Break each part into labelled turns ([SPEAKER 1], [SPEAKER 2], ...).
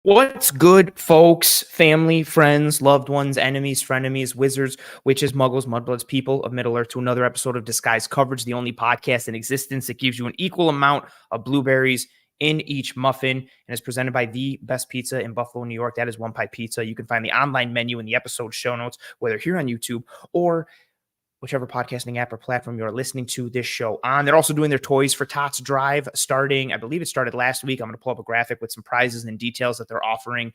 [SPEAKER 1] What's good, folks, family, friends, loved ones, enemies, frenemies, wizards, witches, muggles, mudbloods, people of Middle-earth to another episode of Disguised Coverage, the only podcast in existence that gives you an equal amount of blueberries in each muffin and is presented by the best pizza in Buffalo, New York. That is One Pie Pizza. You can find the online menu in the episode show notes, whether here on YouTube or whichever podcasting app or platform you're listening to this show on. They're also doing their Toys for Tots drive starting, I believe it started last week. I'm going to pull up a graphic with some prizes and details that they're offering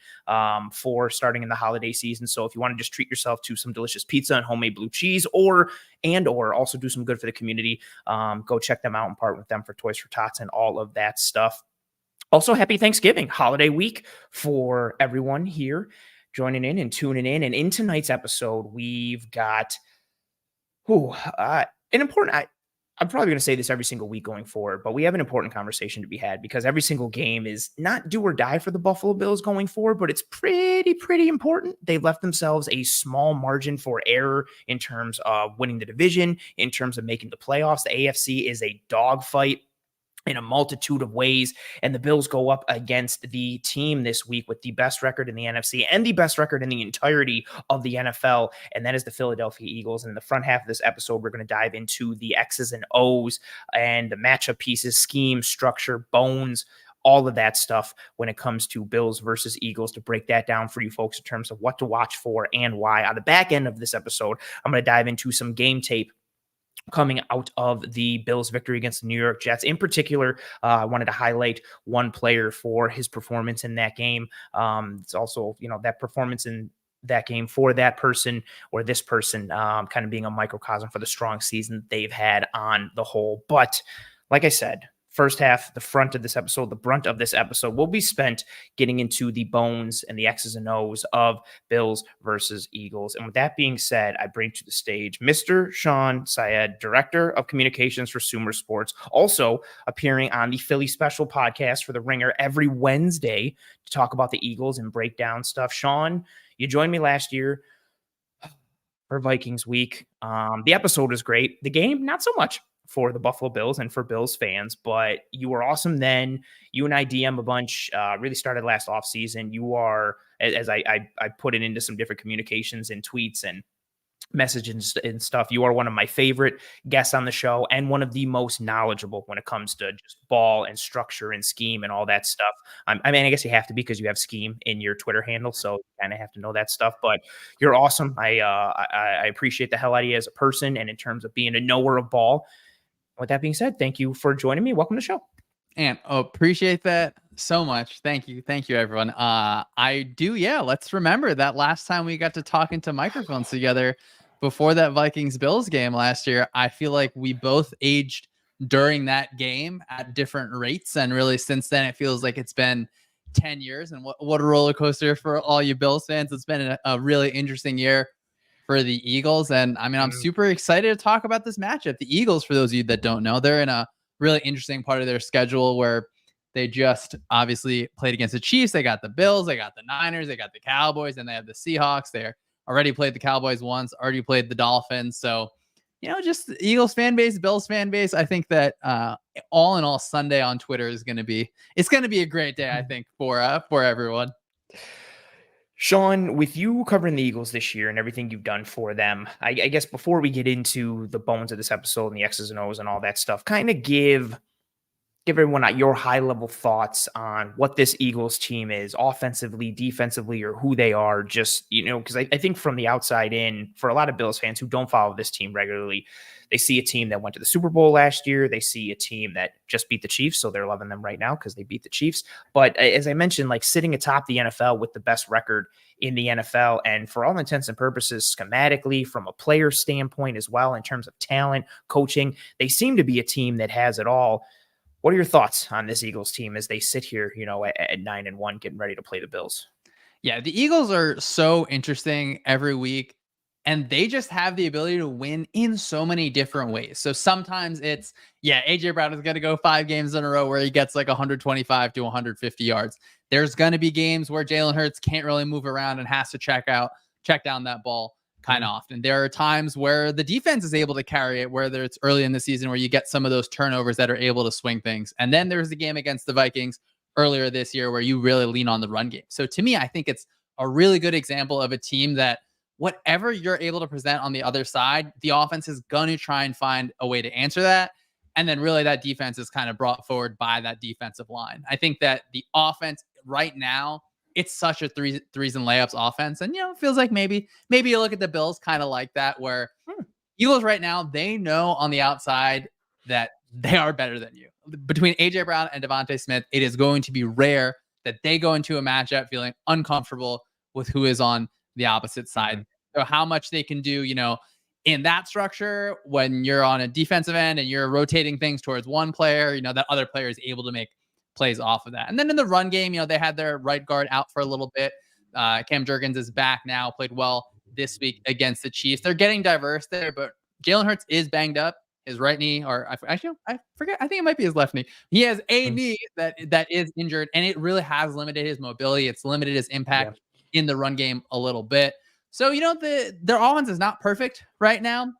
[SPEAKER 1] for starting in the holiday season. So if you want to just treat yourself to some delicious pizza and homemade blue cheese or also do some good for the community, go check them out and partner with them for Toys for Tots and all of that stuff. Also, happy Thanksgiving holiday week for everyone here joining in and tuning in. And in tonight's episode, we've got an important, I'm probably going to say this every single week going forward, but we have an important conversation to be had because every single game is not do or die for the Buffalo Bills going forward, but it's pretty important. They've left themselves a small margin for error in terms of winning the division, in terms of making the playoffs. The AFC is a dogfight in a multitude of ways, and the Bills go up against the team this week with the best record in the NFC and the best record in the entirety of the NFL, and that is the Philadelphia Eagles. And in the front half of this episode, we're going to dive into the X's and O's and the matchup pieces, scheme, structure, bones, all of that stuff when it comes to Bills versus Eagles, to break that down for you folks in terms of what to watch for and why. On the back end of this episode, I'm going to dive into some game tape coming out of the Bills' victory against the New York Jets. In particular, I wanted to highlight one player for his performance in that game. It's also, that performance in that game for that person or this person kind of being a microcosm for the strong season they've had on the whole. But like I said, first half, the brunt of this episode will be spent getting into the bones and the X's and O's of Bills versus Eagles. And with that being said, I bring to the stage Mr. Shawn, Syed, Director of Communications for Sumer Sports, also appearing on the Philly Special podcast for The Ringer every Wednesday to talk about the Eagles and break down stuff. Shawn, you joined me last year for Vikings week. The episode was great. The game, not so much for the Buffalo Bills and for Bills fans, but you were awesome then. You and I DM a bunch, really started last offseason. You are, as I put it into some different communications and tweets and messages and stuff, you are one of my favorite guests on the show and one of the most knowledgeable when it comes to just ball and structure and scheme and all that stuff. I mean, I guess you have to be because you have scheme in your Twitter handle, so you kind of have to know that stuff, but you're awesome. I appreciate the hell out of you as a person and in terms of being a knower of ball. With that being said, thank you for joining me. Welcome to the show.
[SPEAKER 2] And appreciate that so much. Thank you. Thank you, everyone. I do. Yeah. Let's remember that last time we got to talk into microphones together before that Vikings Bills game last year. I feel like we both aged during that game at different rates. And really since then, it feels like it's been 10 years. And what a roller coaster for all you Bills fans. It's been a really interesting year for the Eagles. And I mean, I'm super excited to talk about this matchup. The Eagles, for those of you that don't know, they're in a really interesting part of their schedule where they just obviously played against the Chiefs. They got the Bills, they got the Niners, they got the Cowboys, and they have the Seahawks. They already played the Cowboys once, already played the Dolphins. So, just the Eagles fan base, Bills fan base. I think that all in all, Sunday on Twitter is going to be a great day, I think, for everyone.
[SPEAKER 1] Shawn, with you covering the Eagles this year and everything you've done for them, I guess before we get into the bones of this episode and the X's and O's and all that stuff, kind of give everyone your high-level thoughts on what this Eagles team is offensively, defensively, or who they are. Just, because I think from the outside in, for a lot of Bills fans who don't follow this team regularly, they see a team that went to the Super Bowl last year. They see a team that just beat the Chiefs, so they're loving them right now because they beat the Chiefs. But as I mentioned, sitting atop the NFL with the best record in the NFL, and for all intents and purposes, schematically, from a player standpoint as well, in terms of talent, coaching, they seem to be a team that has it all. What are your thoughts on this Eagles team as they sit here, at 9-1, getting ready to play the Bills?
[SPEAKER 2] Yeah, the Eagles are so interesting every week, and they just have the ability to win in so many different ways. So sometimes it's, AJ Brown is going to go 5 games in a row where he gets 125 to 150 yards. There's going to be games where Jalen Hurts can't really move around and has to check down that ball kind of often. There are times where the defense is able to carry it, whether it's early in the season where you get some of those turnovers that are able to swing things. And then there's the game against the Vikings earlier this year where you really lean on the run game. So to me, I think it's a really good example of a team that whatever you're able to present on the other side, the offense is going to try and find a way to answer that. And then really that defense is kind of brought forward by that defensive line. I think that the offense right now, it's such a threes and layups offense. And, it feels like maybe you look at the Bills kind of like that, where Eagles right now, they know on the outside that they are better than you. Between AJ Brown and DeVonta Smith, it is going to be rare that they go into a matchup feeling uncomfortable with who is on the opposite side. So how much they can do, in that structure when you're on a defensive end and you're rotating things towards one player, that other player is able to make plays off of that. And then in the run game, they had their right guard out for a little bit. Cam Jurgens is back now, played well this week against the Chiefs. They're getting diverse there, but Jalen Hurts is banged up. His right knee, or I forget, I think it might be his left knee. He has a knee that is injured, and it really has limited his mobility. It's limited his impact in the run game a little bit. So, their offense is not perfect right now.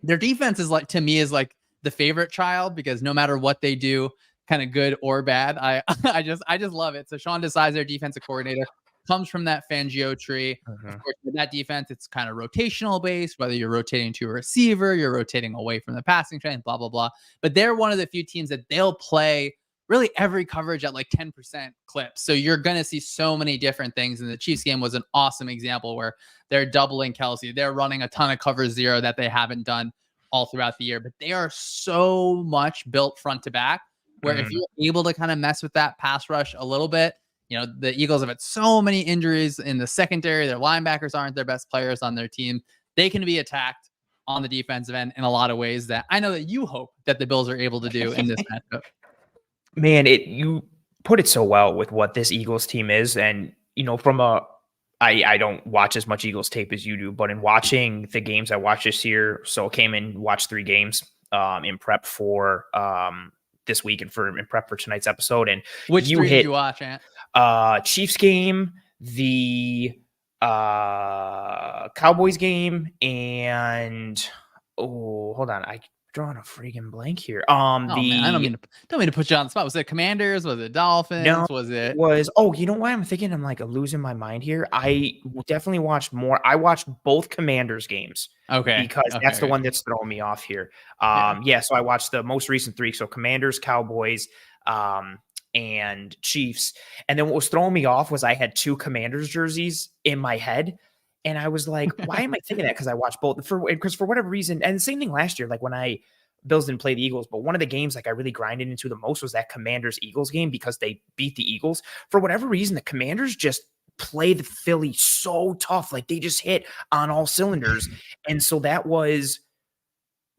[SPEAKER 2] Their defense is to me is like the favorite child, because no matter what they do, kind of good or bad, I just love it. So Shawn Desai, their defensive coordinator, comes from that Fangio tree. Of course, with that defense, it's kind of rotational based, whether you're rotating to a receiver, you're rotating away from the passing train, blah, blah, blah. But they're one of the few teams that they'll play really every coverage at 10% clips. So you're going to see so many different things. And the Chiefs game was an awesome example where they're doubling Kelsey. They're running a ton of cover zero that they haven't done all throughout the year, but they are so much built front to back, where if you're able to kind of mess with that pass rush a little bit, the Eagles have had so many injuries in the secondary. Their linebackers aren't their best players on their team. They can be attacked on the defensive end in a lot of ways that I know that you hope that the Bills are able to do in this matchup.
[SPEAKER 1] Man, you put it so well with what this Eagles team is. And, I don't watch as much Eagles tape as you do, but in watching the games I watched this year, so I came and watched 3 games in prep for this week and in prep for tonight's episode. And
[SPEAKER 2] which 3 did you watch, Ant?
[SPEAKER 1] Chiefs game, the Cowboys game, and hold on, I drawing a freaking blank here.
[SPEAKER 2] Man, I don't mean to put you on the spot. Was it Commanders? Was it Dolphins?
[SPEAKER 1] No,
[SPEAKER 2] was it?
[SPEAKER 1] You know why I'm thinking? I'm losing my mind here. I definitely watched more. I watched both Commanders games.
[SPEAKER 2] Okay,
[SPEAKER 1] because that's the one that's throwing me off here. So I watched the most recent 3. So Commanders, Cowboys, and Chiefs. And then what was throwing me off was I had 2 Commanders jerseys in my head. And I was like, why am I thinking that? Because I watched both because for whatever reason, and the same thing last year, when Bills didn't play the Eagles, but one of the games I really grinded into the most was that Commanders Eagles game, because they beat the Eagles. For whatever reason, the Commanders just play the Philly so tough. They just hit on all cylinders. And so that was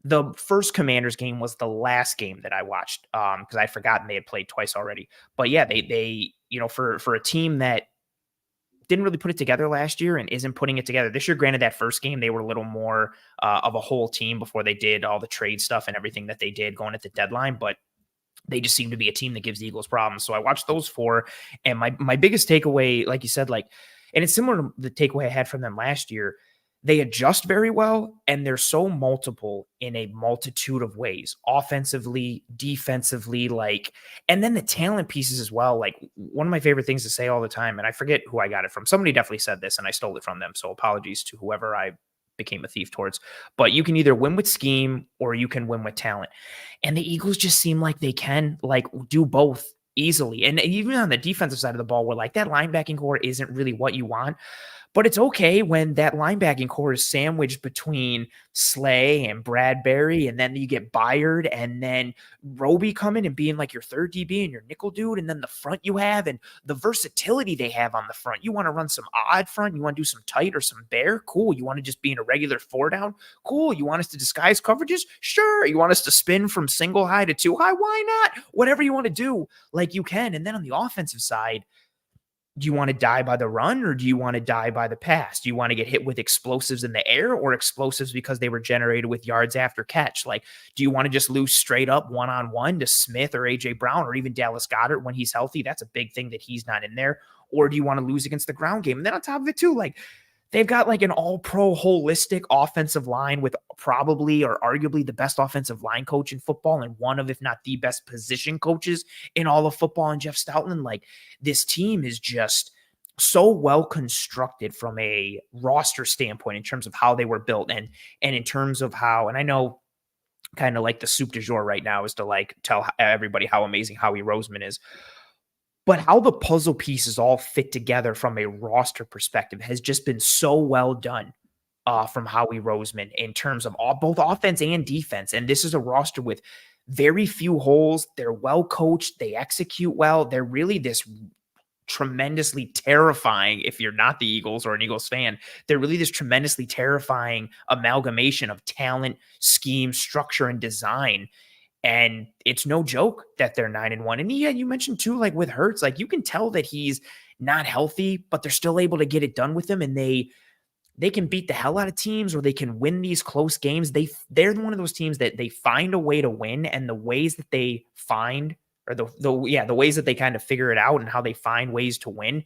[SPEAKER 1] the first Commanders game was the last game that I watched, because I'd forgotten they had played twice already. But yeah, they for a team that didn't really put it together last year and isn't putting it together this year. Granted, that first game, they were a little more of a whole team before they did all the trade stuff and everything that they did going at the deadline, but they just seem to be a team that gives the Eagles problems. So I watched those 4, and my biggest takeaway, like you said, and it's similar to the takeaway I had from them last year. They adjust very well, and they're so multiple in a multitude of ways, offensively, defensively, and then the talent pieces as well. One of my favorite things to say all the time, and I forget who I got it from. Somebody definitely said this, and I stole it from them. So apologies to whoever I became a thief towards. But you can either win with scheme or you can win with talent. And the Eagles just seem like they can do both easily. And even on the defensive side of the ball, where that linebacking core isn't really what you want. But it's okay when that linebacking core is sandwiched between Slay and Bradbury, and then you get Byard, and then Roby coming and being your third DB and your nickel dude, and then the front you have, and the versatility they have on the front. You want to run some odd front, you want to do some tight or some bear, cool. You want to just be in a regular 4 down, cool. You want us to disguise coverages, sure. You want us to spin from single high to 2 high, why not? Whatever you want to do, you can. And then on the offensive side, do you want to die by the run, or do you want to die by the pass? Do you want to get hit with explosives in the air, or explosives because they were generated with yards after catch? Do you want to just lose straight up one-on-one to Smith or AJ Brown or even Dallas Goedert when he's healthy? That's a big thing that he's not in there. Or do you want to lose against the ground game? And then on top of it too, they've got like an all-pro holistic offensive line with probably or arguably the best offensive line coach in football and one of, if not the best position coaches in all of football, and Jeff Stoutland. Like, this team is just so well constructed from a roster standpoint in terms of how they were built and in terms of how, and I know kind of like the soup du jour right now is to like tell everybody how amazing Howie Roseman is. But how the puzzle pieces all fit together from a roster perspective has just been so well done from Howie Roseman in terms of both offense and defense. And this is a roster with very few holes. They're well coached. They execute well. They're really this tremendously terrifying, if you're not the Eagles or an Eagles fan, they're really this tremendously terrifying amalgamation of talent, scheme, structure, and design. And it's no joke that they're 9-1. And yeah, you mentioned too, like with Hurts, like you can tell that he's not healthy, but they're still able to get it done with him. And they can beat the hell out of teams, or they can win these close games. They're one of those teams that they find a way to win, and the ways that they find, or the ways that they kind of figure it out and how they find ways to win,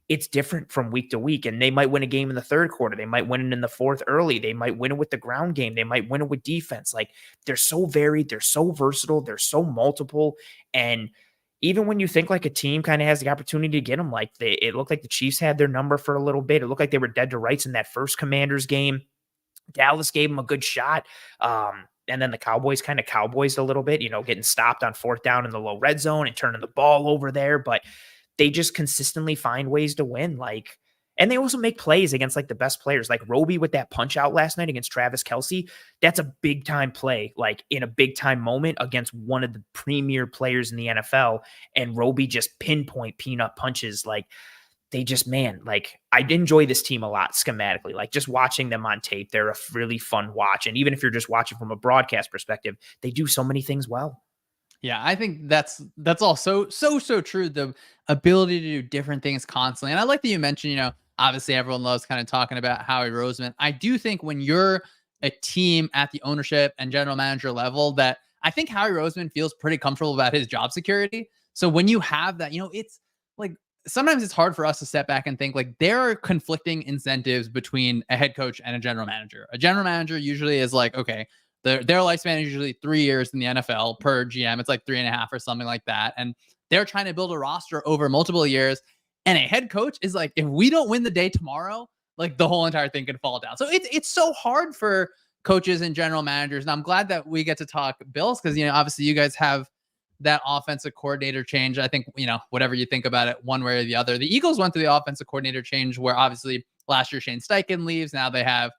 [SPEAKER 1] it's different from week to week. And they might win a game in the third quarter. They might win it in the fourth early. They might win it with the ground game. They might win it with defense. Like, they're so varied. They're so versatile. They're so multiple. And even when you think like a team kind of has the opportunity to get them, like it looked like the Chiefs had their number for a little bit. It looked like they were dead to rights in that first Commanders game. Dallas gave them a good shot. And then the Cowboys kind of cowboys a little bit, getting stopped on fourth down in the low red zone and turning the ball over there. But they just consistently find ways to win. Like, and they also make plays against like the best players, like Roby with that punch out last night against Travis Kelce. That's a big time play, like in a big time moment against one of the premier players in the NFL. And Roby just pinpoint peanut punches. Like, they just, man, like, I enjoy this team a lot schematically. Like, just watching them on tape, they're a really fun watch. And even if you're just watching from a broadcast perspective, they do so many things well.
[SPEAKER 2] Yeah, I think that's all so true. The ability to do different things constantly. And I like that you mentioned, obviously everyone loves kind of talking about Howie Roseman. I do think when you're a team at the ownership and general manager level, that I think Howie Roseman feels pretty comfortable about his job security. So when you have that, it's like, sometimes it's hard for us to step back and think like there are conflicting incentives between a head coach and a general manager. A general manager usually is like, okay, their lifespan is usually 3 years in the NFL per GM. It's like 3.5 or something like that. And they're trying to build a roster over multiple years. And a head coach is like, if we don't win the day tomorrow, like the whole entire thing can fall down. So it's so hard for coaches and general managers. And I'm glad that we get to talk Bills because, obviously you guys have that offensive coordinator change. I think, whatever you think about it, one way or the other. The Eagles went through the offensive coordinator change where obviously last year Shane Steichen leaves. Now they have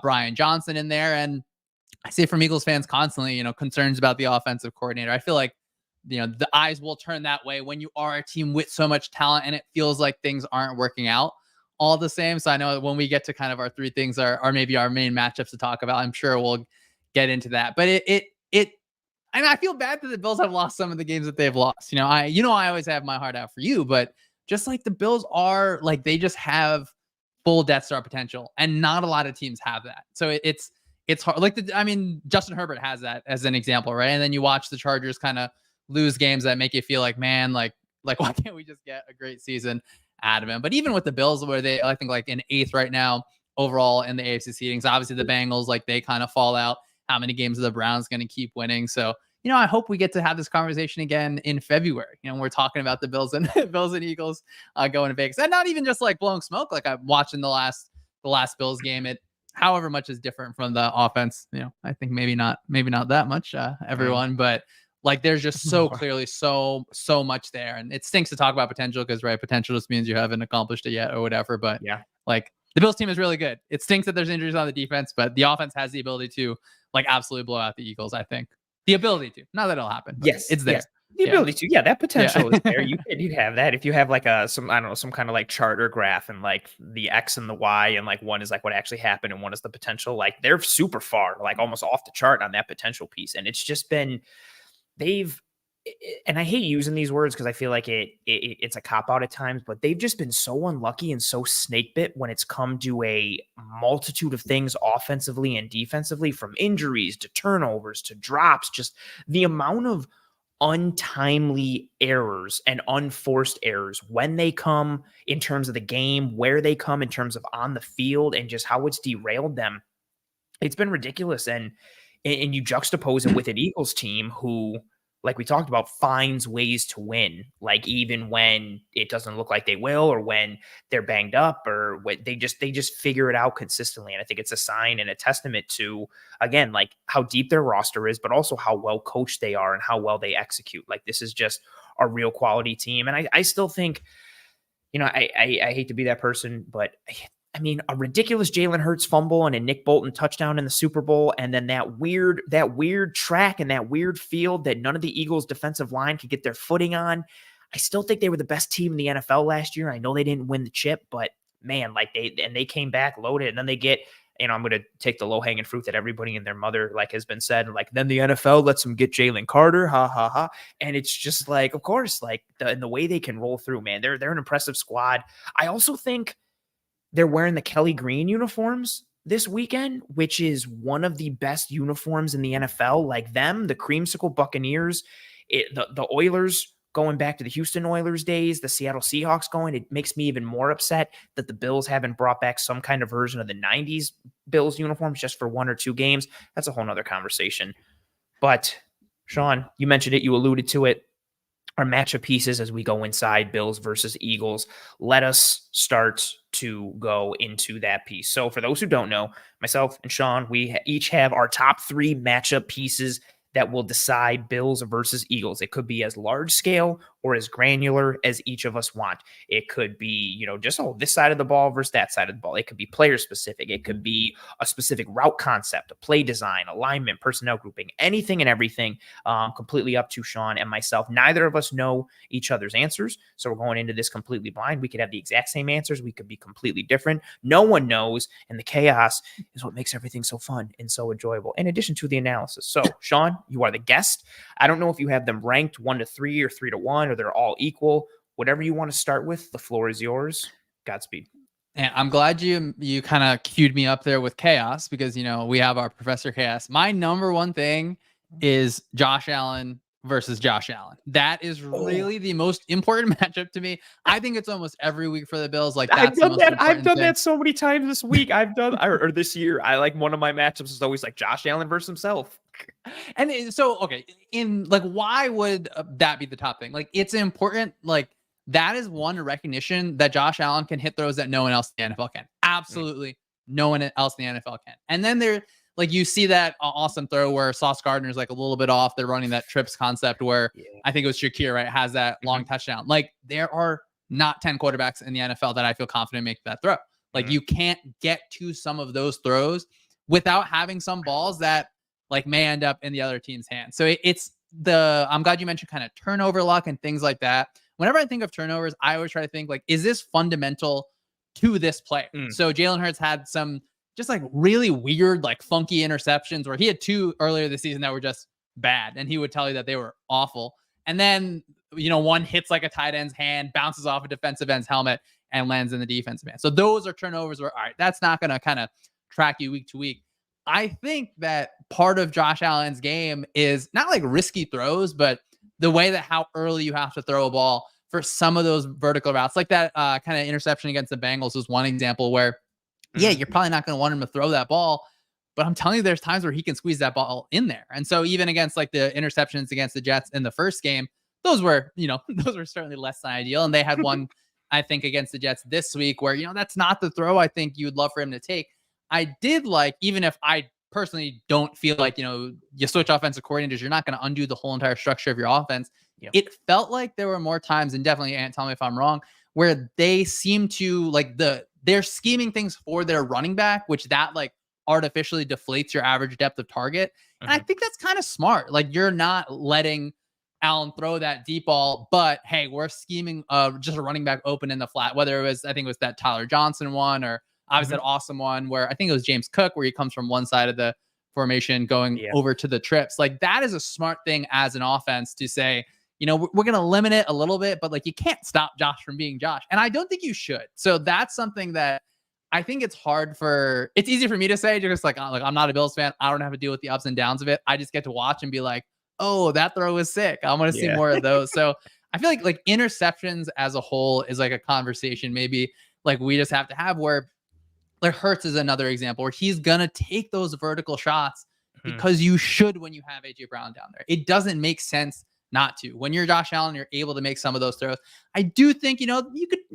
[SPEAKER 2] Brian Johnson in there. And I see from Eagles fans constantly, concerns about the offensive coordinator. I feel like, the eyes will turn that way when you are a team with so much talent and it feels like things aren't working out all the same. So I know when we get to kind of our three things are maybe our main matchups to talk about, I'm sure we'll get into that. But and I feel bad that the Bills have lost some of the games that they've lost. I always have my heart out for you, but just like the Bills are, like, they just have full Death Star potential, and not a lot of teams have that. So it's hard. Like, Justin Herbert has that as an example, right? And then you watch the Chargers kind of lose games that make you feel like, man, like why can't we just get a great season out of him? But even with the Bills, where they, I think, like in 8th right now overall in the AFC seedings, obviously the Bengals, like, they kind of fall out. How many games are the Browns going to keep winning? So, I hope we get to have this conversation again in February. We're talking about the Bills and Eagles going to Vegas, and not even just like blowing smoke. Like, I'm watching the last Bills game. It, however much is different from the offense, I think maybe not that much, everyone, but like, there's just so clearly so much there, and it stinks to talk about potential because, right, potential just means you haven't accomplished it yet or whatever. But
[SPEAKER 1] yeah,
[SPEAKER 2] like, the Bills team is really good. It stinks that there's injuries on the defense, but the offense has the ability to, like, absolutely blow out the Eagles. I think the ability to, not that it'll happen.
[SPEAKER 1] Yes,
[SPEAKER 2] it's there.
[SPEAKER 1] Yes. The ability to, that potential is there. You'd have that if you have like some kind of like charter graph, and like the X and the Y, and like one is like what actually happened and one is the potential. Like, they're super far, like almost off the chart on that potential piece. And it's just been, and I hate using these words because I feel like it's a cop out at times, but they've just been so unlucky and so snake bit when it's come to a multitude of things offensively and defensively, from injuries to turnovers to drops. Just the amount of untimely errors and unforced errors when they come in terms of the game, where they come in terms of on the field, and just how it's derailed them. It's been ridiculous. And you juxtapose it with an Eagles team who, like we talked about, finds ways to win, like even when it doesn't look like they will, or when they're banged up, or when they just figure it out consistently. And I think it's a sign and a testament to, again, like how deep their roster is, but also how well coached they are and how well they execute. Like, this is just a real quality team. And I still think, I hate to be that person, but I mean, a ridiculous Jalen Hurts fumble and a Nick Bolton touchdown in the Super Bowl, and then that weird track and that weird field that none of the Eagles' defensive line could get their footing on. I still think they were the best team in the NFL last year. I know they didn't win the chip, but man, like they came back loaded, and then they get, I'm going to take the low-hanging fruit that everybody and their mother like has been said, like, then the NFL lets them get Jalen Carter, ha ha ha, and it's just like, of course, like the way they can roll through, man, they're an impressive squad. I also think they're wearing the Kelly Green uniforms this weekend, which is one of the best uniforms in the NFL. Like them, the Creamsicle Buccaneers, the Oilers going back to the Houston Oilers days, the Seattle Seahawks going, it makes me even more upset that the Bills haven't brought back some kind of version of the 90s Bills uniforms just for 1 or 2 games. That's a whole nother conversation. But Shawn, you mentioned it, you alluded to it. Our matchup pieces as we go inside Bills versus Eagles. Let us start to go into that piece. So for those who don't know, myself and Shawn, we each have our top 3 matchup pieces that will decide Bills versus Eagles. It could be as large scale or as granular as each of us want. It could be, just, this side of the ball versus that side of the ball. It could be player specific. It could be a specific route concept, a play design, alignment, personnel grouping, anything and everything, completely up to Shawn and myself. Neither of us know each other's answers, so we're going into this completely blind. We could have the exact same answers. We could be completely different. No one knows, and the chaos is what makes everything so fun and so enjoyable, in addition to the analysis. So, Shawn, you are the guest. I don't know if you have them ranked 1 to 3 or 3 to 1, or they're all equal. Whatever you want to start with, the floor is yours. Godspeed.
[SPEAKER 2] And I'm glad you kind of queued me up there with chaos, because we have our Professor Chaos. My number one thing is Josh Allen versus Josh Allen. That is really the most important matchup to me. I think it's almost every week for the Bills. Like, that's
[SPEAKER 1] I've done that so many times this week. Or this year. I like, one of my matchups is always like Josh Allen versus himself.
[SPEAKER 2] And so, okay, in like, why would that be the top thing? Like, it's important. Like, that is one recognition that Josh Allen can hit throws that no one else in the NFL can. Absolutely no one else in the NFL can. And then like, you see that awesome throw where Sauce Gardner's like a little bit off. They're running that trips concept where I think it was Shakir, right, has that long touchdown. Like, there are not 10 quarterbacks in the NFL that I feel confident make that throw. Like, you can't get to some of those throws without having some balls that like may end up in the other team's hands. So I'm glad you mentioned kind of turnover luck and things like that. Whenever I think of turnovers, I always try to think, like, is this fundamental to this player? So Jalen Hurts had some just like really weird, like funky interceptions, where he had 2 earlier this season that were just bad, and he would tell you that they were awful. And then, one hits like a tight end's hand, bounces off a defensive end's helmet, and lands in the defensive end. So those are turnovers where, all right, that's not going to kind of track you week to week. I think that part of Josh Allen's game is not like risky throws, but the way that how early you have to throw a ball for some of those vertical routes, like that kind of interception against the Bengals was one example where, you're probably not going to want him to throw that ball, but I'm telling you, there's times where he can squeeze that ball in there. And so even against like the interceptions against the Jets in the first game, those were certainly less than ideal. And they had one, I think, against the Jets this week where, that's not the throw I think you would love for him to take. I did like, even if I personally don't feel like, you switch offensive coordinators, you're not going to undo the whole entire structure of your offense. It felt like there were more times, and definitely, Ant, tell me if I'm wrong, where they seem to like they're scheming things for their running back, which that like artificially deflates your average depth of target. And I think that's kind of smart. Like, you're not letting Allen throw that deep ball, but hey, we're scheming just a running back open in the flat, whether it was, I think it was that Tyler Johnson one, or obviously that awesome one where I think it was James Cook, where he comes from one side of the formation going over to the trips. Like, that is a smart thing as an offense to say, we're going to limit it a little bit, but like, you can't stop Josh from being Josh. And I don't think you should. So that's something that I think it's easy for me to say, just like I'm not a Bills fan. I don't have to deal with the ups and downs of it. I just get to watch and be like, oh, that throw was sick. I want to see
[SPEAKER 1] Yeah.
[SPEAKER 2] more of those. So I feel like interceptions as a whole is like a conversation maybe like we just have to have where like Hurts is another example where he's gonna take those vertical shots
[SPEAKER 1] Hmm.
[SPEAKER 2] because you should when you have AJ Brown down there. It doesn't make sense not to. When you're Josh Allen, you're able to make some of those throws. I do think you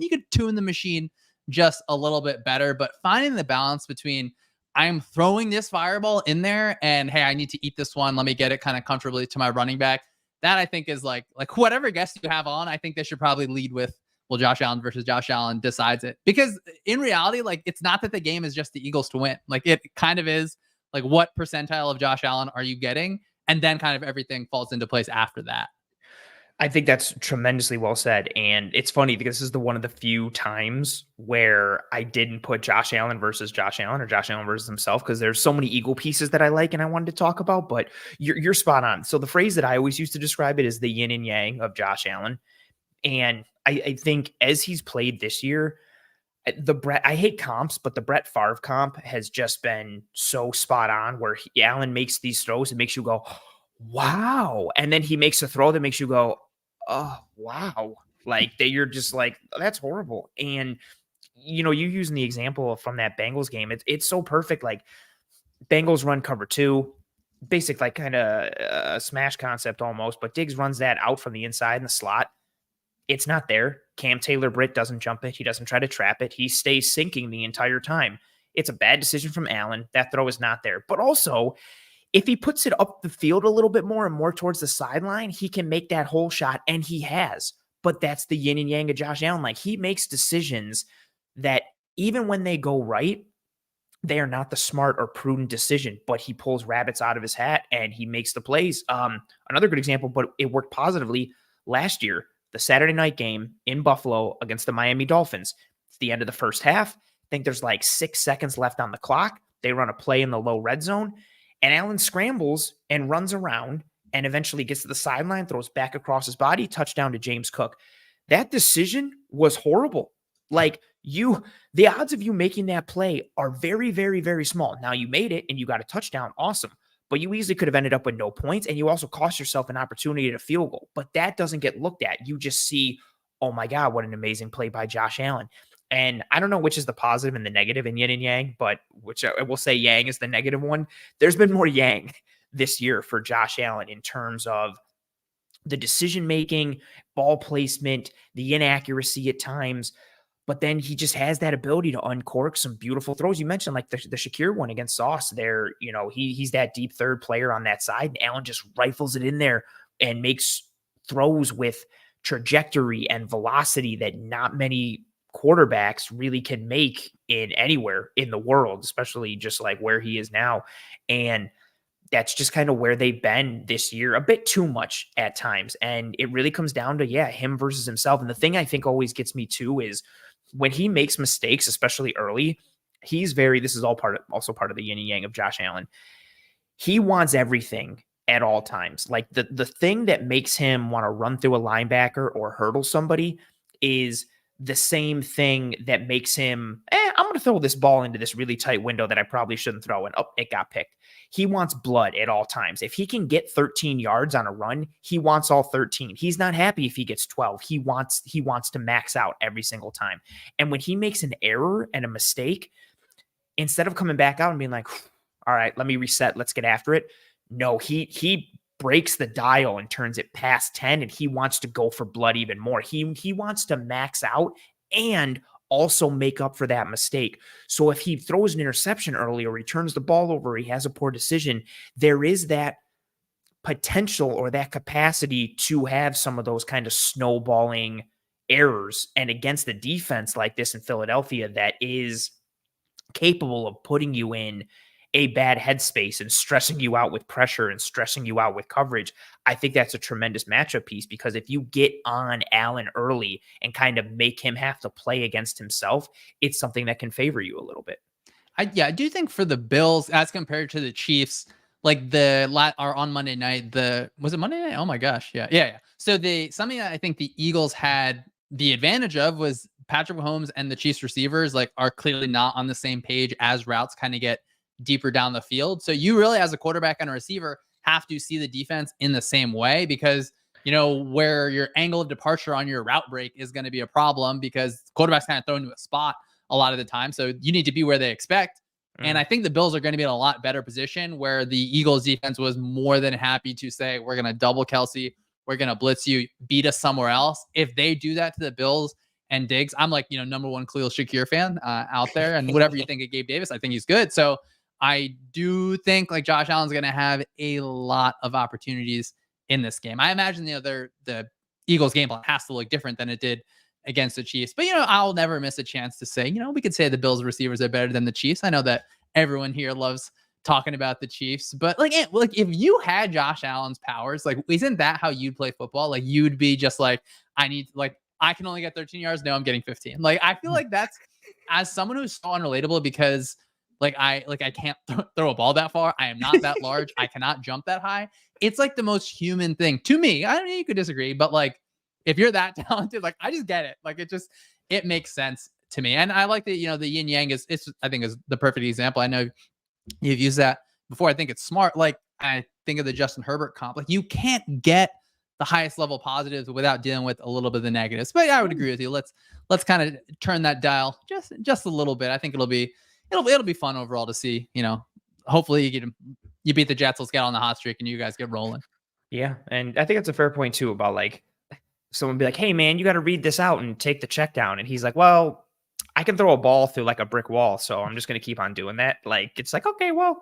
[SPEAKER 2] could tune the machine just a little bit better, but finding the balance between I'm throwing this fireball in there and hey, I need to eat this one. Let me get it kind of comfortably to my running back. That I think is like whatever guest you have on, I think they should probably lead with well, Josh Allen versus Josh Allen decides it. Because in reality, like it's not that the game is just the Eagles to win. Like it kind of is like what percentile of Josh Allen are you getting? And then kind of everything falls into place after that.
[SPEAKER 1] I think that's tremendously well said. And it's funny because this is one of the few times where I didn't put Josh Allen versus Josh Allen or Josh Allen versus himself because there's so many Eagle pieces that I like and I wanted to talk about. But you're spot on. So the phrase that I always used to describe it is the yin and yang of Josh Allen. And I think as he's played this year, I hate comps, but the Brett Favre comp has just been so spot on where Allen makes these throws and makes you go, wow. And then he makes a throw that makes you go, oh, wow. Like you're just like, that's horrible. And, you using the example from that Bengals game, it's so perfect. Like Bengals run cover 2, basic, like kind of smash concept almost, but Diggs runs that out from the inside in the slot. It's not there. Cam Taylor-Britt doesn't jump it. He doesn't try to trap it. He stays sinking the entire time. It's a bad decision from Allen. That throw is not there. But also, if he puts it up the field a little bit more and more towards the sideline, he can make that whole shot, and he has. But that's the yin and yang of Josh Allen. Like, he makes decisions that even when they go right, they are not the smart or prudent decision, but he pulls rabbits out of his hat and he makes the plays. Another good example, but it worked positively last year, the Saturday night game in Buffalo against the Miami Dolphins. It's the end of the first half. I think there's like 6 seconds left on the clock. They run a play in the low red zone, and Allen scrambles and runs around and eventually gets to the sideline, throws back across his body, touchdown to James Cook. That decision was horrible. Like the odds of you making that play are very, very, very small. Now you made it and you got a touchdown. Awesome. But you easily could have ended up with no points, and you also cost yourself an opportunity at a field goal. But that doesn't get looked at. You just see, oh my God, what an amazing play by Josh Allen. And I don't know which is the positive and the negative in yin and yang, but which I will say yang is the negative one. There's been more yang this year for Josh Allen in terms of the decision-making, ball placement, the inaccuracy at times. But then he just has that ability to uncork some beautiful throws. You mentioned like the Shakir one against Sauce there. He's that deep third player on that side. And Allen just rifles it in there and makes throws with trajectory and velocity that not many quarterbacks really can make in anywhere in the world, especially just like where he is now. And that's just kind of where they've been this year, a bit too much at times. And it really comes down to, him versus himself. And the thing I think always gets me too is when he makes mistakes, especially early, this is also part of the yin and yang of Josh Allen. He wants everything at all times. Like the thing that makes him want to run through a linebacker or hurdle somebody is the same thing that makes him, I'm going to throw this ball into this really tight window that I probably shouldn't throw. And it got picked. He wants blood at all times. If he can get 13 yards on a run, he wants all 13. He's not happy if he gets 12. He wants to max out every single time. And when he makes an error and a mistake, instead of coming back out and being like, all right, let me reset, let's get after it. No, he breaks the dial and turns it past 10, and he wants to go for blood even more. He wants to max out and also make up for that mistake. So if he throws an interception early or he turns the ball over, he has a poor decision, there is that potential or that capacity to have some of those kind of snowballing errors. And against a defense like this in Philadelphia that is capable of putting you in a bad headspace and stressing you out with pressure and stressing you out with coverage, I think that's a tremendous matchup piece, because if you get on Allen early and kind of make him have to play against himself, it's something that can favor you a little bit.
[SPEAKER 2] I do think for the Bills as compared to the Chiefs, like are on Monday night, was it Monday night? Oh my gosh. Yeah. So something that I think the Eagles had the advantage of was Patrick Mahomes and the Chiefs receivers are clearly not on the same page as routes kind of get deeper down the field. So you really, as a quarterback and a receiver, have to see the defense in the same way, because where your angle of departure on your route break is going to be a problem because quarterback's kind of thrown to a spot a lot of the time. So you need to be where they expect. And I think the Bills are going to be in a lot better position, where the Eagles defense was more than happy to say, we're going to double Kelsey, we're going to blitz you, beat us somewhere else. If they do that to the Bills and Diggs, I'm like, number one Khalil Shakir fan out there. And whatever you think of Gabe Davis, I think he's good. So I do think like Josh Allen's going to have a lot of opportunities in this game. I imagine, the Eagles game plan has to look different than it did against the Chiefs. But, I'll never miss a chance to say, we could say the Bills receivers are better than the Chiefs. I know that everyone here loves talking about the Chiefs, but like if you had Josh Allen's powers, like, isn't that how you'd play football? Like, you'd be just like, I can only get 13 yards. No, I'm getting 15. Like, I feel like that's, as someone who's so unrelatable, because I can't throw a ball that far. I am not that large. I cannot jump that high. It's like the most human thing to me. I don't know, you could disagree, but like, if you're that talented, like, I just get it. Like, it makes sense to me. And I like that, the yin yang I think is the perfect example. I know you've used that before. I think it's smart. Like, I think of the Justin Herbert comp. Like, you can't get the highest level positives without dealing with a little bit of the negatives. But yeah, I would agree with you. Let's kind of turn that dial just a little bit. I think it'll be fun overall to see. Hopefully you beat the Jets. Let's get on the hot streak and you guys get rolling.
[SPEAKER 1] Yeah, and I think that's a fair point too about like someone be like, "Hey man, you got to read this out and take the check down," and he's like, "Well, I can throw a ball through like a brick wall, so I'm just gonna keep on doing that." Like, it's like, okay, well,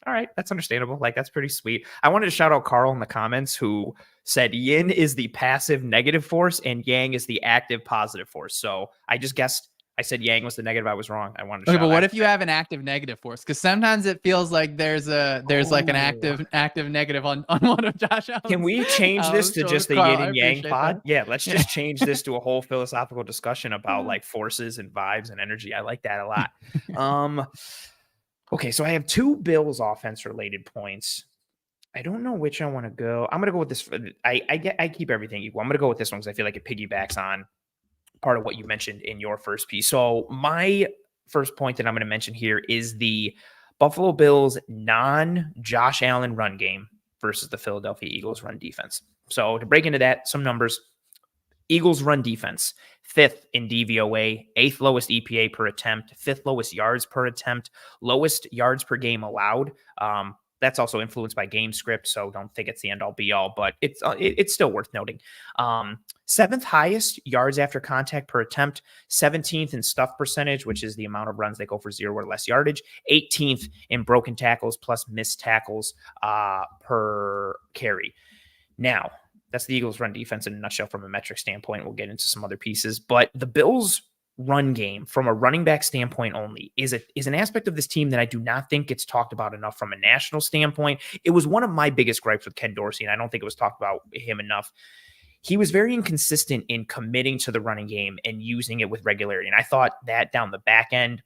[SPEAKER 1] all right, that's understandable. Like, that's pretty sweet. I wanted to shout out Carl in the comments who said yin is the passive negative force and yang is the active positive force. So I just guessed. I said yang was the negative. I was wrong. I wanted to.
[SPEAKER 2] Okay, but what if you have an active negative force? Because sometimes it feels like there's like an active negative on one of Josh Allen's.
[SPEAKER 1] Can we change this to just the yin and yang pod? That. Yeah, let's just change this to a whole philosophical discussion about like forces and vibes and energy. I like that a lot. Okay, so I have two Bills offense related points. I don't know which I want to go. I'm gonna go with this. I keep everything equal. I'm gonna go with this one because I feel like it piggybacks on part of what you mentioned in your first piece. So my first point that I'm going to mention here is the Buffalo Bills non-Josh Allen run game versus the Philadelphia Eagles run defense. So to break into that, some numbers. Eagles run defense, 5th in DVOA, 8th lowest EPA per attempt, 5th lowest yards per attempt, lowest yards per game allowed. That's also influenced by game script, so don't think it's the end all be all, but it's still worth noting. 7th highest yards after contact per attempt, 17th in stuff percentage, which is the amount of runs that go for 0 or less yardage, 18th in broken tackles plus missed tackles per carry. Now, that's the Eagles run defense in a nutshell from a metric standpoint. We'll get into some other pieces, but the Bills run game from a running back standpoint only is an aspect of this team that I do not think gets talked about enough from a national standpoint. It was one of my biggest gripes with Ken Dorsey, and I don't think it was talked about him enough. He was very inconsistent in committing to the running game and using it with regularity. And I thought that down the back end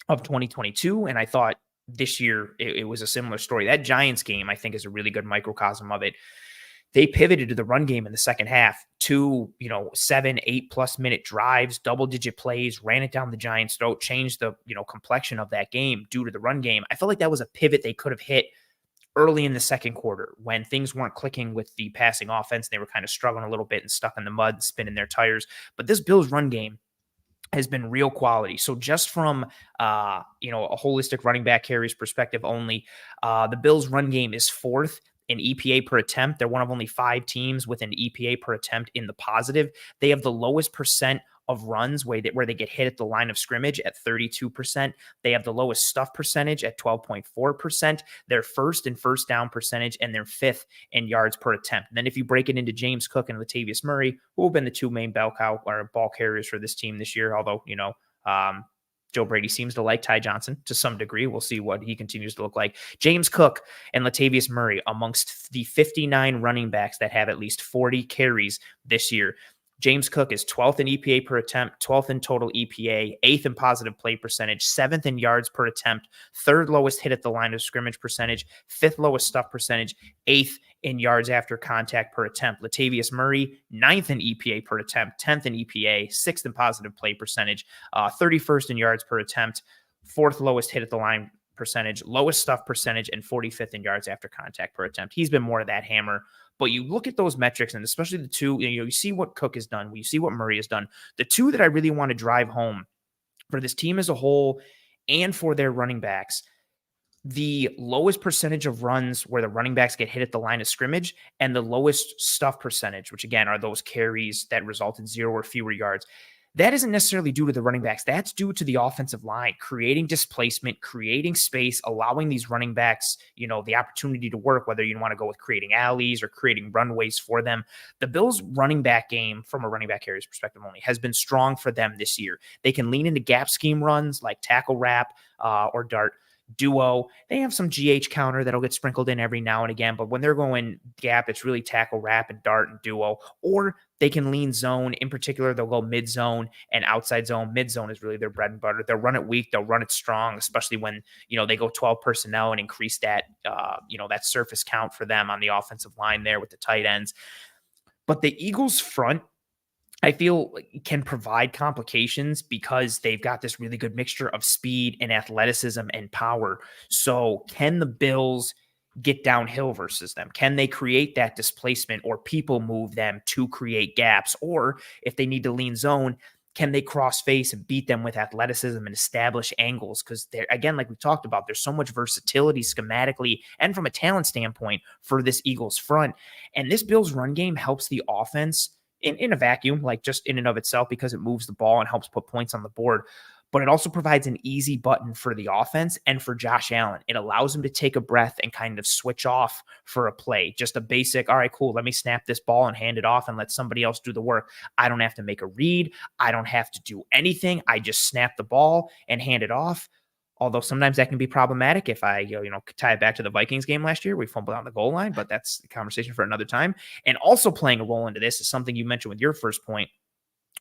[SPEAKER 1] of 2022, and I thought this year it was a similar story. That Giants game, I think, is a really good microcosm of it. They pivoted to the run game in the second half, 2, 7, 8+ minute drives, double-digit plays, ran it down the Giants' throat, changed the, complexion of that game due to the run game. I felt like that was a pivot they could have hit early in the second quarter when things weren't clicking with the passing offense. They were kind of struggling a little bit and stuck in the mud and spinning their tires. But this Bills run game has been real quality. So just from, a holistic running back carries perspective only, the Bills run game is 4th in EPA per attempt. They're one of only 5 teams with an EPA per attempt in the positive. They have the lowest percent of runs where they get hit at the line of scrimmage at 32%. They have the lowest stuff percentage at 12.4%. They're 1st in first down percentage, and they're 5th in yards per attempt. And then if you break it into James Cook and Latavius Murray, who have been the 2 main ball carriers for this team this year, although, Joe Brady seems to like Ty Johnson to some degree. We'll see what he continues to look like. James Cook and Latavius Murray amongst the 59 running backs that have at least 40 carries this year. James Cook is 12th in EPA per attempt, 12th in total EPA, 8th in positive play percentage, 7th in yards per attempt, 3rd lowest hit at the line of scrimmage percentage, 5th lowest stuff percentage, 8th in yards after contact per attempt. Latavius Murray, 9th in EPA per attempt, 10th in EPA, 6th in positive play percentage, 31st in yards per attempt, 4th lowest hit at the line percentage, lowest stuff percentage, and 45th in yards after contact per attempt. He's been more of that hammer. But you look at those metrics, and especially the two, you see what Cook has done, you see what Murray has done. The two that I really want to drive home for this team as a whole and for their running backs, the lowest percentage of runs where the running backs get hit at the line of scrimmage and the lowest stuff percentage, which again are those carries that result in 0 or fewer yards. That isn't necessarily due to the running backs. That's due to the offensive line, creating displacement, creating space, allowing these running backs, the opportunity to work, whether you want to go with creating alleys or creating runways for them. The Bills' running back game, from a running back carrier's perspective only, has been strong for them this year. They can lean into gap scheme runs like tackle wrap or dart duo. They have some GH counter that'll get sprinkled in every now and again, but when they're going gap, it's really tackle wrap and dart and duo, or they can lean zone. In particular, they'll go mid zone and outside zone. Mid zone is really their bread and butter. They'll run it weak. They'll run it strong, especially when, they go 12 personnel and increase that, that surface count for them on the offensive line there with the tight ends. But the Eagles front, I feel, can provide complications because they've got this really good mixture of speed and athleticism and power. So can the Bills get downhill versus them? Can they create that displacement or people move them to create gaps? Or if they need to lean zone, can they cross face and beat them with athleticism and establish angles? Because they're, again, like we talked about, there's so much versatility schematically and from a talent standpoint for this Eagles front. And this Bills run game helps the offense in a vacuum, like just in and of itself, because it moves the ball and helps put points on the board. But it also provides an easy button for the offense and for Josh Allen. It allows him to take a breath and kind of switch off for a play. Just a basic, all right, cool, let me snap this ball and hand it off and let somebody else do the work. I don't have to make a read. I don't have to do anything. I just snap the ball and hand it off. Although sometimes that can be problematic if I, tie it back to the Vikings game last year. We fumbled on the goal line, but that's a conversation for another time. And also playing a role into this is something you mentioned with your first point.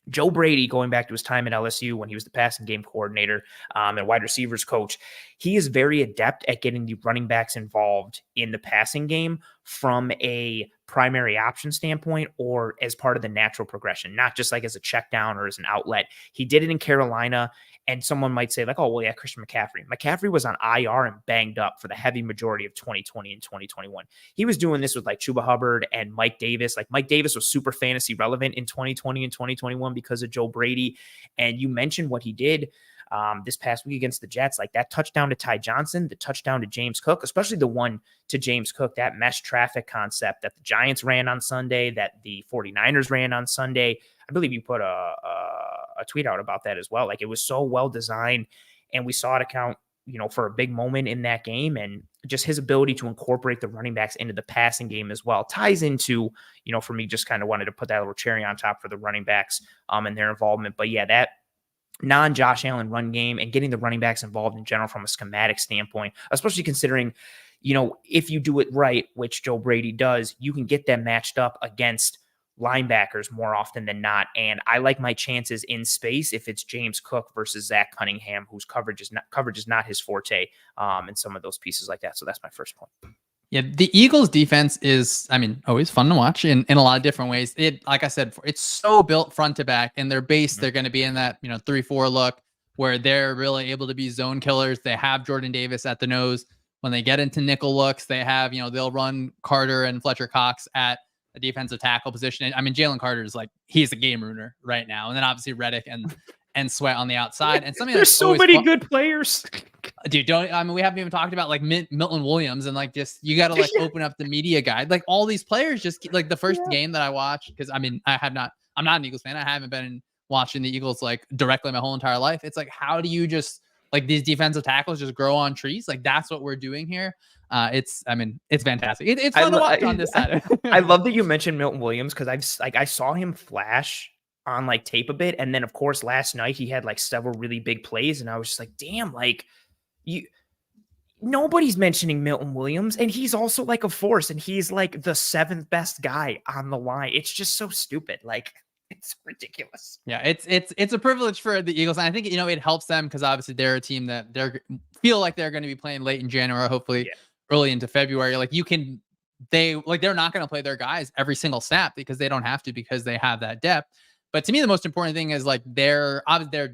[SPEAKER 1] Joe Brady, going back to his time at LSU when he was the passing game coordinator and wide receivers coach, he is very adept at getting the running backs involved in the passing game from a primary option standpoint or as part of the natural progression, not just like as a check down or as an outlet. He did it in Carolina, and someone might say like, oh, well, yeah, Christian McCaffrey. McCaffrey was on IR and banged up for the heavy majority of 2020 and 2021. He was doing this with like Chuba Hubbard and Mike Davis. Like Mike Davis was super fantasy relevant in 2020 and 2021 because of Joe Brady. And you mentioned what he did this past week against the Jets, like that touchdown to Ty Johnson, the touchdown to James Cook, especially the one to James Cook, that mesh traffic concept that the Giants ran on Sunday, that the 49ers ran on Sunday. I believe you put a tweet out about that as well. Like it was so well designed, and we saw it account, for a big moment in that game, and just his ability to incorporate the running backs into the passing game as well ties into, for me, just kind of wanted to put that little cherry on top for the running backs and their involvement. But yeah, that non-Josh Allen run game and getting the running backs involved in general from a schematic standpoint, especially considering, if you do it right, which Joe Brady does, you can get them matched up against linebackers more often than not. And I like my chances in space if it's James Cook versus Zach Cunningham, whose coverage is not his forte, and some of those pieces like that. So that's my first point.
[SPEAKER 2] Yeah, the Eagles defense is, always fun to watch in a lot of different ways. Like I said, it's so built front to back, and their base, they're going to be in that, 3-4 look where they're really able to be zone killers. They have Jordan Davis at the nose. When they get into nickel looks, they have, they'll run Carter and Fletcher Cox at a defensive tackle position. Jalen Carter is like, he's a game ruiner right now. And then obviously Reddick and Sweat on the outside. And something
[SPEAKER 1] there's so many good players.
[SPEAKER 2] Dude, we haven't even talked about like Milton Williams and like just you got to like open up the media guide. Like all these players just like the first game that I watched, because I'm not an Eagles fan. I haven't been watching the Eagles like directly my whole entire life. It's like, how do you just like these defensive tackles just grow on trees? Like that's what we're doing here. It's fantastic. It's fun to watch on this side.
[SPEAKER 1] I love that you mentioned Milton Williams because I saw him flash on like tape a bit, and then of course last night he had like several really big plays, and I was just like, damn, like nobody's mentioning Milton Williams, and he's also like a force, and he's like the 7th best guy on the line. It's just so stupid. Like it's ridiculous.
[SPEAKER 2] Yeah, it's a privilege for the Eagles. And I think, it helps them because obviously they're a team that feel like they're going to be playing late in January, hopefully early into February. Like they're not going to play their guys every single snap because they don't have to, because they have that depth. But to me, the most important thing is like their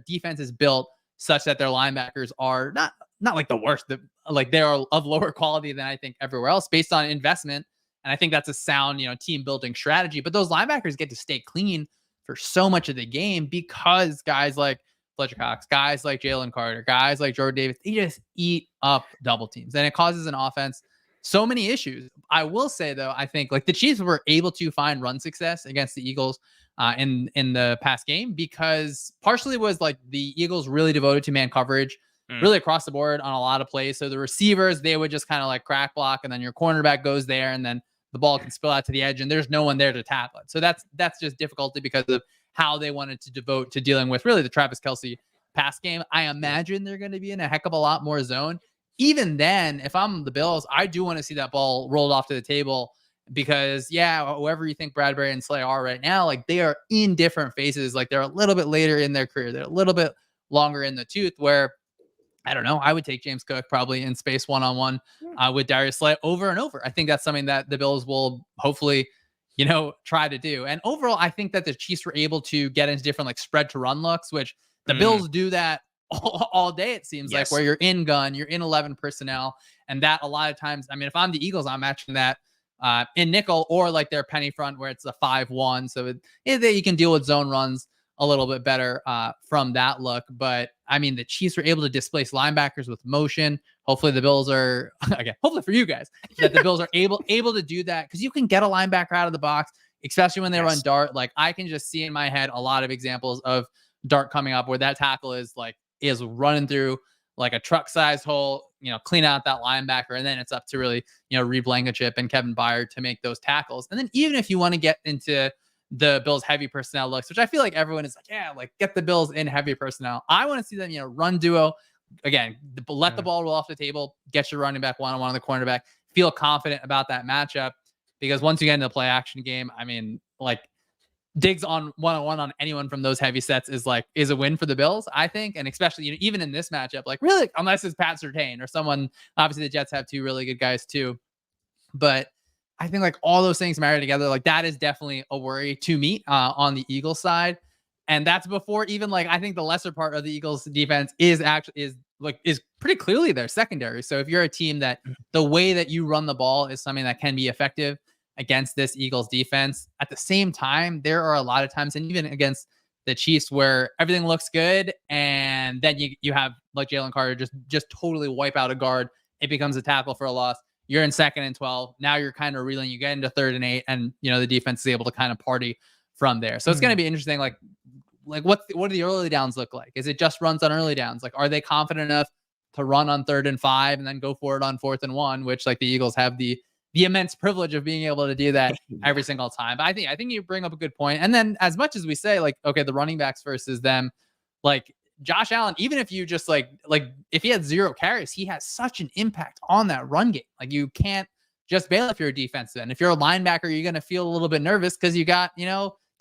[SPEAKER 2] defense is built such that their linebackers are not not like the worst, like they are of lower quality than I think everywhere else based on investment. And I think that's a sound, team building strategy. But those linebackers get to stay clean for so much of the game because guys like Fletcher Cox, guys like Jalen Carter, guys like Jordan Davis, they just eat up double teams. And it causes an offense so many issues. I will say, though, I think like the Chiefs were able to find run success against the Eagles in the past game because partially was like the Eagles really devoted to man coverage, really across the board on a lot of plays. So the receivers, they would just kind of like crack block, and then your cornerback goes there, and then the ball can spill out to the edge, and there's no one there to tackle it. So that's just difficulty because of how they wanted to devote to dealing with really the Travis Kelce pass game. I imagine they're going to be in a heck of a lot more zone. Even then, if I'm the Bills, I do want to see that ball rolled off to the table because, whoever you think Bradbury and Slay are right now, like they are in different phases. Like they're a little bit later in their career. They're a little bit longer in the tooth where, I don't know, I would take James Cook probably in space one-on-one with Darius Slay over and over. I think that's something that the Bills will hopefully, try to do. And overall, I think that the Chiefs were able to get into different like spread to run looks, which the Bills do that all day, it seems like, where you're in gun, you're in 11 personnel. And that a lot of times, I mean, if I'm the Eagles, I'm matching that in nickel or like their penny front where it's a 5-1. So you can deal with zone runs a little bit better from that look. But I mean, the Chiefs were able to displace linebackers with motion. Hopefully the Bills are, again, hopefully for you guys, that the Bills are able to do that because you can get a linebacker out of the box, especially when they run dart. Like I can just see in my head a lot of examples of dart coming up where that tackle is running through like a truck sized hole, clean out that linebacker. And then it's up to really, Reed Blankenship and Kevin Byard to make those tackles. And then even if you want to get into the Bills heavy personnel looks, which I feel like everyone is like, get the Bills in heavy personnel. I want to see them, run duo again, let the ball roll off the table, get your running back one-on-one on the cornerback, feel confident about that matchup because once you get into the play action game, I mean, like Diggs on one-on-one on anyone from those heavy sets is a win for the Bills, I think. And especially, even in this matchup, like really, unless it's Pat Surtain or someone, obviously the Jets have two really good guys too. But I think like all those things married together, like that is definitely a worry to me on the Eagles side. And that's before even like, I think the lesser part of the Eagles defense is pretty clearly their secondary. So if you're a team that the way that you run the ball is something that can be effective against this Eagles defense, at the same time, there are a lot of times, and even against the Chiefs, where everything looks good, and then you have like Jalen Carter just totally wipe out a guard. It becomes a tackle for a loss. You're in 2nd and 12. Now you're kind of reeling. You get into 3rd and 8, and the defense is able to kind of party from there. So it's going to be interesting. Like what do the early downs look like? Is it just runs on early downs? Like, are they confident enough to run on 3rd and 5 and then go for it on 4th and 1, which like the Eagles have the immense privilege of being able to do that every single time. But I think you bring up a good point. And then as much as we say like, okay, the running backs versus them, like Josh Allen, even if you just like if he had 0 carries, he has such an impact on that run game. Like you can't just bail if you're a defensive end. If you're a linebacker, you're going to feel a little bit nervous because you got,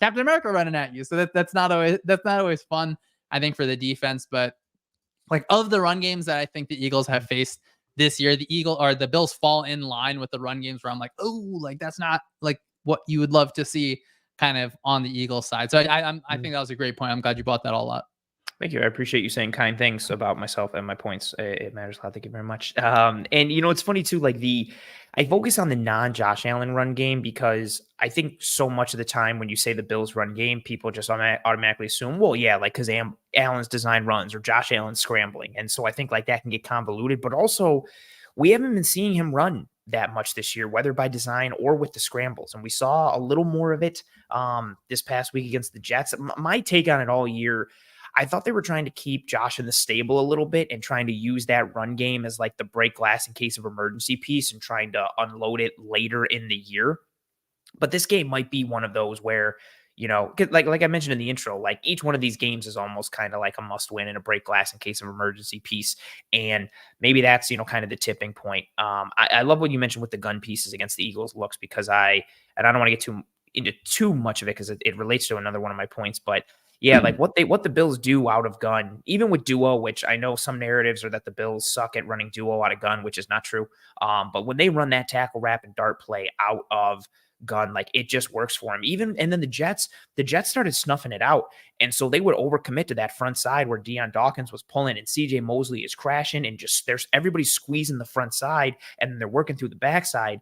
[SPEAKER 2] Captain America running at you. So that's not always fun, I think, for the defense. But like of the run games that I think the Eagles have faced this year, the Bills fall in line with the run games where I'm like, oh, like that's not like what you would love to see kind of on the Eagles side. So I think that was a great point. I'm glad you brought that all up.
[SPEAKER 1] Thank you. I appreciate you saying kind things about myself and my points. It matters a lot. Thank you very much. And it's funny too, like I focus on the non-Josh Allen run game because I think so much of the time when you say the Bills run game, people just automatically assume, well, yeah, like because Allen's design runs or Josh Allen's scrambling. And so I think like that can get convoluted, but also we haven't been seeing him run that much this year, whether by design or with the scrambles. And we saw a little more of it this past week against the Jets. My take on it all year, I thought they were trying to keep Josh in the stable a little bit and trying to use that run game as like the break glass in case of emergency piece and trying to unload it later in the year. But this game might be one of those where, like I mentioned in the intro, like each one of these games is almost kind of like a must win and a break glass in case of emergency piece. And maybe that's, kind of the tipping point. I love what you mentioned with the gun pieces against the Eagles looks because I don't want to get into too much of it because it relates to another one of my points, but yeah, like what the Bills do out of gun, even with duo, which I know some narratives are that the Bills suck at running duo out of gun, which is not true. But when they run that tackle, wrap, and dart play out of gun. Like it just works for him. And then the Jets started snuffing it out. And so they would overcommit to that front side where Deion Dawkins was pulling and CJ Mosley is crashing and just there's everybody squeezing the front side and then they're working through the backside.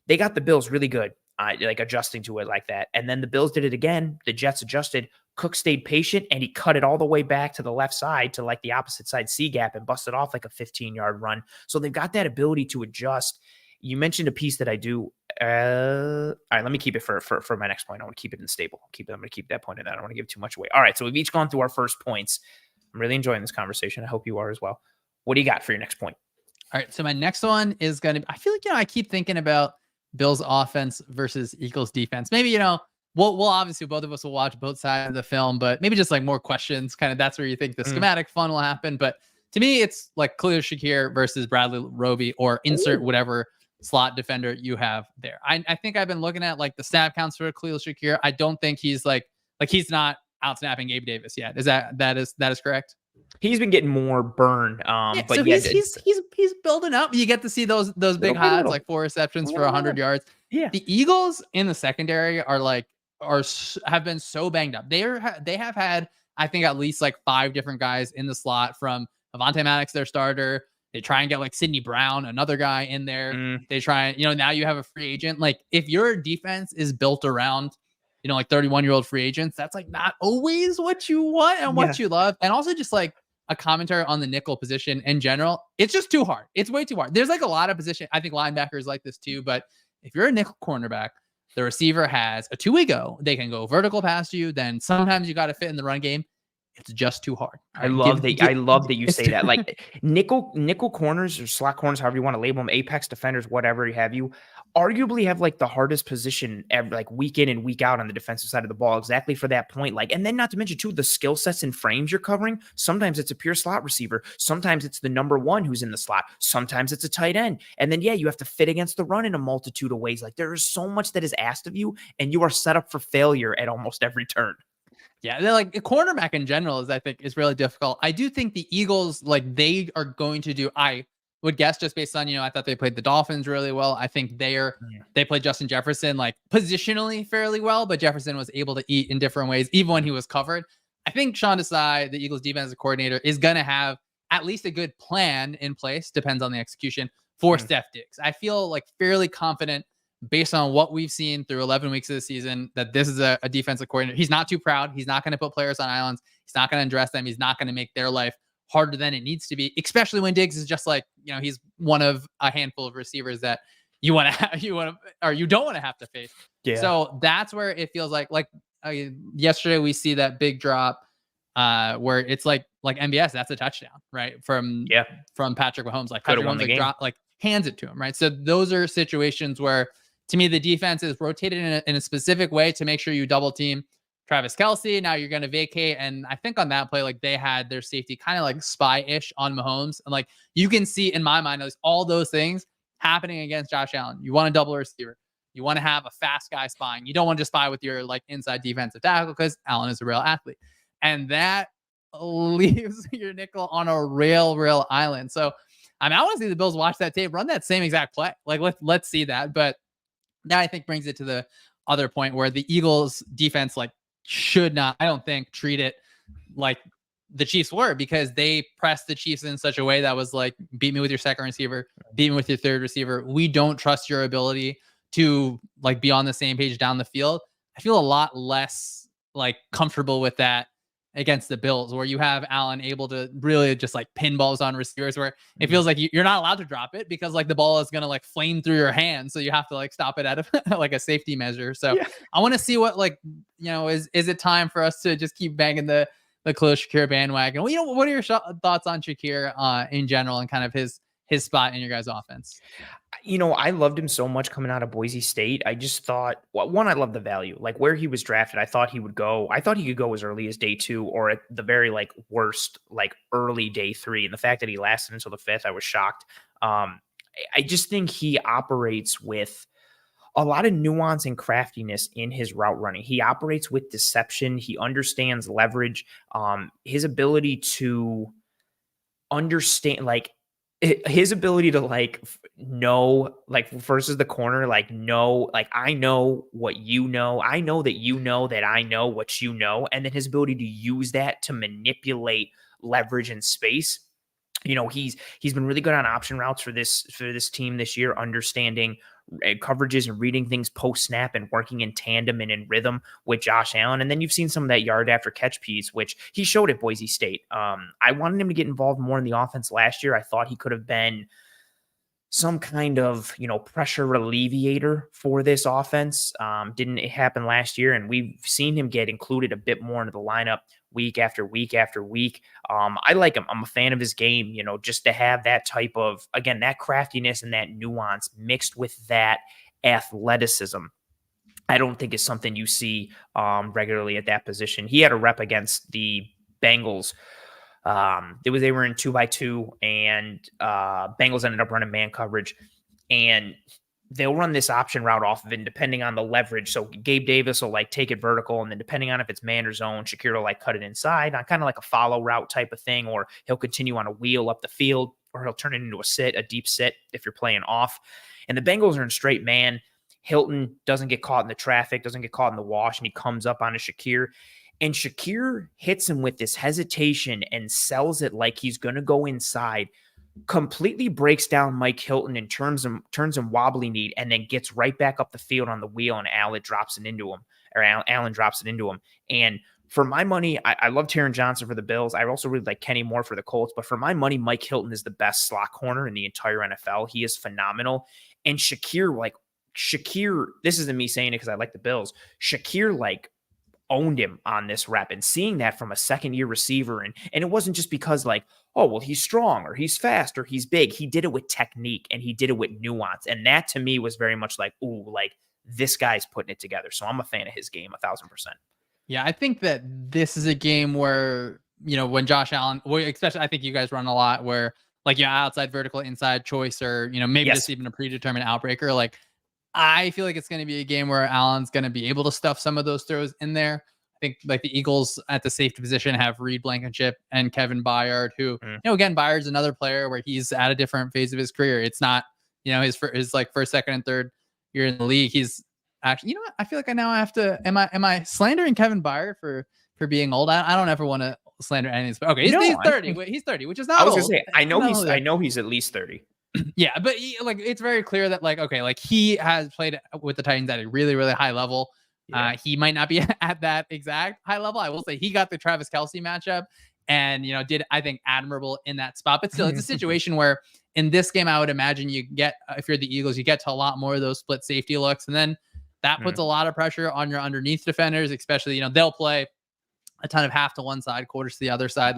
[SPEAKER 1] They got the Bills really good, like adjusting to it like that. And then the Bills did it again. The Jets adjusted. Cook stayed patient and he cut it all the way back to the left side to like the opposite side C gap and busted off like a 15-yard run. So they've got that ability to adjust. You mentioned a piece that I do. All right, let me keep it for my next point. I want to keep it in stable. I'm going to keep that point in that. I don't want to give too much away. All right, so we've each gone through our first points. I'm really enjoying this conversation. I hope you are as well. What do you got for your next point?
[SPEAKER 2] All right, so my next one is going to I feel like, I keep thinking about Bills offense versus Eagles defense. Maybe, we'll obviously both of us will watch both sides of the film, but maybe just like more questions. Kind of that's where you think the schematic fun will happen. But to me, it's like Khalil Shakir versus Bradley Roby or insert whatever slot defender you have there. I think I've been looking at like the snap counts for Khalil Shakir. I don't think he's like he's not out snapping Gabe Davis yet. Is that is correct?
[SPEAKER 1] He's been getting more burn. But
[SPEAKER 2] so he's building up. You get to see those big highs, like 4 receptions for 100 yards.
[SPEAKER 1] Yeah.
[SPEAKER 2] The Eagles in the secondary have been so banged up. They have had, I think, at least like 5 different guys in the slot from Avonte Maddox, their starter. They try and get like Sidney Brown, another guy in there. They try and, now you have a free agent. Like if your defense is built around, like 31-year-old free agents, that's like not always what you want and what you love. And also just like a commentary on the nickel position in general. It's just too hard. It's way too hard. There's like a lot of position. I think linebackers like this too, but if you're a nickel cornerback, the receiver has a two-way go. They can go vertical past you. Then sometimes you got to fit in the run game. It's just too hard.
[SPEAKER 1] I love that you say that. Like nickel corners or slot corners, however you want to label them, apex defenders, whatever have you, arguably have like the hardest position ever, like week in and week out on the defensive side of the ball, exactly for that point. Like, and then not to mention too, the skill sets and frames you're covering. Sometimes it's a pure slot receiver. Sometimes it's the number 1 who's in the slot. Sometimes it's a tight end. And then, you have to fit against the run in a multitude of ways. Like there is so much that is asked of you and you are set up for failure at almost every turn.
[SPEAKER 2] Yeah, they're like a cornerback in general I think is really difficult. I do think the Eagles, they are going to do, I would guess just based on, I thought they played the Dolphins really well. I think they played Justin Jefferson positionally fairly well, but Jefferson was able to eat in different ways, even when he was covered. I think Sean Desai, the Eagles defensive coordinator, is going to have at least a good plan in place, depends on the execution, for Steph Diggs. I feel fairly confident based on what we've seen through 11 weeks of the season, that this is a defensive coordinator. He's not too proud. He's not going to put players on islands. He's not going to undress them. He's not going to make their life harder than it needs to be, especially when Diggs is just he's one of a handful of receivers that you don't want to have to face. Yeah. So that's where it feels like yesterday we see that big drop where it's like MBS, that's a touchdown, right? From Patrick Mahomes, Patrick Mahomes hands it to him, right? So those are situations where, to me, the defense is rotated in a specific way to make sure you double team Travis Kelce. Now you're going to vacate. And I think on that play, they had their safety kind of spy-ish on Mahomes. And you can see in my mind, all those things happening against Josh Allen. You want to double a receiver. You want to have a fast guy spying. You don't want to spy with your inside defensive tackle because Allen is a real athlete. And that leaves your nickel on a real island. So I want to see the Bills watch that tape, run that same exact play. Let's see that. But that I think brings it to the other point where the Eagles defense should not, I don't think, treat it like the Chiefs were, because they pressed the Chiefs in such a way that was beat me with your second receiver, beat me with your third receiver. We don't trust your ability to be on the same page down the field. I feel a lot less comfortable with that against the Bills, where you have Allen able to really just pin balls on receivers, where it feels like you're not allowed to drop it because the ball is going to flame through your hands. So you have to stop it out of a safety measure. So I want to see what is it time for us to just keep banging the Khalil Shakir bandwagon? Well, what are your thoughts on Shakir in general and kind of his spot in your guys' offense?
[SPEAKER 1] I loved him so much coming out of Boise State. I just thought, one, I love the value. Where he was drafted, I thought he would go. I thought he could go as early as day 2 or at the very worst, early day 3. And the fact that he lasted until the 5th, I was shocked. I just think he operates with a lot of nuance and craftiness in his route running. He operates with deception. He understands leverage. His ability to understand, his ability to like know, like versus the corner, like know, like I know what you know, I know that you know that I know what you know, and then his ability to use that to manipulate leverage and space. He's been really good on option routes for this team this year, understanding coverages and reading things post snap and working in tandem and in rhythm with Josh Allen. And then you've seen some of that yard after catch piece, which he showed at Boise State. I wanted him to get involved more in the offense last year. I thought he could have been some kind of, pressure alleviator for this offense. Didn't happen last year, and we've seen him get included a bit more into the lineup week after week after week. I like him. I'm a fan of his game, just to have that type of, again, that craftiness and that nuance mixed with that athleticism. I don't think is something you see regularly at that position. He had a rep against the Bengals. They were in 2x2, and Bengals ended up running man coverage, and they'll run this option route off of it, depending on the leverage. So Gabe Davis will like take it vertical, and then depending on if it's man or zone, Shakir will like cut it inside on kind of like a follow route type of thing, or he'll continue on a wheel up the field, or he'll turn it into a deep sit if you're playing off. And the Bengals are in straight man. Hilton doesn't get caught in the traffic, doesn't get caught in the wash, and he comes up on a Shakir. And Shakir hits him with this hesitation and sells it like he's going to go inside, completely breaks down Mike Hilton and turns him wobbly kneed, and then gets right back up the field on the wheel, and Allen drops it into him. And for my money, I love Taron Johnson for the Bills. I also really like Kenny Moore for the Colts. But for my money, Mike Hilton is the best slot corner in the entire NFL. He is phenomenal. And Shakir, this isn't me saying it because I like the Bills. Shakir, owned him on this rep, and seeing that from a second-year receiver. And it wasn't just because he's strong or he's fast or he's big. He did it with technique, and he did it with nuance. And that to me was very much this guy's putting it together. So I'm a fan of his game 1,000%.
[SPEAKER 2] Yeah, I think that this is a game where, when Josh Allen, especially I think you guys run a lot where outside vertical, inside choice, or, maybe just even a predetermined outbreaker. I feel like it's going to be a game where Allen's going to be able to stuff some of those throws in there. I think the Eagles at the safety position have Reed Blankenship and Kevin Byard, who, again, Byard's another player where he's at a different phase of his career. It's not, his first, second, and third year in the league. He's actually, I feel like I now have to, am I slandering Kevin Byard for being old? I don't ever want to slander anything, but okay, he's 30. He's 30, which is not old.
[SPEAKER 1] I was going to say, I know he's at least 30.
[SPEAKER 2] Yeah, but it's very clear that he has played with the Titans at a really, really high level. Yeah. He might not be at that exact high level. I will say he got the Travis Kelce matchup and, did, I think, admirable in that spot. But still, it's a situation where in this game, I would imagine you get, if you're the Eagles, you get to a lot more of those split safety looks. And then that puts a lot of pressure on your underneath defenders, especially, they'll play a ton of half to one side, quarters to the other side.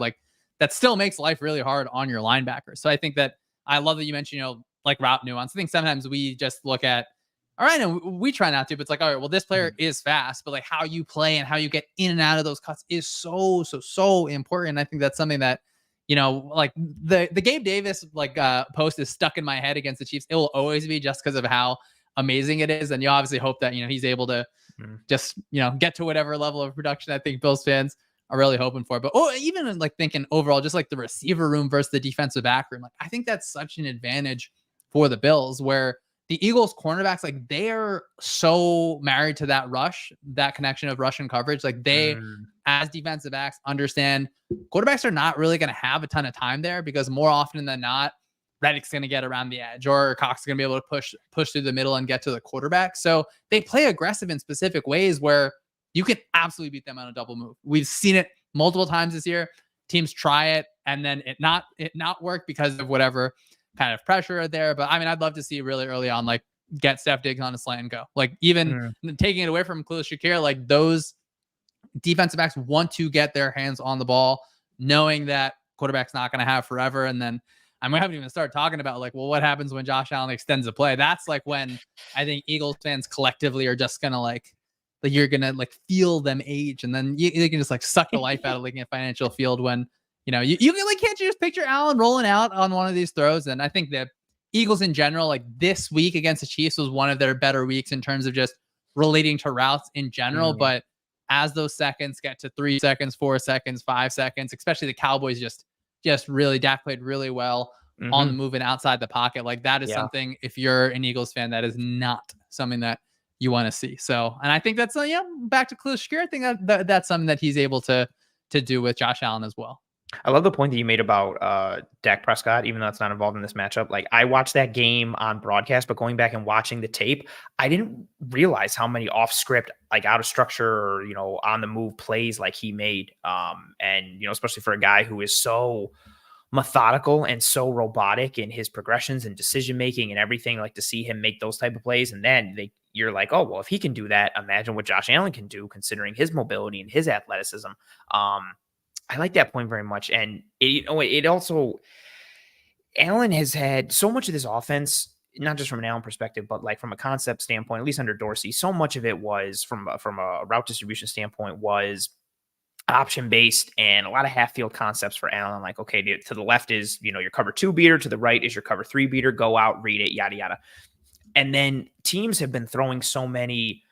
[SPEAKER 2] That still makes life really hard on your linebackers. So I think that, I love that you mentioned, route nuance. I think sometimes we just look at, all right, and we try not to, but it's all right, well, this player is fast, but how you play and how you get in and out of those cuts is so important. I think that's something that, the Gabe Davis, post is stuck in my head against the Chiefs. It will always be just because of how amazing it is. And you obviously hope that, he's able to just, get to whatever level of production I think Bills fans are really hoping for. But even thinking overall, just the receiver room versus the defensive back room, I think that's such an advantage for the Bills, where the Eagles cornerbacks, they're so married to that rush, that connection of rush and coverage. They, as defensive backs, understand quarterbacks are not really going to have a ton of time there, because more often than not, Reddick's going to get around the edge, or Cox is going to be able to push through the middle and get to the quarterback. So they play aggressive in specific ways where you can absolutely beat them on a double move. We've seen it multiple times this year. Teams try it and then it not work because of whatever kind of pressure there. But I'd love to see really early on, get Steph Diggs on a slant and go. Even taking it away from Khalil Shakir, those defensive backs want to get their hands on the ball, knowing that quarterback's not going to have forever. And then we haven't even started talking about what happens when Josh Allen extends the play. That's when I think Eagles fans collectively are just going to you're going to feel them age. And then you can just suck the life out of looking at financial field when, you can't you just picture Allen rolling out on one of these throws? And I think that Eagles in general, this week against the Chiefs was one of their better weeks in terms of just relating to routes in general. But as those seconds get to 3 seconds, 4 seconds, 5 seconds, especially the Cowboys just really, Dak played really well on the
[SPEAKER 1] Mhm.
[SPEAKER 2] move and outside the pocket. Like that is
[SPEAKER 1] Yeah.
[SPEAKER 2] something, if you're an Eagles fan, that is not something that you want to see. So, and I think that's yeah, back to Khalil Shakir. I think that's something that he's able to do with Josh Allen as well.
[SPEAKER 1] I love the point that you made about Dak Prescott, even though it's not involved in this matchup. Like I watched that game on broadcast, but going back and watching the tape, I didn't realize how many off script, like out of structure or, on the move plays like he made. And, especially for a guy who is so methodical and so robotic in his progressions and decision making and everything, like to see him make those type of plays. And then you're like, oh, well, if he can do that, imagine what Josh Allen can do considering his mobility and his athleticism. I like that point very much. And it also, Allen has had so much of this offense, not just from an Allen perspective, but like from a concept standpoint, at least under Dorsey, so much of it was from a route distribution standpoint was option based and a lot of half field concepts for Allen. Like, okay, to the left is, your cover 2 beater, to the right is your cover 3 beater, go out, read it, yada, yada. And then teams have been throwing so many,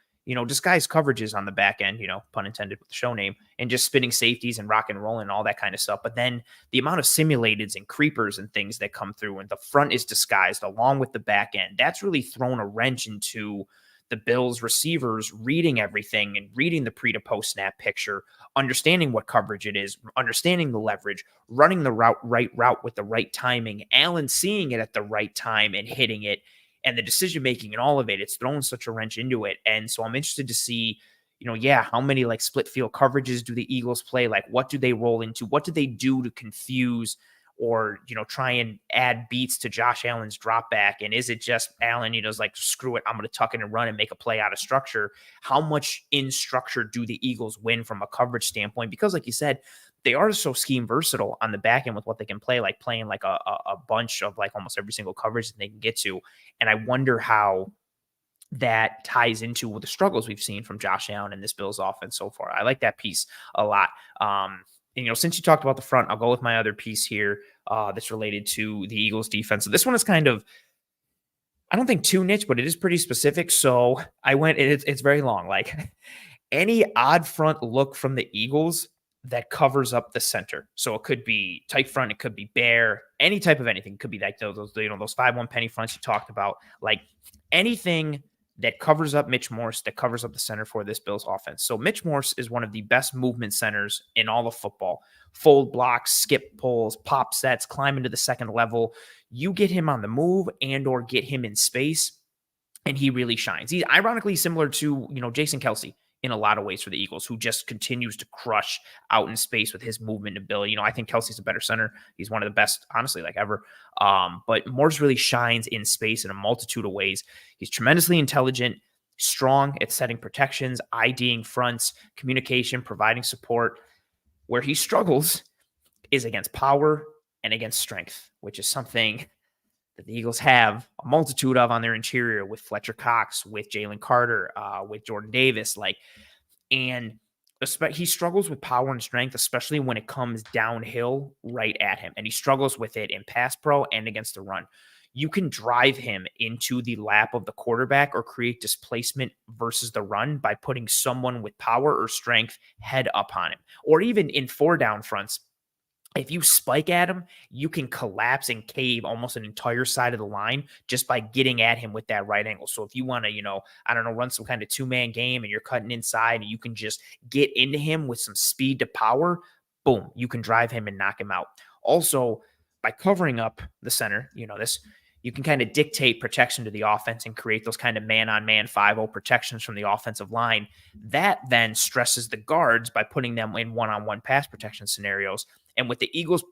[SPEAKER 1] disguised coverages on the back end, pun intended with the show name, and just spinning safeties and rock and roll and all that kind of stuff. But then the amount of simulateds and creepers and things that come through and the front is disguised along with the back end, that's really thrown a wrench into the Bills receivers reading everything and reading the pre to post snap picture, understanding what coverage it is, understanding the leverage, running the right route with the right timing, Allen seeing it at the right time and hitting it, and the decision making and all of it. It's thrown such a wrench into it. And so I'm interested to see, how many like split field coverages do the Eagles play? Like, what do they roll into? What do they do to confuse or, try and add beats to Josh Allen's drop back? And is it just Allen, is like, screw it, I'm going to tuck in and run and make a play out of structure? How much in structure do the Eagles win from a coverage standpoint? Because like you said, they are so scheme versatile on the back end with what they can play, like playing like a bunch of like almost every single coverage that they can get to. And I wonder how that ties into the struggles we've seen from Josh Allen and this Bills offense so far. I like that piece a lot. And, since you talked about the front, I'll go with my other piece here that's related to the Eagles defense. So this one is kind of, I don't think too niche, but it is pretty specific. So I went, it's very long. Like any odd front look from the Eagles that covers up the center. So it could be tight front, it could be bare, any type of anything. It could be like those 5-1 penny fronts you talked about. Like anything that covers up Mitch Morse, that covers up the center for this Bills offense. So Mitch Morse is one of the best movement centers in all of football. Fold blocks, skip pulls, pop sets, climb into the second level. You get him on the move and or get him in space, and he really shines. He's ironically similar to, Jason Kelce in a lot of ways for the Eagles, who just continues to crush out in space with his movement ability. I think Kelsey's a better center. He's one of the best, honestly, like ever. But Morse really shines in space in a multitude of ways. He's tremendously intelligent, strong at setting protections, IDing fronts, communication, providing support. Where he struggles is against power and against strength, which is something that the Eagles have a multitude of on their interior with Fletcher Cox, with Jalen Carter, with Jordan Davis. And he struggles with power and strength, especially when it comes downhill right at him. And he struggles with it in pass pro and against the run. You can drive him into the lap of the quarterback or create displacement versus the run by putting someone with power or strength head up on him. Or even in 4-down fronts, if you spike at him, you can collapse and cave almost an entire side of the line just by getting at him with that right angle. So if you want to, run some kind of 2-man game and you're cutting inside and you can just get into him with some speed to power, boom, you can drive him and knock him out. Also, by covering up the center, you can kind of dictate protection to the offense and create those kind of man-on-man 5-0 protections from the offensive line. That then stresses the guards by putting them in one-on-one pass protection scenarios. And with the Eagles,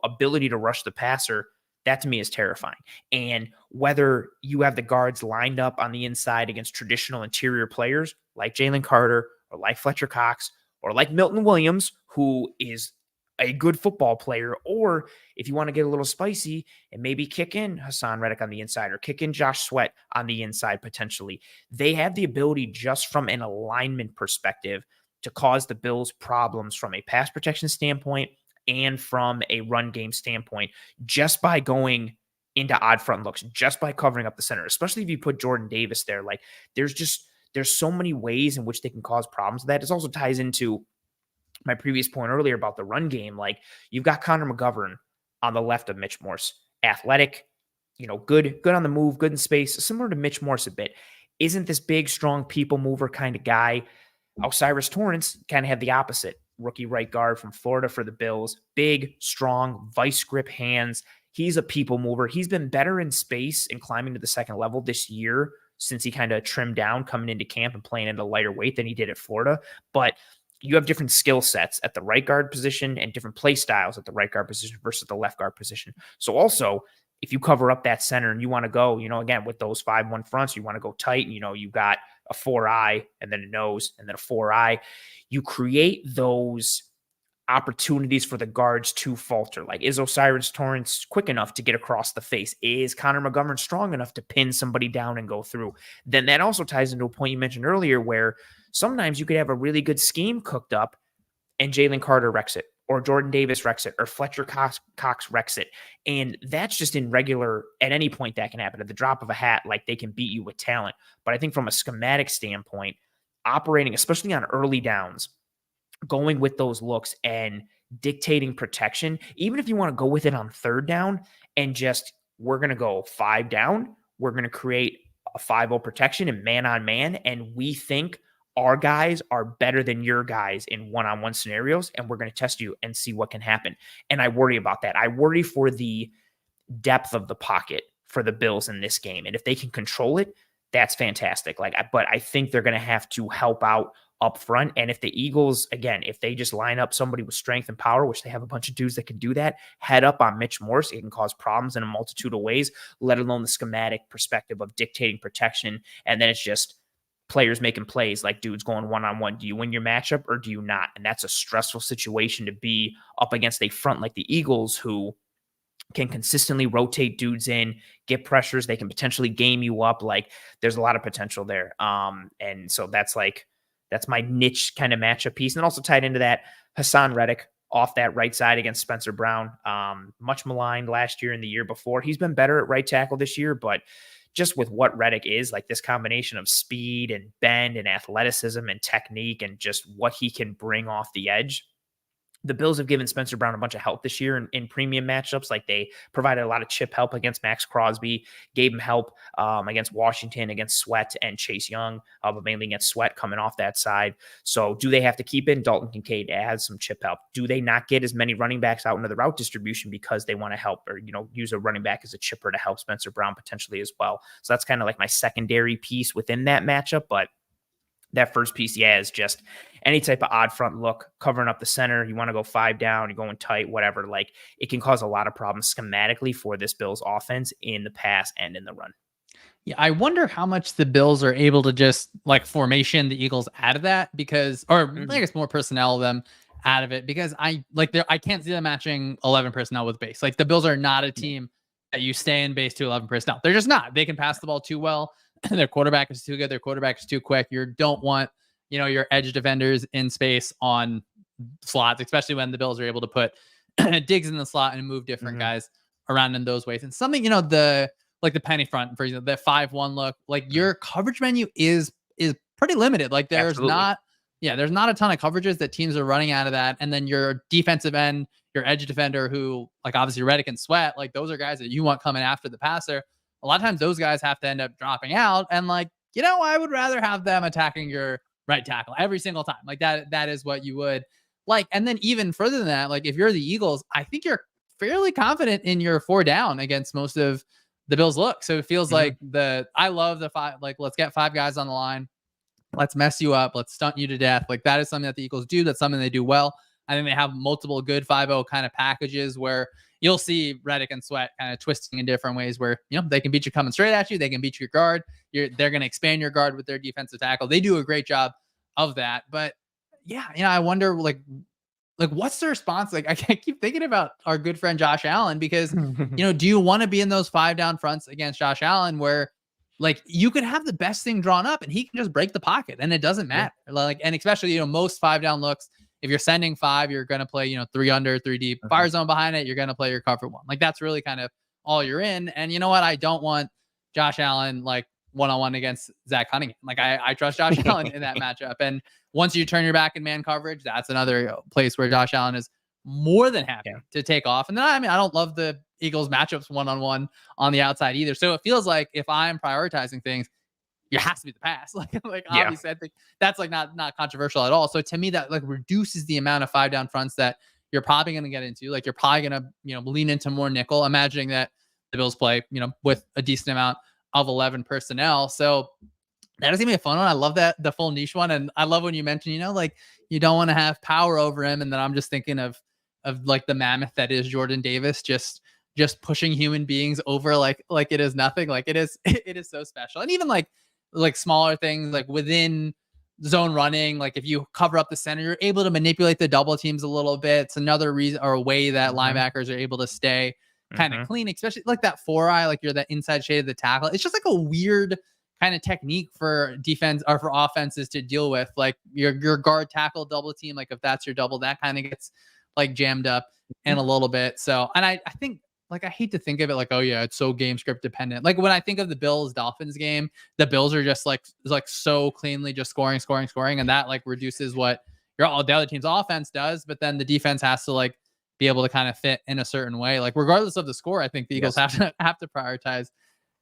[SPEAKER 1] ability to rush the passer, that to me is terrifying. And whether you have the guards lined up on the inside against traditional interior players like Jalen Carter or like Fletcher Cox or like Milton Williams, who is a good football player, or if you want to get a little spicy and maybe kick in Hassan Reddick on the inside or kick in Josh Sweat on the inside potentially, they have the ability just from an alignment perspective to cause the Bills problems from a pass protection standpoint and from a run game standpoint just by going into odd front looks, just by covering up the center, especially if you put Jordan Davis there. Like there's so many ways in which they can cause problems. That this also ties into my previous point earlier about the run game. Like you've got Connor McGovern on the left of Mitch Morse. athletic, good on the move, good in space, similar to Mitch Morse a bit. Isn't this big, strong people mover kind of guy. O'Cyrus Torrence kind of had the opposite. Rookie right guard from Florida for the Bills. Big, strong, vice grip hands. He's a people mover. He's been better in space and climbing to the second level this year since he kind of trimmed down coming into camp and playing at a lighter weight than he did at Florida. But you have different skill sets at the right guard position and different play styles at the right guard position versus the left guard position. So also, if you cover up that center and you want to go, again, with those 5-1 fronts, you want to go tight, you got a 4-eye and then a nose and then a 4-eye. You create those opportunities for the guards to falter. Like, is O'Cyrus Torrence quick enough to get across the face? Is Connor McGovern strong enough to pin somebody down and go through? Then that also ties into a point you mentioned earlier where sometimes you could have a really good scheme cooked up and Jalen Carter wrecks it, or Jordan Davis wrecks it, or Fletcher Cox wrecks it. And that's just in regular, at any point that can happen. At the drop of a hat, like, they can beat you with talent. But I think from a schematic standpoint, operating, especially on early downs, going with those looks and dictating protection, even if you want to go with it on third down and just, we're going to go 5 down, we're going to create a 5-0 protection and man on man. And we think our guys are better than your guys in one-on-one scenarios, and we're going to test you and see what can happen. And I worry about that. I worry for the depth of the pocket for the Bills in this game. And if they can control it, that's fantastic. But I think they're going to have to help out up front. And if the Eagles, again, if they just line up somebody with strength and power, which they have a bunch of dudes that can do that, head up on Mitch Morse, it can cause problems in a multitude of ways, let alone the schematic perspective of dictating protection. And then it's just players making plays, like dudes going one-on-one. Do you win your matchup or do you not? And that's a stressful situation to be up against a front like the Eagles, who can consistently rotate dudes in, get pressures. They can potentially game you up. Like, there's a lot of potential there. And so that's my niche kind of matchup piece. And then also tied into that, Hassan Reddick off that right side against Spencer Brown. Much maligned last year and the year before. He's been better at right tackle this year, but just with what Reddick is, like, this combination of speed and bend and athleticism and technique and just what he can bring off the edge. The Bills have given Spencer Brown a bunch of help this year in premium matchups. Like, they provided a lot of chip help against Max Crosby, gave him help against Washington, against Sweat and Chase Young, but mainly against Sweat coming off that side. So do they have to keep in Dalton Kincaid as some chip help? Do they not get as many running backs out into the route distribution because they want to help, or, use a running back as a chipper to help Spencer Brown potentially as well? So that's kind of like my secondary piece within that matchup. But that first piece, is just any type of odd front look, covering up the center. You want to go 5 down, you're going tight, whatever. Like, it can cause a lot of problems schematically for this Bills offense in the pass and in the run.
[SPEAKER 2] Yeah, I wonder how much the Bills are able to just, like, formation the Eagles out of that, because, or I guess more personnel of them out of it, because I can't see them matching 11 personnel with base. Like, the Bills are not a team that you stay in base to 11 personnel. They're just not. They can pass the ball too well. Their quarterback is too good. Their quarterback is too quick. You don't want, your edge defenders in space on slots, especially when the Bills are able to put Diggs in the slot and move different guys around in those ways. And something, the penny front, for example, that 5-1 look, like, your coverage menu is pretty limited. Like, there's not a ton of coverages that teams are running out of that. And then your defensive end, your edge defender, who, like, obviously Reddick and Sweat, like, those are guys that you want coming after the passer. A lot of times those guys have to end up dropping out. And, like, I would rather have them attacking your right tackle every single time. Like, that is what you would like. And then even further than that, like, if you're the Eagles, I think you're fairly confident in your 4 down against most of the Bills look. So it feels like I love the 5, like, let's get 5 guys on the line. Let's mess you up. Let's stunt you to death. Like, that is something that the Eagles do. That's something they do well. I think they have multiple good 5-0 kind of packages where you'll see Reddick and Sweat kind of twisting in different ways where, they can beat you coming straight at you. They can beat your guard. They're going to expand your guard with their defensive tackle. They do a great job of that. But yeah, I wonder, like what's the response? Like, I keep thinking about our good friend Josh Allen, because, do you want to be in those 5 down fronts against Josh Allen where, like, you could have the best thing drawn up and he can just break the pocket and it doesn't matter. Like, and especially, most 5 down looks, if you're sending 5, you're going to play, 3 under, 3 deep, fire zone behind it. You're going to play your cover 1. Like, that's really kind of all you're in. And you know what? I don't want Josh Allen, like, one-on-one against Zach Cunningham. Like, I trust Josh Allen in that matchup. And once you turn your back in man coverage, that's another place where Josh Allen is more than happy to take off. And then, I don't love the Eagles matchups one-on-one on the outside either. So it feels like if I'm prioritizing things, it has to be the pass. Like
[SPEAKER 1] Yeah.
[SPEAKER 2] obviously I think that's like not controversial at all. So to me, that like reduces the amount of 5 down fronts that you're probably going to get into. Like you're probably going to, lean into more nickel, imagining that the Bills play, with a decent amount of 11 personnel. So that is gonna be a fun one. I love that, the full niche one. And I love when you mention, like you don't want to have power over him. And then I'm just thinking of like the mammoth that is Jordan Davis, just pushing human beings over like it is nothing. Like it is it is so special. And even like smaller things like within zone running, like if you cover up the center, you're able to manipulate the double teams a little bit. It's another reason or a way that linebackers are able to stay kind of clean, especially like that 4-eye, like you're that inside shade of the tackle. It's just like a weird kind of technique for defense or for offenses to deal with, like your guard tackle double team. Like if that's your double, that kind of gets like jammed up in a little bit. So, and I think like, I hate to think of it like, oh yeah, it's so game script dependent. Like when I think of the Bills Dolphins game, the Bills are just like so cleanly just scoring. And that like reduces what the other team's offense does. But then the defense has to like be able to kind of fit in a certain way. Like regardless of the score, I think the Eagles have to prioritize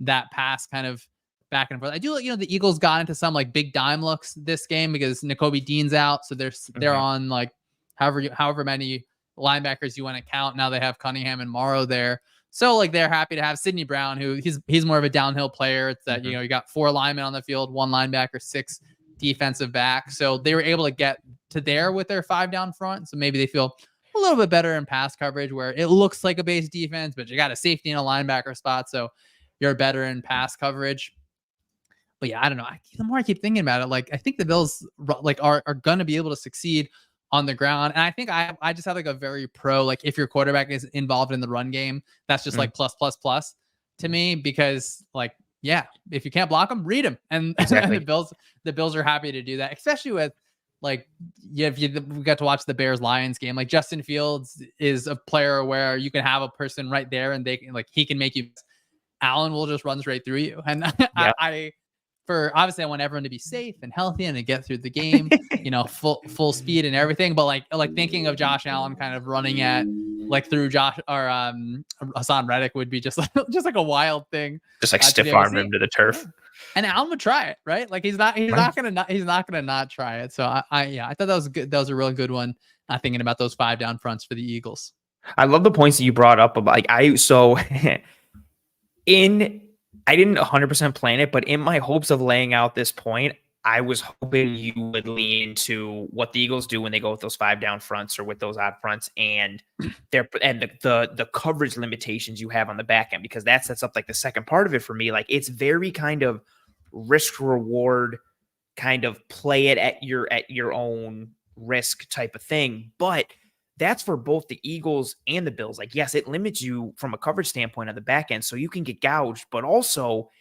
[SPEAKER 2] that pass kind of back and forth. I do like, the Eagles got into some like big dime looks this game because Nakobe Dean's out. So they're on like however many linebackers you want to count. Now they have Cunningham and Morrow there. So like they're happy to have Sidney Brown, who he's more of a downhill player. It's that, you got 4 linemen on the field, 1 linebacker, 6 defensive back. So they were able to get to there with their 5 down front. So maybe they feel a little bit better in pass coverage where it looks like a base defense, but you got a safety in a linebacker spot. So you're better in pass coverage. But yeah, I don't know. The more I keep thinking about it, like I think the Bills like are going to be able to succeed on the ground. And I think I just have like a very pro, like if your quarterback is involved in the run game, that's just like plus to me, because like, yeah, if you can't block them, read them. And
[SPEAKER 1] Exactly.
[SPEAKER 2] the Bills are happy to do that, especially with like, if we got to watch the Bears Lions game, like Justin Fields is a player where you can have a person right there and they can like, he can make you, Allen will just run straight through you. And obviously I want everyone to be safe and healthy and to get through the game, full speed and everything. But like thinking of Josh Allen kind of running at like through Josh or Hassan Reddick would be just like a wild thing.
[SPEAKER 1] Just like stiff arm him to the turf. And
[SPEAKER 2] Allen would try it, right? Like he's not gonna not try it. So I thought that was good. That was a really good one. Thinking about those 5 down fronts for the Eagles.
[SPEAKER 1] I love the points that you brought up about I didn't 100% plan it, but in my hopes of laying out this point, I was hoping you would lean into what the Eagles do when they go with those 5 down fronts or with those odd fronts and the coverage limitations you have on the back end, because that sets up like the second part of it for me. Like it's very kind of risk reward, kind of play it at your own risk type of thing. But that's for both the Eagles and the Bills. Like, yes, it limits you from a coverage standpoint on the back end, so you can get gouged, but also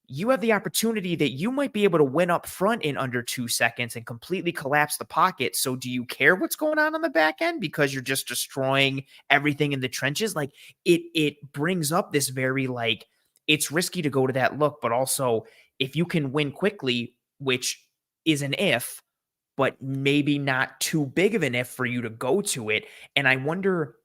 [SPEAKER 1] you have the opportunity that you might be able to win up front in under 2 seconds and completely collapse the pocket. So do you care what's going on the back end because you're just destroying everything in the trenches? Like it brings up this very like, it's risky to go to that look, but also if you can win quickly, which is an if, but maybe not too big of an if for you to go to it. And I wonder,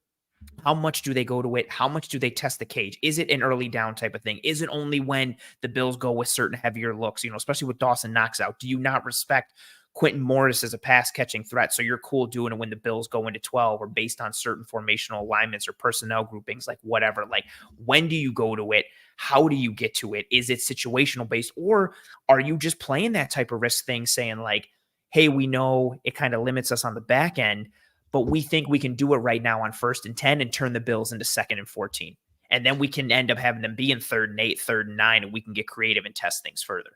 [SPEAKER 1] how much do they go to it? How much do they test the cage? Is it an early down type of thing? Is it only when the Bills go with certain heavier looks, especially with Dawson knocks out? Do you not respect Quentin Morris as a pass catching threat? So you're cool doing it when the Bills go into 12 or based on certain formational alignments or personnel groupings, like whatever. Like when do you go to it? How do you get to it? Is it situational based, or are you just playing that type of risk thing saying like, hey, we know it kind of limits us on the back end, but we think we can do it right now on 1st and 10 and turn the Bills into 2nd and 14. And then we can end up having them be in 3rd and 8, 3rd and 9, and we can get creative and test things further.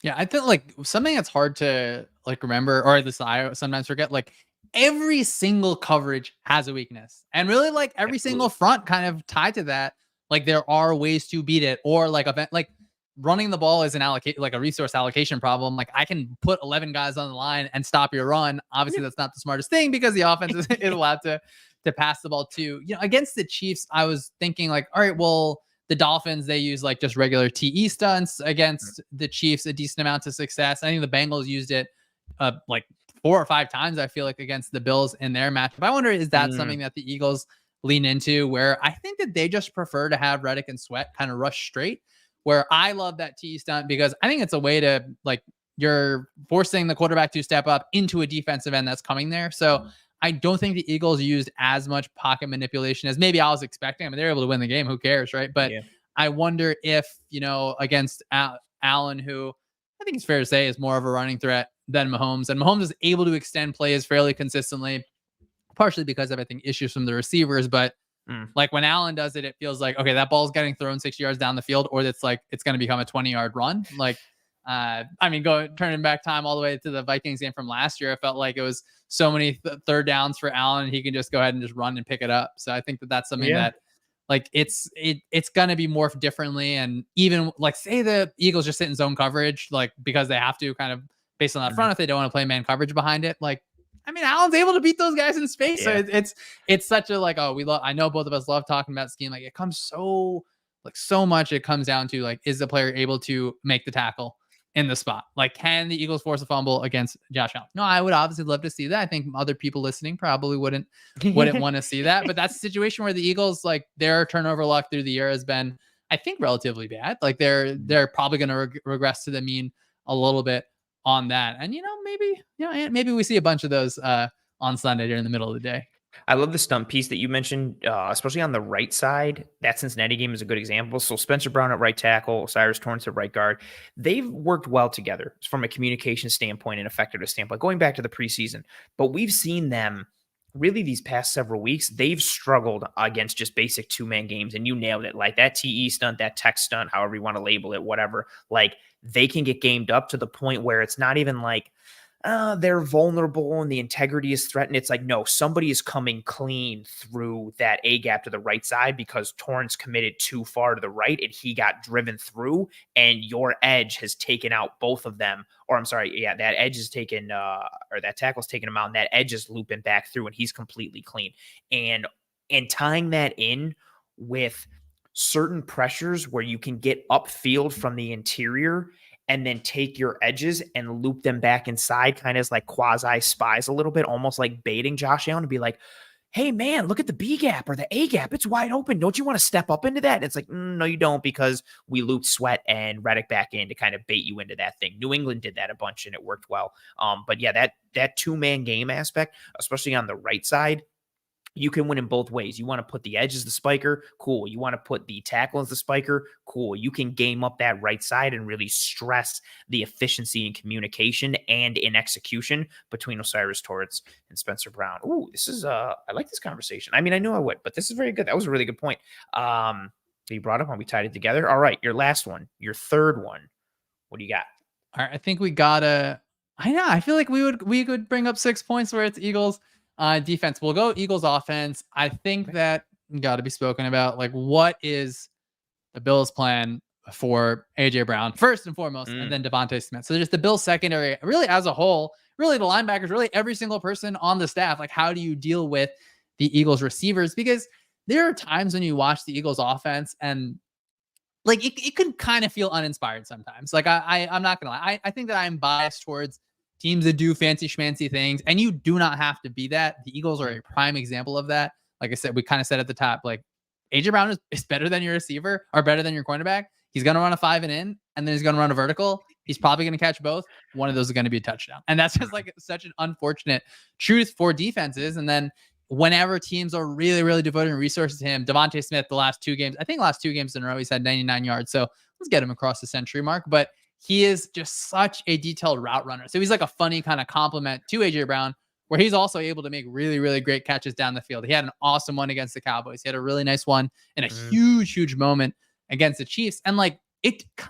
[SPEAKER 2] Yeah, I think like something that's hard to like remember, or at least I sometimes forget, like every single coverage has a weakness. And really like every single front kind of tied to that. Like there are ways to beat it, or like running the ball is like a resource allocation problem. Like I can put 11 guys on the line and stop your run. Obviously that's not the smartest thing because the offense is allowed to pass the ball too. Against the Chiefs, I was thinking like, all right, well, the Dolphins, they use like just regular TE stunts against the Chiefs, a decent amount of success. I think the Bengals used it like 4 or 5 times, I feel like, against the Bills in their matchup. I wonder, is that something that the Eagles lean into, where I think that they just prefer to have Reddick and Sweat kind of rush straight, where I love that TE stunt because I think it's a way to, like, you're forcing the quarterback to step up into a defensive end that's coming there. So I don't think the Eagles used as much pocket manipulation as maybe I was expecting. I mean, they're able to win the game. Who cares, right? But
[SPEAKER 1] Yeah.
[SPEAKER 2] I wonder if, against Allen, who I think it's fair to say is more of a running threat than Mahomes, and Mahomes is able to extend plays fairly consistently, partially because of, I think, issues from the receivers. But like when Allen does it, it feels like, okay, that ball's getting thrown 60 yards down the field, or it's like it's going to become a 20-yard run. Like, turning back time all the way to the Vikings game from last year, I felt like it was so many third downs for Allen. He can just go ahead and just run and pick it up. So I think that that's something that, like, it's going to be morphed differently. And even, like, say the Eagles just sit in zone coverage, like, because they have to, kind of based on that front, if they don't want to play man coverage behind it, like, I mean, Allen's able to beat those guys in space. So it's such a, like, I know both of us love talking about scheme. Like, it comes so much. It comes down to, like, is the player able to make the tackle in the spot? Like, can the Eagles force a fumble against Josh Allen? No, I would obviously love to see that. I think other people listening probably wouldn't want to see that. But that's a situation where the Eagles, like, their turnover luck through the year has been, I think, relatively bad. Like, they're probably going to regress to the mean a little bit on that. And maybe we see a bunch of those on Sunday during the middle of the day.
[SPEAKER 1] I love the stump piece that you mentioned, especially on the right side. That Cincinnati game is a good example. So Spencer Brown at right tackle, Cyrus Torrance at right guard. They've worked well together from a communication standpoint and effectiveness standpoint, going back to the preseason. But we've seen them really these past several weeks. They've struggled against just basic two-man games, and you nailed it. Like that TE stunt, that tech stunt, however you want to label it, whatever. Like, they can get gamed up to the point where it's not even like, they're vulnerable and the integrity is threatened. It's like, no, somebody is coming clean through that A gap to the right side because Torrance committed too far to the right and he got driven through, and your edge has taken out both of them. Or I'm sorry, that edge is taken, or that tackle's taken him out, and that edge is looping back through and he's completely clean. And tying that in with certain pressures where you can get upfield from the interior and then take your edges and loop them back inside, kind of as like quasi spies a little bit, almost like baiting Josh Allen to be like, hey man, look at the B gap or the A gap. It's wide open. Don't you want to step up into that? And it's like, no, you don't, because we looped Sweat and Reddick back in to kind of bait you into that thing. New England did that a bunch and it worked well. But yeah, that two-man game aspect, especially on the right side, you can win in both ways. You want to put the edge as the spiker, cool. You want to put the tackle as the spiker, cool. You can game up that right side and really stress the efficiency in communication and in execution between Osiris Torrance and Spencer Brown. Ooh, this is I like this conversation. I mean, I knew I would, but this is very good. That was a really good point. That you brought up when we tied it together. All right, your last one, your third one. What do you got?
[SPEAKER 2] All right, I think we gotta. I feel like we could bring up 6 points where it's Eagles defense. We'll go Eagles offense. I think that got to be spoken about. Like, what is the Bills' plan for AJ Brown first and foremost, and then DeVonta Smith? So just the Bills secondary, really as a whole, really the linebackers, really every single person on the staff. Like, how do you deal with the Eagles receivers? Because there are times when you watch the Eagles offense and, like, it can kind of feel uninspired sometimes. Like, I'm not gonna lie. I think that I'm biased towards teams that do fancy schmancy things, and you do not have to be that. The Eagles are a prime example of that. Like I said, we kind of said at the top, like, AJ Brown is better than your receiver or better than your cornerback. He's going to run a 5 and in, and then he's going to run a vertical. He's probably going to catch both. One of those is going to be a touchdown. And that's just like such an unfortunate truth for defenses. And then whenever teams are really, really devoting resources to him, DeVonta Smith, the last 2 games in a row, he's had 99 yards. So let's get him across the century mark. But he is just such a detailed route runner. So he's like a funny kind of compliment to AJ Brown, where he's also able to make really, really great catches down the field. He had an awesome one against the Cowboys. He had a really nice one in a huge, huge moment against the Chiefs. And like,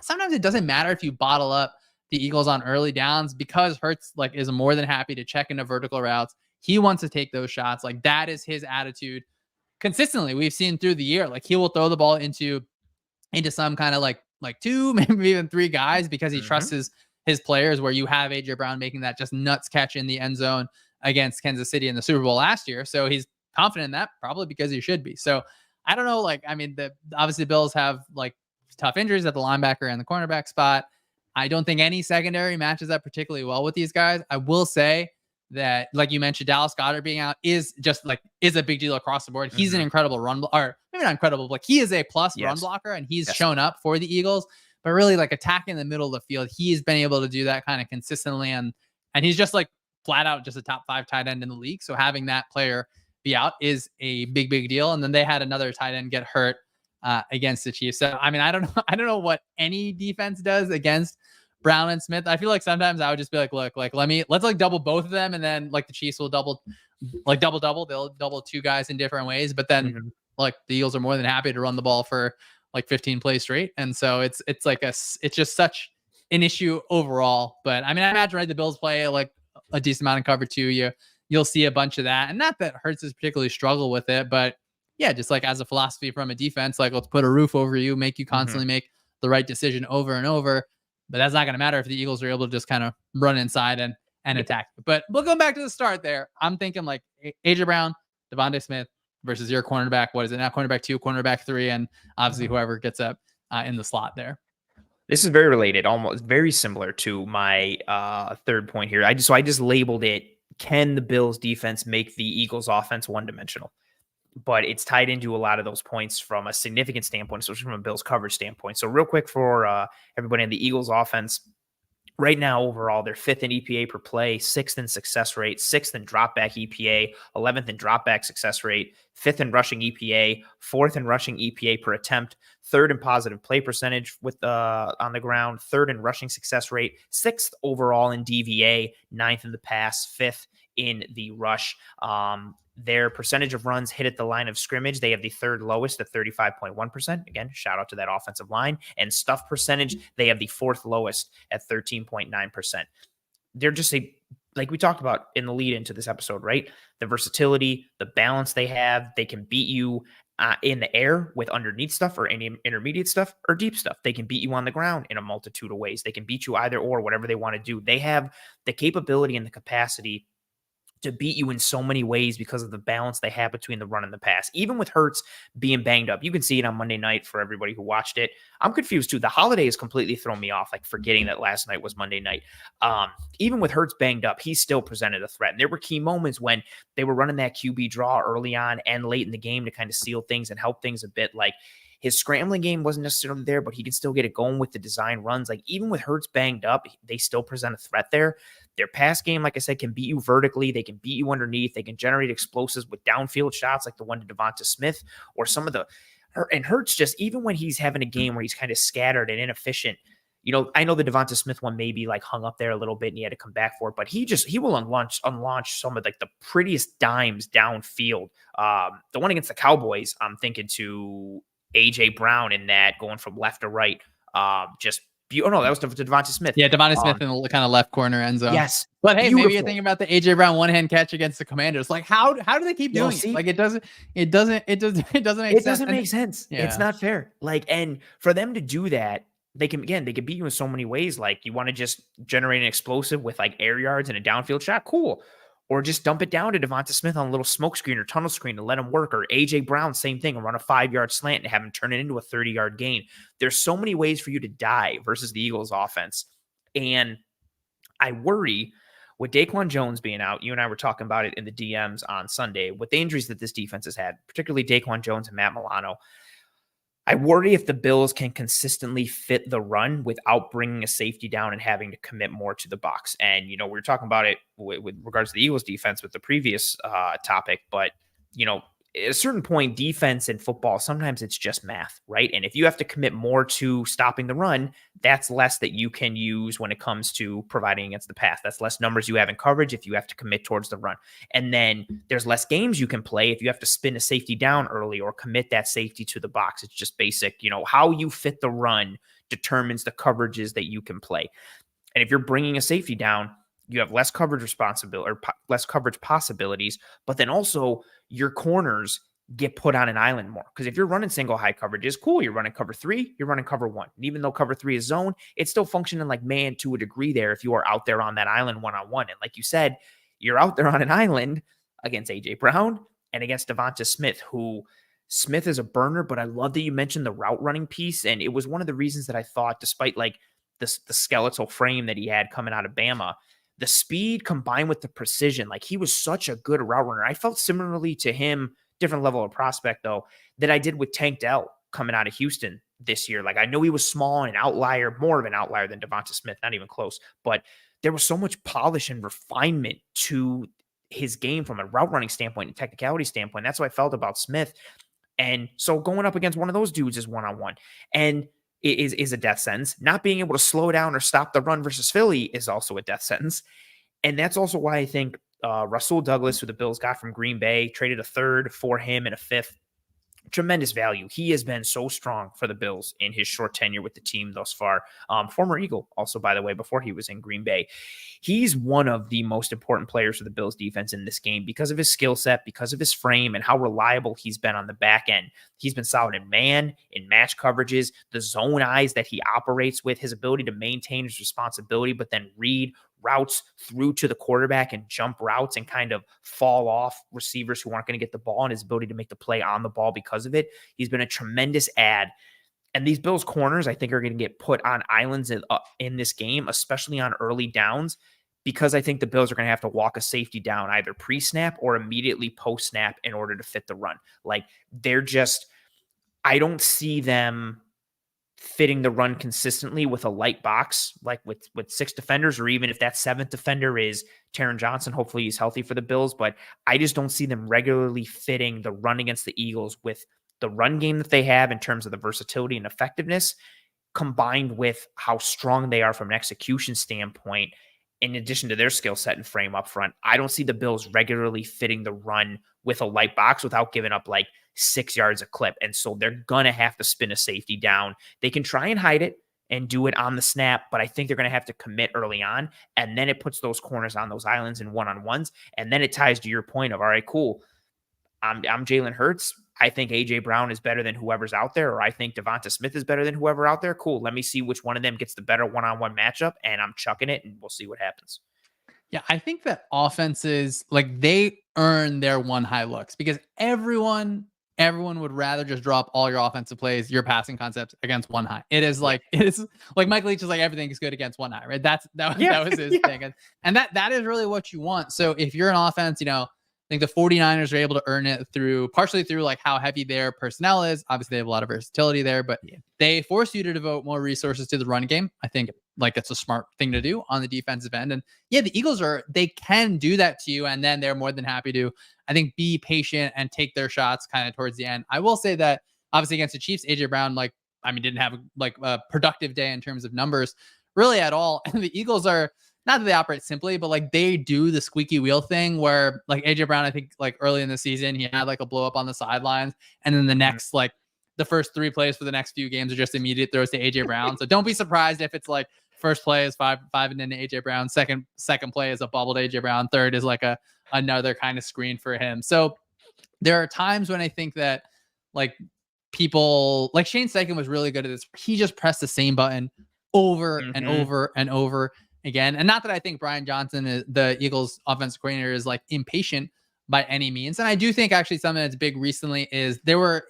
[SPEAKER 2] sometimes it doesn't matter if you bottle up the Eagles on early downs, because Hurts, like, is more than happy to check into vertical routes. He wants to take those shots. Like, that is his attitude consistently. We've seen through the year, like, he will throw the ball into some kind of like 2, maybe even 3 guys, because he trusts his players, where you have AJ Brown making that just nuts catch in the end zone against Kansas City in the Super Bowl last year. So he's confident in that, probably because he should be. So I don't know. Like, I mean, obviously the Bills have like tough injuries at the linebacker and the cornerback spot. I don't think any secondary matches that particularly well with these guys. I will say that, like you mentioned, Dallas Goedert being out is a big deal across the board. He's an incredible or maybe not incredible, but he is a plus run blocker, and he's shown up for the Eagles. But really, like, attacking the middle of the field, he's been able to do that kind of consistently, and he's just like flat out just a top 5 tight end in the league. So having that player be out is a big deal. And then they had another tight end get hurt against the Chiefs. So I mean, I don't know what any defense does against Brown and Smith. I feel like sometimes I would just be like, look, like let's like double both of them, and then like the Chiefs will double. They'll double 2 guys in different ways, but then like the Eagles are more than happy to run the ball for like 15 plays straight. And so it's just such an issue overall. But I mean, I imagine, right, the Bills play like a decent amount of cover 2. You'll see a bunch of that, and not that Hurts has particularly struggled with it, but yeah, just like as a philosophy from a defense, like, let's put a roof over you, make you constantly make the right decision over and over. But that's not going to matter if the Eagles are able to just kind of run inside and attack. But we'll go back to the start there. I'm thinking like AJ Brown, DeVonta Smith versus your cornerback. What is it now? Cornerback 2, cornerback 3, and obviously whoever gets up in the slot there.
[SPEAKER 1] This is very related, almost very similar to my third point here. I just labeled it, can the Bills defense make the Eagles offense one-dimensional? But it's tied into a lot of those points from a significant standpoint, especially from a Bills coverage standpoint. So real quick for everybody in the Eagles offense, right now overall, they're 5th in EPA per play, 6th in success rate, 6th in dropback EPA, 11th in dropback success rate, 5th in rushing EPA, 4th in rushing EPA per attempt, 3rd in positive play percentage with on the ground, 3rd in rushing success rate, 6th overall in DVA, 9th in the pass, 5th in the rush. Their percentage of runs hit at the line of scrimmage, they have the 3rd lowest at 35.1%. Again, shout out to that offensive line. And stuff percentage, they have the 4th lowest at 13.9%. They're just like we talked about in the lead into this episode, right? The versatility, the balance they have, they can beat you in the air with underneath stuff or any intermediate stuff or deep stuff. They can beat you on the ground in a multitude of ways. They can beat you either or, whatever they want to do. They have the capability and the capacity to beat you in so many ways because of the balance they have between the run and the pass. Even with Hurts being banged up, you can see it on Monday night for everybody who watched it. I'm confused too. The holiday has completely thrown me off, like forgetting that last night was Monday night. Even with Hurts banged up, he still presented a threat. And there were key moments when they were running that QB draw early on and late in the game to kind of seal things and help things a bit. Like, his scrambling game wasn't necessarily there, but he can still get it going with the design runs. Like, even with Hurts banged up, they still present a threat there. Their pass game, like I said, can beat you vertically. They can beat you underneath. They can generate explosives with downfield shots like the one to DeVonta Smith or some of the – and Hurts just – even when he's having a game where he's kind of scattered and inefficient, you know, I know the DeVonta Smith one maybe like hung up there a little bit and he had to come back for it, but he will unlaunch some of like the prettiest dimes downfield. The one against the Cowboys, I'm thinking to – AJ Brown in that, going from left to right. That was DeVonta Smith.
[SPEAKER 2] Yeah, DeVonta Smith in the kind of left corner end zone.
[SPEAKER 1] Yes.
[SPEAKER 2] But hey, maybe you're thinking about the AJ Brown one-hand catch against the Commanders. Like, how do they keep doing it? Like, it doesn't make sense. It
[SPEAKER 1] doesn't make sense. Yeah. It's not fair. Like, and for them to do that, they can beat you in so many ways. Like, you want to just generate an explosive with like air yards and a downfield shot. Cool. Or just dump it down to DeVonta Smith on a little smoke screen or tunnel screen and let him work. Or AJ Brown, same thing, and run a 5-yard slant and have him turn it into a 30-yard gain. There's so many ways for you to die versus the Eagles offense. And I worry with Daquan Jones being out, you and I were talking about it in the DMs on Sunday, with the injuries that this defense has had, particularly Daquan Jones and Matt Milano. I worry if the Bills can consistently fit the run without bringing a safety down and having to commit more to the box. And, you know, we were talking about it with regards to the Eagles defense with the previous topic, but, you know, at a certain point, defense in football, sometimes it's just math, right? And if you have to commit more to stopping the run, that's less that you can use when it comes to providing against the pass. That's less numbers you have in coverage if you have to commit towards the run. And then there's less games you can play if you have to spin a safety down early or commit that safety to the box. It's just basic, you know, how you fit the run determines the coverages that you can play. And if you're bringing a safety down, you have less coverage responsibility or less coverage possibilities, but then also your corners get put on an island more. Because if you're running single high coverages, cool, you're running cover 3, you're running cover 1. And even though cover 3 is zone, it's still functioning like man to a degree there if you are out there on that island one-on-one. And like you said, you're out there on an island against AJ Brown and against DeVonta Smith, who Smith is a burner, but I love that you mentioned the route running piece. And it was one of the reasons that I thought, despite like the skeletal frame that he had coming out of Bama, the speed combined with the precision, like he was such a good route runner. I felt similarly to him, different level of prospect though, that I did with Tank Dell coming out of Houston this year. Like I know he was small and an outlier, more of an outlier than DeVonta Smith, not even close, but there was so much polish and refinement to his game from a route running standpoint and technicality standpoint. That's what I felt about Smith. And so going up against one of those dudes is one-on-one. And it is a death sentence. Not being able to slow down or stop the run versus Philly is also a death sentence. And that's also why I think Rasul Douglas, who the Bills got from Green Bay, traded a third for him and a fifth. Tremendous value. He has been so strong for the Bills in his short tenure with the team thus far. Former Eagle, also, by the way, before he was in Green Bay. He's one of the most important players for the Bills defense in this game because of his skill set, because of his frame, and how reliable he's been on the back end. He's been solid in man, in match coverages, the zone eyes that he operates with, his ability to maintain his responsibility, but then read routes through to the quarterback and jump routes and kind of fall off receivers who aren't going to get the ball, and his ability to make the play on the ball because of it. He's been a tremendous add. And these Bills corners, I think, are going to get put on islands in this game, especially on early downs, because I think the Bills are going to have to walk a safety down either pre-snap or immediately post-snap in order to fit the run. Like they're just, I don't see them fitting the run consistently with a light box, like with six defenders, or even if that seventh defender is Taron Johnson. Hopefully he's healthy for the Bills, but I just don't see them regularly fitting the run against the Eagles with the run game that they have in terms of the versatility and effectiveness, combined with how strong they are from an execution standpoint, in addition to their skill set and frame up front. I don't see the Bills regularly fitting the run with a light box without giving up like 6 yards a clip. And so they're going to have to spin a safety down. They can try and hide it and do it on the snap, but I think they're going to have to commit early on. And then it puts those corners on those islands in one-on-ones. And then it ties to your point of, all right, cool. I'm Jalen Hurts. I think A.J. Brown is better than whoever's out there, or I think DeVonta Smith is better than whoever out there. Cool. Let me see which one of them gets the better one-on-one matchup, and I'm chucking it, and we'll see what happens.
[SPEAKER 2] Yeah, I think that offenses, like, they earn their one high looks because everyone would rather just drop all your offensive plays, your passing concepts against one high. It is like, it's like Mike Leach is like, everything is good against one high, right? That was his thing. And that is really what you want. So if you're an offense, I think the 49ers are able to earn it partially through like how heavy their personnel is. Obviously, they have a lot of versatility there, but they force you to devote more resources to the run game. I think like it's a smart thing to do on the defensive end. And yeah, the Eagles they can do that to you. And then they're more than happy to, I think, be patient and take their shots kind of towards the end. I will say that obviously against the Chiefs, AJ Brown, didn't have a productive day in terms of numbers really at all. And the Eagles are, not that they operate simply, but like they do the squeaky wheel thing where like AJ Brown, I think like early in the season, he had like a blow up on the sidelines. And then the next, like the first 3 plays for the next few games are just immediate throws to AJ Brown. So don't be surprised if it's like first play is five and then AJ Brown. Second play is a bubbled AJ Brown. Third is like another kind of screen for him. So there are times when I think that like people like Shane Steichen was really good at this. He just pressed the same button over and over and over again. And not that I think Brian Johnson, the Eagles offensive coordinator, is like impatient by any means. And I do think actually something that's big recently is there were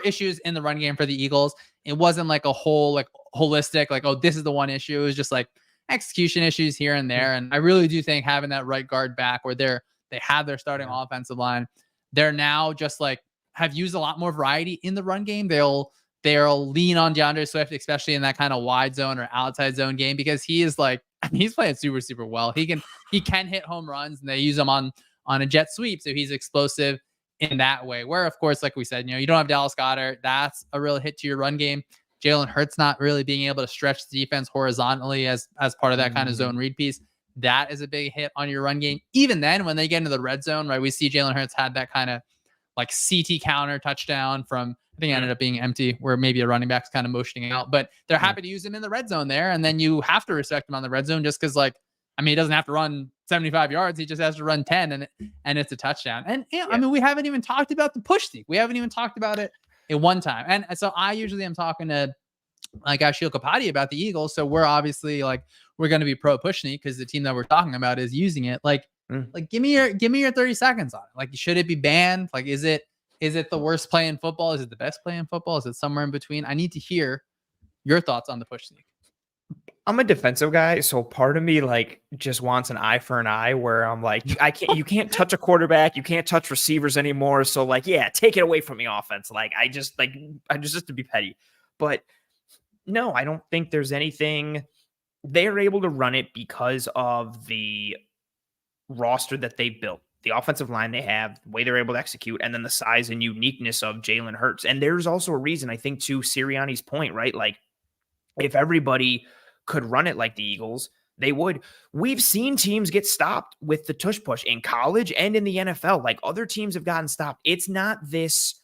[SPEAKER 2] issues in the run game for the Eagles. It wasn't like a whole like holistic, like, oh, this is the one issue. It was just like execution issues here and there. And I really do think having that right guard back where they have their starting offensive line, they're now just like have used a lot more variety in the run game. They'll lean on DeAndre Swift, especially in that kind of wide zone or outside zone game, because he is like, he's playing super, super well. He can hit home runs, and they use him on a jet sweep. So he's explosive in that way, where of course, like we said, you don't have Dallas Goedert. That's a real hit to your run game. Jalen Hurts not really being able to stretch the defense horizontally as part of that kind of zone read piece. That is a big hit on your run game. Even then, when they get into the red zone, right, we see Jalen Hurts had that kind of like CT counter touchdown from, I think it ended up being empty, where maybe a running back's kind of motioning out, but they're happy to use him in the red zone there. And then you have to respect him on the red zone just because, like, I mean, he doesn't have to run 75 yards. He just has to run 10 and it's a touchdown. And I mean, we haven't even talked about the push sneak. We haven't even talked about it at one time. And so I usually am talking to like Ashil Kapadi about the Eagles. So we're obviously like, we're going to be pro push sneak because the team that we're talking about is using it. Like give me your 30 seconds on it. Like, should it be banned? Like, is it the worst play in football? Is it the best play in football? Is it somewhere in between? I need to hear your thoughts on the push sneak.
[SPEAKER 1] I'm a defensive guy, so part of me like just wants an eye for an eye where I'm like, you can't touch a quarterback, you can't touch receivers anymore. So like, yeah, take it away from the offense. Like I just to be petty. But no, I don't think there's anything. They're able to run it because of the roster that they built, the offensive line they have, the way they're able to execute, and then the size and uniqueness of Jalen Hurts. And there's also a reason, I think, to Sirianni's point, right? Like, if everybody could run it like the Eagles, they would. We've seen teams get stopped with the tush push in college and in the NFL. Like, other teams have gotten stopped. It's not this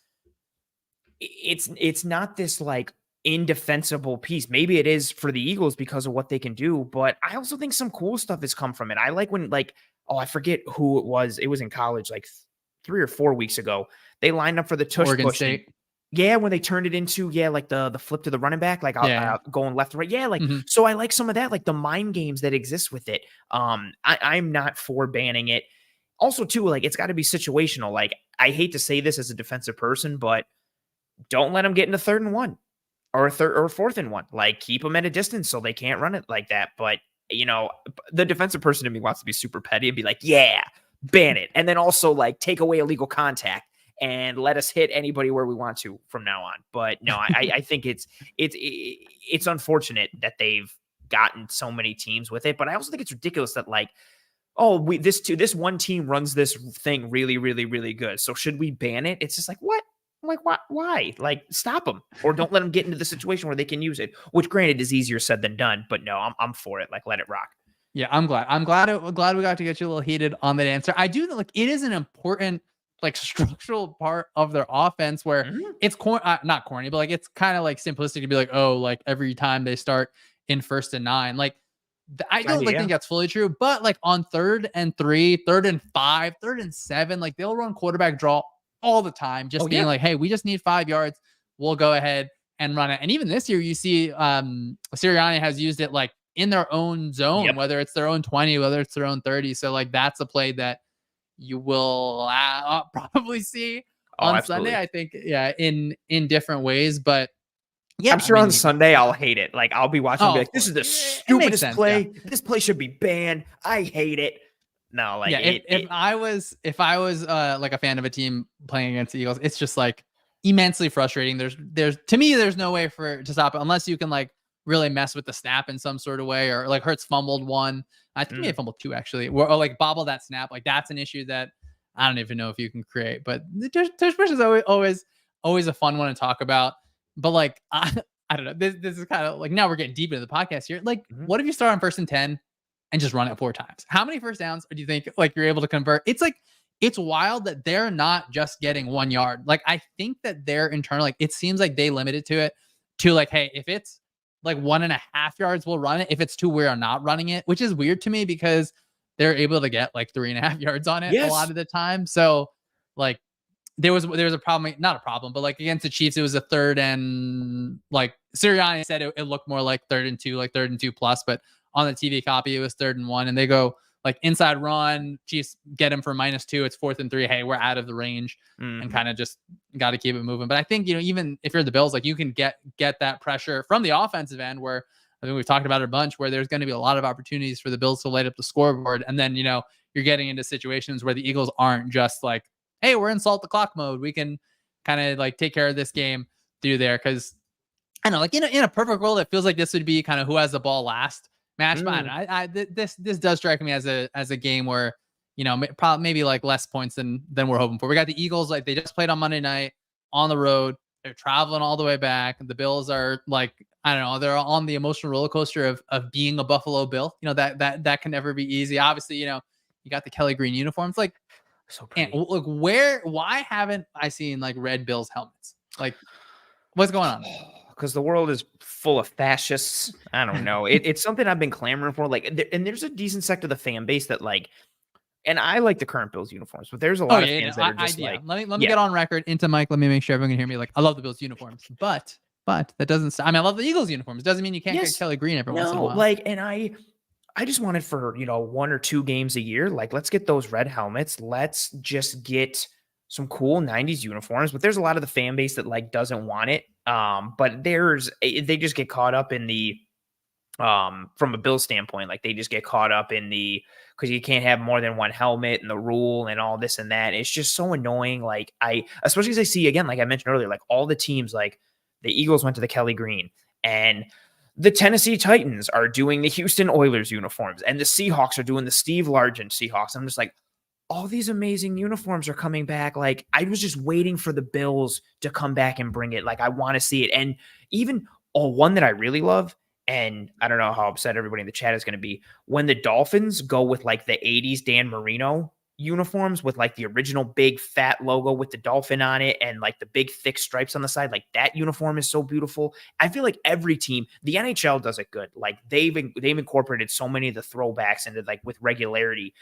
[SPEAKER 1] like indefensible piece. Maybe it is for the Eagles because of what they can do, but I also think some cool stuff has come from it. I like when like, oh, I forget who it was. It was in college like 3 or 4 weeks ago. They lined up for the tush
[SPEAKER 2] Oregon
[SPEAKER 1] push.
[SPEAKER 2] State.
[SPEAKER 1] Yeah, when they turned it into like the flip to the running back, like going left to right. Yeah, like so I like some of that, like the mind games that exist with it. I'm not for banning it. Also, too, like it's got to be situational. Like I hate to say this as a defensive person, but don't let them get into 3rd and 1 or 4th and 1. Like keep them at a distance so they can't run it like that. But the defensive person in me wants to be super petty and be like, yeah, ban it, and then also like take away illegal contact and let us hit anybody where we want to from now on. But no, I think it's unfortunate that they've gotten so many teams with it. But I also think it's ridiculous that like, oh, this one team runs this thing really, really, really good. So should we ban it? It's just like, what? I'm like, why? Like, stop them or don't let them get into the situation where they can use it, which granted is easier said than done, but no, I'm for it. Like, let it rock.
[SPEAKER 2] Yeah, I'm glad we got to get you a little heated on that answer. I do like it is an important like structural part of their offense where it's not corny, but like it's kind of like simplistic to be like, oh, like every time they start in 1st and 9, like I don't think that's fully true, but like on 3rd and 3, 3rd and 5, 3rd and 7, like they'll run quarterback draw all the time, just being like, hey, we just need 5 yards. We'll go ahead and run it. And even this year, you see Sirianni has used it like in their own zone, whether it's their own 20, whether it's their own 30. So like that's a play that you will probably see on Sunday, I think, in different ways. But
[SPEAKER 1] yeah, I'm sure on Sunday I'll hate it. Like I'll be watching and be like, this is the stupidest play. Yeah. This play should be banned. I hate it. No, like
[SPEAKER 2] if I was like a fan of a team playing against the Eagles, it's just like immensely frustrating. There's to me, there's no way to stop it unless you can like really mess with the snap in some sort of way, or like Hurts fumbled one. I think he may fumbled 2 actually, or like bobble that snap. Like that's an issue that I don't even know if you can create. But the tush push is always a fun one to talk about. But like I don't know. This is kind of like now we're getting deep into the podcast here. Like, what if you start on 1st and 10 and just run it 4 times? How many first downs do you think like you're able to convert? It's like it's wild that they're not just getting 1 yard. Like I think that they're internal. Like it seems like they limited to it to like, hey, if it's like 1.5 yards, we'll run it. If it's 2, we are not running it, which is weird to me because they're able to get like 3.5 yards on it a lot of the time. So like there was a problem, not a problem, but like against the Chiefs, it was a 3rd and like Sirianni said it looked more like 3rd and 2, like 3rd and 2 plus, but on the TV copy, it was 3rd and 1, and they go like inside run. Chiefs get him for -2. It's 4th and 3. Hey, we're out of the range, and kind of just got to keep it moving. But I think even if you're the Bills, like you can get that pressure from the offensive end, where I think we've talked about it a bunch, where there's going to be a lot of opportunities for the Bills to light up the scoreboard, and then you're getting into situations where the Eagles aren't just like, hey, we're in salt the clock mode. We can kind of like take care of this game through there, because I don't know, like in a perfect world, it feels like this would be kind of who has the ball last match. But this does strike me as a game where probably maybe like less points than we're hoping for. We got the Eagles, like they just played on Monday night on the road. They're traveling all the way back. The Bills are like, I don't know, they're on the emotional roller coaster of being a Buffalo Bill. That can never be easy. Obviously, you got the Kelly green uniforms, like so pretty. And look, why haven't I seen like red Bills helmets? Like what's going on?
[SPEAKER 1] Because the world is full of fascists. I don't know. It's something I've been clamoring for. Like, and there's a decent sector of the fan base that like, and I like the current Bills uniforms, but there's a lot of fans that are just like,
[SPEAKER 2] let me get on record into Mike. Let me make sure everyone can hear me. Like, I love the Bills uniforms, but that doesn't. I love the Eagles uniforms. Doesn't mean you can't get Kelly green every once in a while.
[SPEAKER 1] Like, and I just wanted for 1 or 2 games a year. Like, let's get those red helmets. Let's just get some cool 90s uniforms. But there's a lot of the fan base that like doesn't want it. But they just get caught up in the from a bill standpoint. Like they just get caught up in because you can't have more than one helmet and the rule and all this and that. It's just so annoying. Like especially as I see again, like I mentioned earlier, like all the teams, like the Eagles went to the Kelly Green, and the Tennessee Titans are doing the Houston Oilers uniforms, and the Seahawks are doing the Steve Largent Seahawks. I'm just like, all these amazing uniforms are coming back. Like I was just waiting for the Bills to come back and bring it. Like I want to see it. And even one that I really love, and I don't know how upset everybody in the chat is going to be, when the Dolphins go with like the 80s Dan Marino uniforms with like the original big fat logo with the dolphin on it and like the big thick stripes on the side. Like that uniform is so beautiful. I feel like every team, the NHL does it good. Like they've incorporated so many of the throwbacks into like with regularity.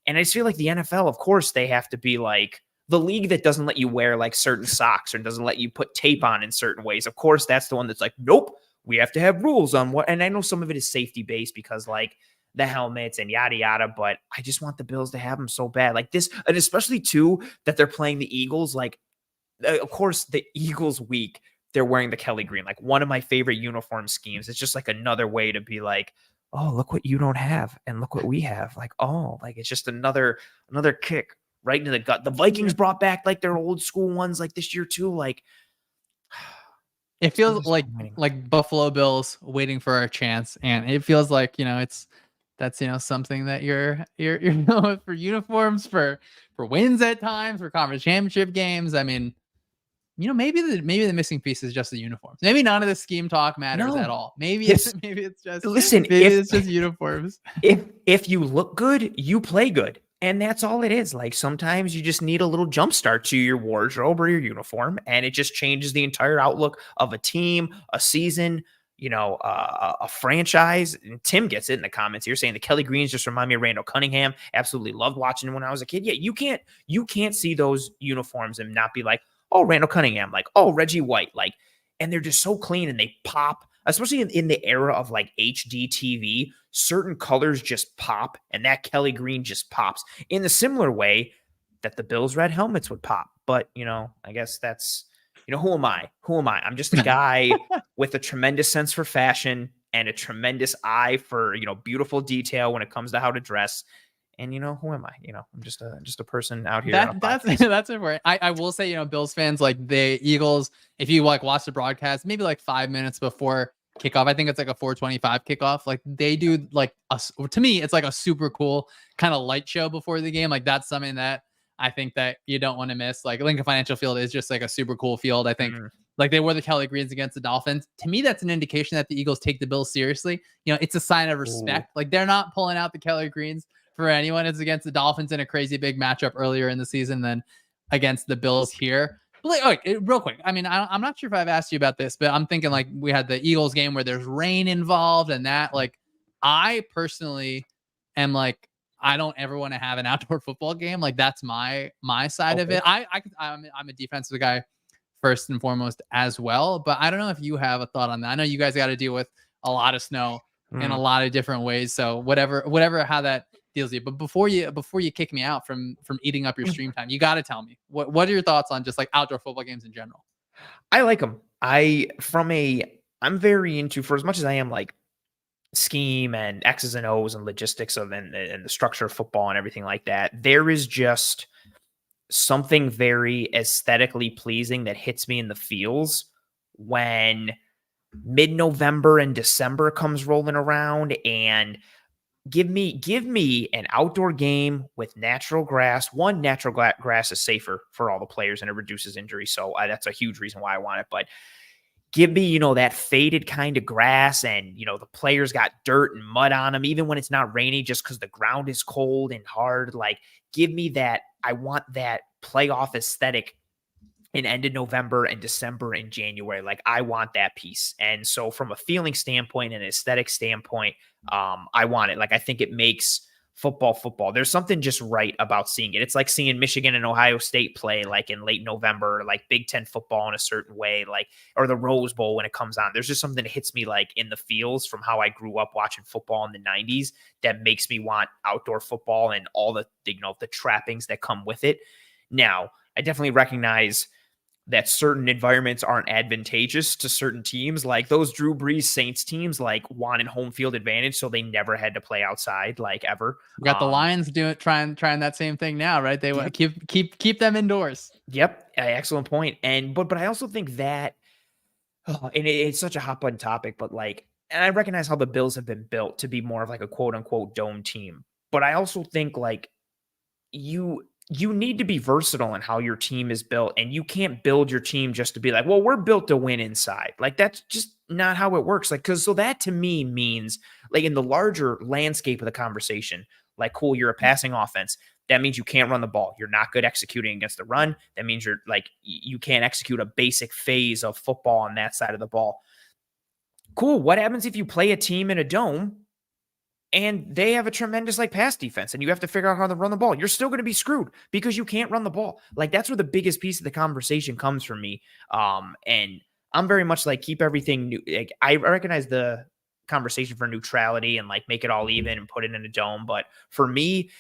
[SPEAKER 1] And I just feel like the NFL, of course, they have to be like the league that doesn't let you wear like certain socks or doesn't let you put tape on in certain ways. Of course, that's the one that's like, nope, we have to have rules on what. And I know some of it is safety based because like the helmets and yada yada, but I just want the Bills to have them so bad. Like this, and especially too that they're playing the Eagles. Like, of course, the Eagles week, they're wearing the Kelly Green. Like one of my favorite uniform schemes. It's just like another way to be like, oh, look what you don't have and look what we have. Like, oh, like it's just another kick right into the gut. The Vikings brought back like their old school ones like this year too. Like
[SPEAKER 2] it feels like Buffalo Bills waiting for a chance, and it feels like that's something that you're for uniforms, for wins at times, for conference championship games. I mean, maybe the missing piece is just the uniforms. Maybe none of the scheme talk matters at all. Maybe it's just uniforms.
[SPEAKER 1] If you look good, you play good. And that's all it is. Like sometimes you just need a little jump start to your wardrobe or your uniform, and it just changes the entire outlook of a team, a season, a franchise. And Tim gets it in the comments here saying the Kelly Greens just remind me of Randall Cunningham. Absolutely loved watching when I was a kid. Yeah, you can't see those uniforms and not be like, oh, Randall Cunningham, like, oh, Reggie White, like, and they're just so clean and they pop, especially in the era of like HD TV, certain colors just pop, and that Kelly Green just pops in the similar way that the Bills red helmets would pop. But, I guess that's, who am I? I'm just a guy with a tremendous sense for fashion and a tremendous eye for, beautiful detail when it comes to how to dress. And who am I? I'm just a person out here.
[SPEAKER 2] That's important. I will say, Bills fans, like the Eagles, if you like watch the broadcast, maybe like 5 minutes before kickoff, I think it's like a 4:25 kickoff. Like they do like to me, it's like a super cool kind of light show before the game. Like that's something that I think that you don't want to miss. Like Lincoln Financial Field is just like a super cool field. I think like they wore the Kelly Greens against the Dolphins. To me, that's an indication that the Eagles take the Bills seriously. It's a sign of respect. Like they're not pulling out the Kelly Greens for anyone. It's against the Dolphins in a crazy big matchup earlier in the season than against the Bills here. But like, real quick, I mean, I'm not sure if I've asked you about this, but I'm thinking like we had the Eagles game where there's rain involved and that, like, I personally am like, I don't ever want to have an outdoor football game. Like that's my side of it. I'm a defensive guy first and foremost as well, but I don't know if you have a thought on that. I know you guys got to deal with a lot of snow in a lot of different ways. So whatever, how that deals with you. But before you kick me out from eating up your stream time, you got to tell me what are your thoughts on just like outdoor football games in general?
[SPEAKER 1] I like them. I'm very into, for as much as I am like scheme and X's and O's and logistics of and the structure of football and everything like that, there is just something very aesthetically pleasing that hits me in the feels when mid-November and December comes rolling around, and give me an outdoor game with natural grass. One, natural grass is safer for all the players and it reduces injury, so that's a huge reason why I want it. But give me, that faded kind of grass, and, the players got dirt and mud on them, even when it's not rainy, just because the ground is cold and hard. Like, give me that. I want that playoff aesthetic in end of November and December and January. Like, I want that piece. And so from a feeling standpoint and aesthetic standpoint, I want it. Like, I think it makes football. There's something just right about seeing it. It's like seeing Michigan and Ohio State play like in late November, like Big Ten football in a certain way, like, or the Rose Bowl when it comes on. There's just something that hits me like in the feels from how I grew up watching football in the 90s that makes me want outdoor football and all the trappings that come with it. Now, I definitely recognize that certain environments aren't advantageous to certain teams. Like those Drew Brees Saints teams, like wanted home field advantage, so they never had to play outside, like ever.
[SPEAKER 2] You got the Lions trying that same thing now, right? They want to keep them indoors.
[SPEAKER 1] Yep, excellent point. And but I also think that, and it's such a hot button topic, but like, and I recognize how the Bills have been built to be more of like a quote unquote dome team, but I also think like you need to be versatile in how your team is built, and you can't build your team just to be like, well, we're built to win inside. Like that's just not how it works. Like, because so that to me means like in the larger landscape of the conversation, like, cool, you're a passing offense. That means you can't run the ball. You're not good executing against the run. That means you're like, you can't execute a basic phase of football on that side of the ball. Cool. What happens if you play a team in a dome and they have a tremendous like pass defense and you have to figure out how to run the ball? You're still going to be screwed because you can't run the ball. Like that's where the biggest piece of the conversation comes from me. And I'm very much like, keep everything new. Like I recognize the conversation for neutrality and like make it all even and put it in a dome. But for me,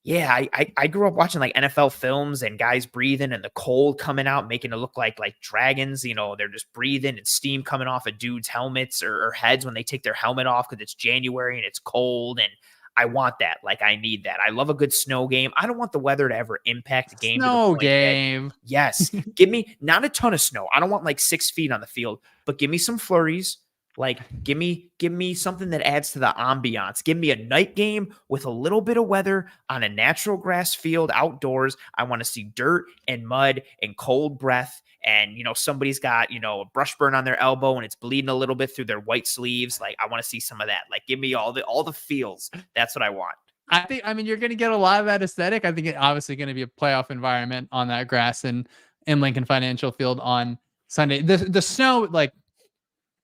[SPEAKER 1] yeah, I grew up watching like NFL films and guys breathing and the cold coming out, making it look like dragons. You know, they're just breathing and steam coming off of dudes' helmets or heads when they take their helmet off because it's January and it's cold. And I want that. Like, I need that. I love a good snow game. I don't want the weather to ever impact the game.
[SPEAKER 2] Snow game.
[SPEAKER 1] Yes. Give me not a ton of snow. I don't want like 6 feet on the field, but give me some flurries. Like, give me something that adds to the ambiance. Give me a night game with a little bit of weather on a natural grass field outdoors. I want to see dirt and mud and cold breath. And, you know, somebody's got, you know, a brush burn on their elbow and it's bleeding a little bit through their white sleeves. Like, I want to see some of that. Like, give me all the feels. That's what I want.
[SPEAKER 2] I mean, you're going to get a lot of that aesthetic. I think it's obviously going to be a playoff environment on that grass in Lincoln Financial Field on Sunday. The snow, like,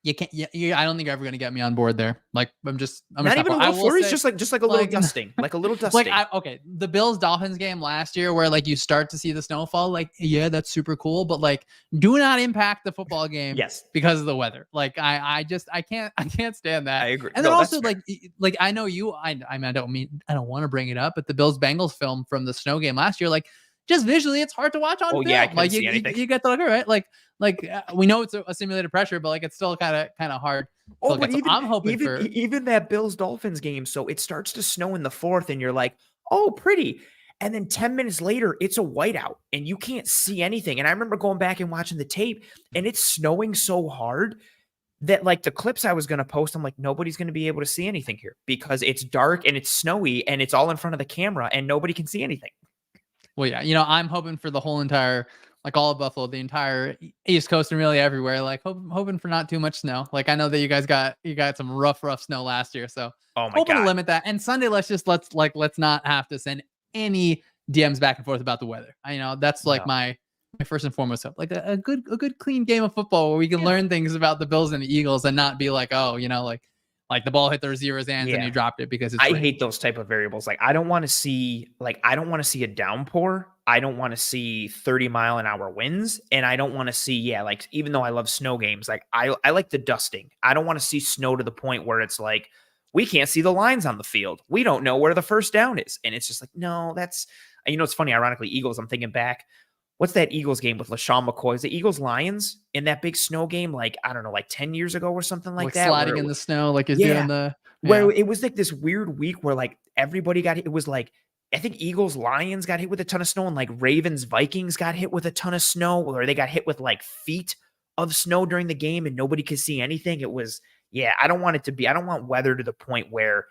[SPEAKER 2] you can't. I don't think you're ever going to get me on board there. Like, I'm
[SPEAKER 1] not even a little flurries, just like a little dusting, like a little dusting.
[SPEAKER 2] Like, okay, the Bills Dolphins game last year, where like you start to see the snowfall. Like, yeah, that's super cool, but like, do not impact the football game.
[SPEAKER 1] Yes,
[SPEAKER 2] because of the weather. Like, I can't stand that.
[SPEAKER 1] I agree.
[SPEAKER 2] And then also like I know you. I mean, I don't want to bring it up, but the Bills Bengals film from the snow game last year, like, just visually, it's hard to watch on film.
[SPEAKER 1] Yeah, I couldn't
[SPEAKER 2] like
[SPEAKER 1] see anything.
[SPEAKER 2] You get the look, right? Like we know it's a simulated pressure, but like it's still kind of hard.
[SPEAKER 1] But
[SPEAKER 2] so I'm hoping
[SPEAKER 1] even that Bills Dolphins game. So it starts to snow in the fourth, and you're like, oh, pretty. And then 10 minutes later, it's a whiteout, and you can't see anything. And I remember going back and watching the tape, and it's snowing so hard that like the clips I was going to post, I'm like, nobody's going to be able to see anything here because it's dark and it's snowy and it's all in front of the camera, and nobody can see anything.
[SPEAKER 2] Well, yeah, you know, I'm hoping for the whole entire, like all of Buffalo, the entire East Coast and really everywhere, like hoping for not too much snow. Like I know that you got some rough snow last year, so hoping to limit that. And Sunday, let's not have to send any DMs back and forth about the weather. I know that's like my first and foremost hope. Like a good clean game of football where we can learn things about the Bills and the Eagles and not be like, oh, you know, like the ball hit the receiver's hands and you dropped it because it's
[SPEAKER 1] I hate those type of variables. Like I don't want to see a downpour. I don't want to see 30-mile-an-hour winds. And I don't want to see, like, even though I love snow games, like I like the dusting. I don't want to see snow to the point where it's like, we can't see the lines on the field. We don't know where the first down is. And it's just like, no, that's, you know, it's funny. Ironically, Eagles, I'm thinking back, what's that Eagles game with LaShawn McCoy? Is it Eagles Lions in that big snow game? Like, I don't know, like 10 years ago or something like that.
[SPEAKER 2] Sliding in the snow, like is doing the.
[SPEAKER 1] Where it was like this weird week where like everybody got hit. It was like, I think Eagles Lions got hit with a ton of snow and like Ravens Vikings got hit with a ton of snow, or they got hit with like feet of snow during the game and nobody could see anything. It was, I don't want weather to the point where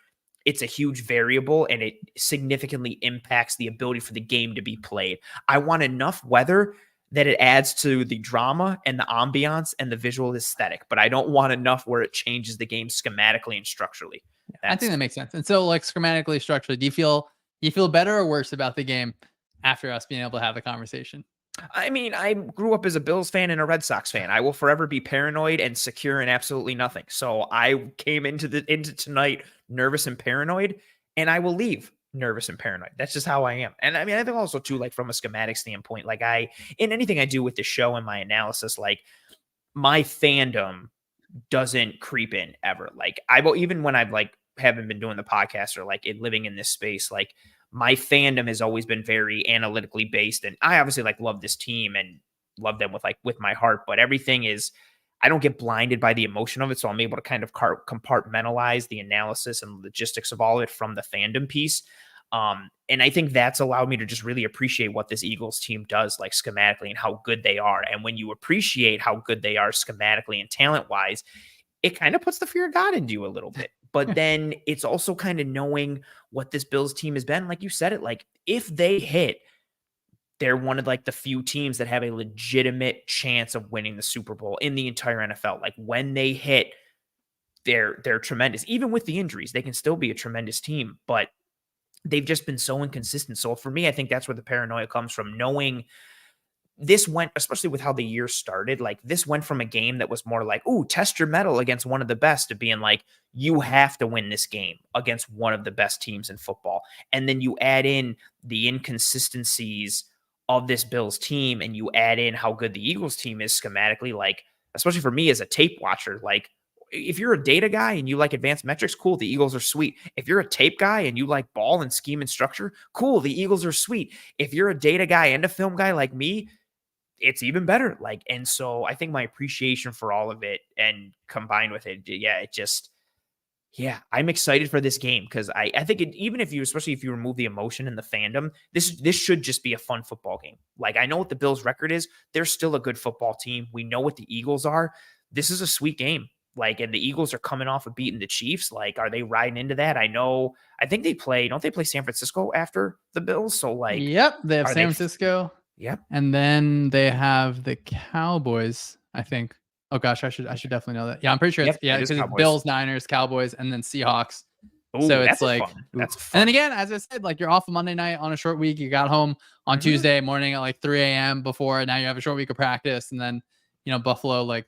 [SPEAKER 1] it's a huge variable and it significantly impacts the ability for the game to be played. I want enough weather that it adds to the drama and the ambiance and the visual aesthetic, but I don't want enough where it changes the game schematically and structurally.
[SPEAKER 2] I think that makes sense. And so like schematically, structurally, do you feel better or worse about the game after us being able to have the conversation?
[SPEAKER 1] I mean, I grew up as a Bills fan and a Red Sox fan. I will forever be paranoid and secure in absolutely nothing. So I came into tonight nervous and paranoid, and I will leave nervous and paranoid. That's just how I am. And I mean, I think also too, like from a schematic standpoint, like in anything I do with the show and my analysis, like my fandom doesn't creep in ever. Like even when I've like haven't been doing the podcast or like living in this space, like my fandom has always been very analytically based. And I obviously like love this team and love them with my heart, but everything is, I don't get blinded by the emotion of it. So I'm able to kind of compartmentalize the analysis and logistics of all of it from the fandom piece. And I think that's allowed me to just really appreciate what this Eagles team does, like schematically, and how good they are. And when you appreciate how good they are schematically and talent wise, it kind of puts the fear of God into you a little bit. But then it's also kind of knowing what this Bills team has been. Like you said it, like if they hit, they're one of like the few teams that have a legitimate chance of winning the Super Bowl in the entire NFL. Like when they hit, they're tremendous. Even with the injuries, they can still be a tremendous team, but they've just been so inconsistent. So for me, I think that's where the paranoia comes from, knowing this went, especially with how the year started, like this went from a game that was more like, ooh, test your mettle against one of the best, to being like, you have to win this game against one of the best teams in football. And then you add in the inconsistencies of this Bills team, and you add in how good the Eagles team is schematically, like, especially for me as a tape watcher, like, if you're a data guy and you like advanced metrics, cool, the Eagles are sweet. If you're a tape guy and you like ball and scheme and structure, cool, the Eagles are sweet. If you're a data guy and a film guy like me, it's even better. Like, and so I think my appreciation for all of it, and combined with it, yeah, it just, yeah, I'm excited for this game, because I think even if you, especially if you remove the emotion and the fandom, this should just be a fun football game. Like, I know what the Bills record is. They're still a good football team. We know what the Eagles are. This is a sweet game. Like, and the Eagles are coming off of beating the Chiefs. Like, are they riding into that? I think don't they play San Francisco after the Bills? So like,
[SPEAKER 2] Yep, they have
[SPEAKER 1] are
[SPEAKER 2] San
[SPEAKER 1] they?
[SPEAKER 2] Francisco.
[SPEAKER 1] Yep.
[SPEAKER 2] And then they have the Cowboys, I think. Oh gosh, I should definitely know that. Yeah, I'm pretty sure it's,
[SPEAKER 1] Yep.
[SPEAKER 2] yeah,
[SPEAKER 1] It is
[SPEAKER 2] because it's
[SPEAKER 1] Cowboys.
[SPEAKER 2] Bills, Niners, Cowboys, and then Seahawks. So
[SPEAKER 1] Oh,
[SPEAKER 2] it's
[SPEAKER 1] that's a
[SPEAKER 2] like,
[SPEAKER 1] fun.
[SPEAKER 2] ooh.
[SPEAKER 1] That's
[SPEAKER 2] And then
[SPEAKER 1] fun.
[SPEAKER 2] again, as I said, like you're off a Monday night on a short week. You got home on Tuesday morning at like 3 a.m. before. Now you have a short week of practice, and then Buffalo. Like,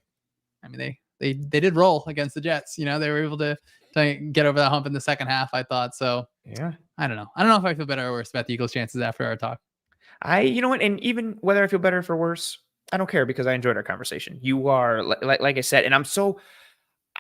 [SPEAKER 2] I mean, they did roll against the Jets. They were able to get over that hump in the second half, I thought. So
[SPEAKER 1] Yeah.
[SPEAKER 2] I don't know. I don't know if I feel better or worse about the Eagles' chances after our talk.
[SPEAKER 1] You know what? And even whether I feel better or worse, I don't care, because I enjoyed our conversation. You are like I said, and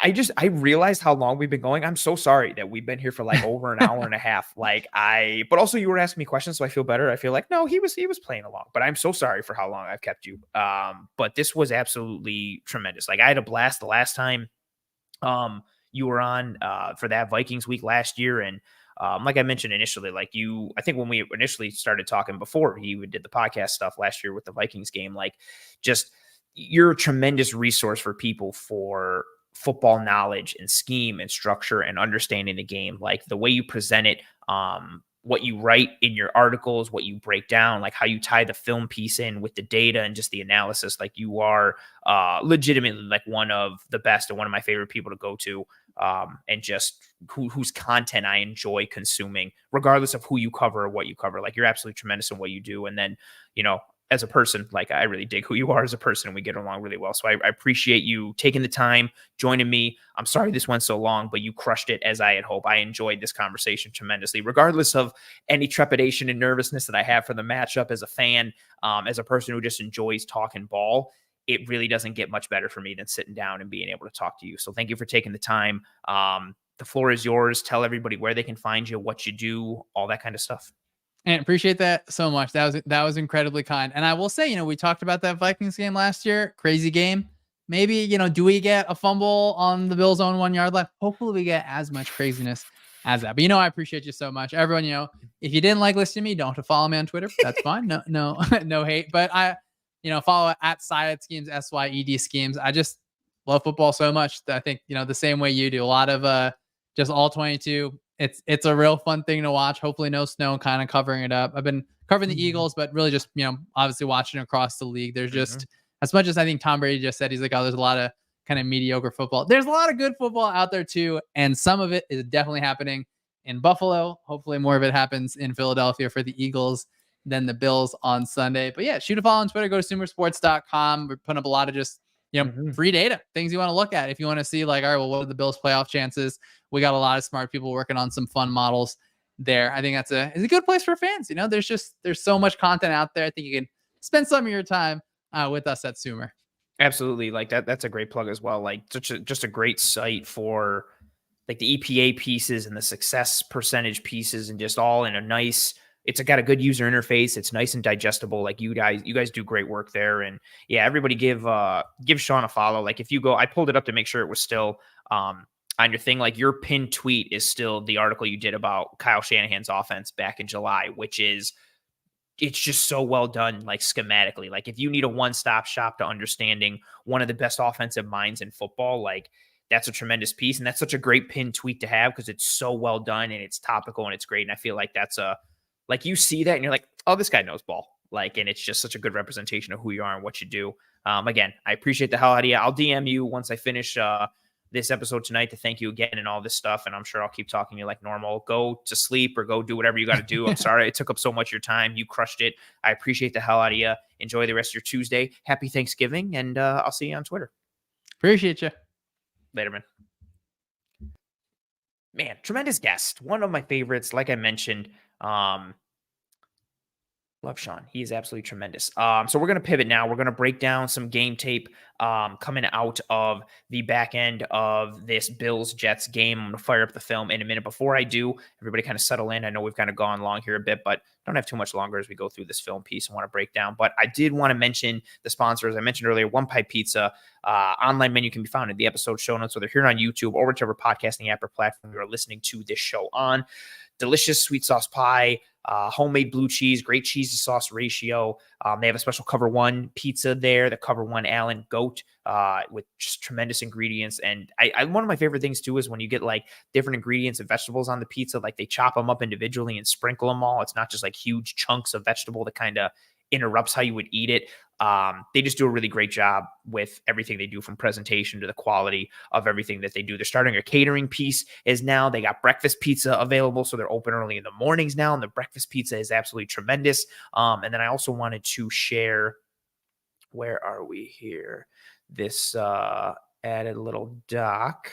[SPEAKER 1] I realized how long we've been going. I'm so sorry that we've been here for like over an hour and a half. But also you were asking me questions, so I feel better. I feel like, no, he was playing along, but I'm so sorry for how long I've kept you. But this was absolutely tremendous. Like, I had a blast the last time you were on for that Vikings week last year. And like I mentioned initially, I think when we initially started talking before you did the podcast stuff last year with the Vikings game, like, just, you're a tremendous resource for people for football knowledge and scheme and structure and understanding the game. Like, the way you present it, what you write in your articles, what you break down, like how you tie the film piece in with the data and just the analysis. Like, you are legitimately like one of the best and one of my favorite people to go to, and just whose content I enjoy consuming, regardless of who you cover or what you cover. Like, you're absolutely tremendous in what you do. And then, as a person, like, I really dig who you are as a person, and we get along really well. So I appreciate you taking the time, joining me. I'm sorry this went so long, but you crushed it as I had hoped. I enjoyed this conversation tremendously, regardless of any trepidation and nervousness that I have for the matchup as a fan, as a person who just enjoys talking ball. It really doesn't get much better for me than sitting down and being able to talk to you. So thank you for taking the time. The floor is yours. Tell everybody where they can find you, what you do, all that kind of stuff.
[SPEAKER 2] And appreciate that so much. That was incredibly kind. And I will say, we talked about that Vikings game last year. Crazy game. Maybe, do we get a fumble on the Bills' own 1 yard line? Hopefully we get as much craziness as that. But I appreciate you so much. Everyone, if you didn't like listening to me, don't have to follow me on Twitter. That's fine. No, no hate. But I, follow at Syed Schemes, SYED Schemes. I just love football so much that I think, the same way you do. A lot of just all 22. It's a real fun thing to watch. Hopefully no snow, kind of covering it up. I've been covering the Eagles, but really just, obviously watching across the league. There's just, as much as I think Tom Brady just said, he's like, oh, there's a lot of kind of mediocre football. There's a lot of good football out there too. And some of it is definitely happening in Buffalo. Hopefully more of it happens in Philadelphia for the Eagles than the Bills on Sunday. But yeah, shoot a follow on Twitter. Go to sumersports.com. We're putting up a lot of just, free data, things you want to look at. If you want to see like, all right, well, what are the Bills playoff chances? We got a lot of smart people working on some fun models there. I think it's a good place for fans. There's so much content out there. I think you can spend some of your time with us at Sumer.
[SPEAKER 1] Absolutely. Like that's a great plug as well. Like just a great site for like the EPA pieces and the success percentage pieces, and just all in a nice, it's got a good user interface. It's nice and digestible. Like you guys do great work there. And yeah, everybody give Shawn a follow. Like if you go, I pulled it up to make sure it was still on your thing. Like your pinned tweet is still the article you did about Kyle Shanahan's offense back in July, which is, it's just so well done, like schematically. Like if you need a one-stop shop to understanding one of the best offensive minds in football, like that's a tremendous piece. And that's such a great pinned tweet to have because it's so well done and it's topical and it's great. And I feel like like you see that and you're like, oh, this guy knows ball. Like, and it's just such a good representation of who you are and what you do. Again, I appreciate the hell out of you. I'll DM you once I finish this episode tonight to thank you again and all this stuff. And I'm sure I'll keep talking to you like normal. Go to sleep or go do whatever you got to do. I'm sorry it took up so much of your time. You crushed it. I appreciate the hell out of you. Enjoy the rest of your Tuesday. Happy Thanksgiving. And I'll see you on Twitter.
[SPEAKER 2] Appreciate you.
[SPEAKER 1] Later, man. Man, tremendous guest. One of my favorites. Like I mentioned, love Shawn. He is absolutely tremendous. So we're going to pivot now. We're going to break down some game tape coming out of the back end of this Bills-Jets game. I'm going to fire up the film in a minute. Before I do, everybody kind of settle in. I know we've kind of gone long here a bit, but don't have too much longer as we go through this film piece and want to break down. But I did want to mention the sponsors. I mentioned earlier, One Pipe Pizza. Online menu can be found in the episode show notes, whether here on YouTube or whichever podcasting app or platform you are listening to this show on. Delicious sweet sauce pie, homemade blue cheese, great cheese to sauce ratio. They have a special Cover One pizza there, the Cover One Allen Goat, with just tremendous ingredients. And I one of my favorite things too is when you get like different ingredients and vegetables on the pizza, like they chop them up individually and sprinkle them all. It's not just like huge chunks of vegetable that kind of interrupts how you would eat it. They just do a really great job with everything they do, from presentation to the quality of everything that they do. They're starting a catering piece is now. They got breakfast pizza available, so they're open early in the mornings now, and the breakfast pizza is absolutely tremendous. And then I also wanted to share, where are we here? This added little doc.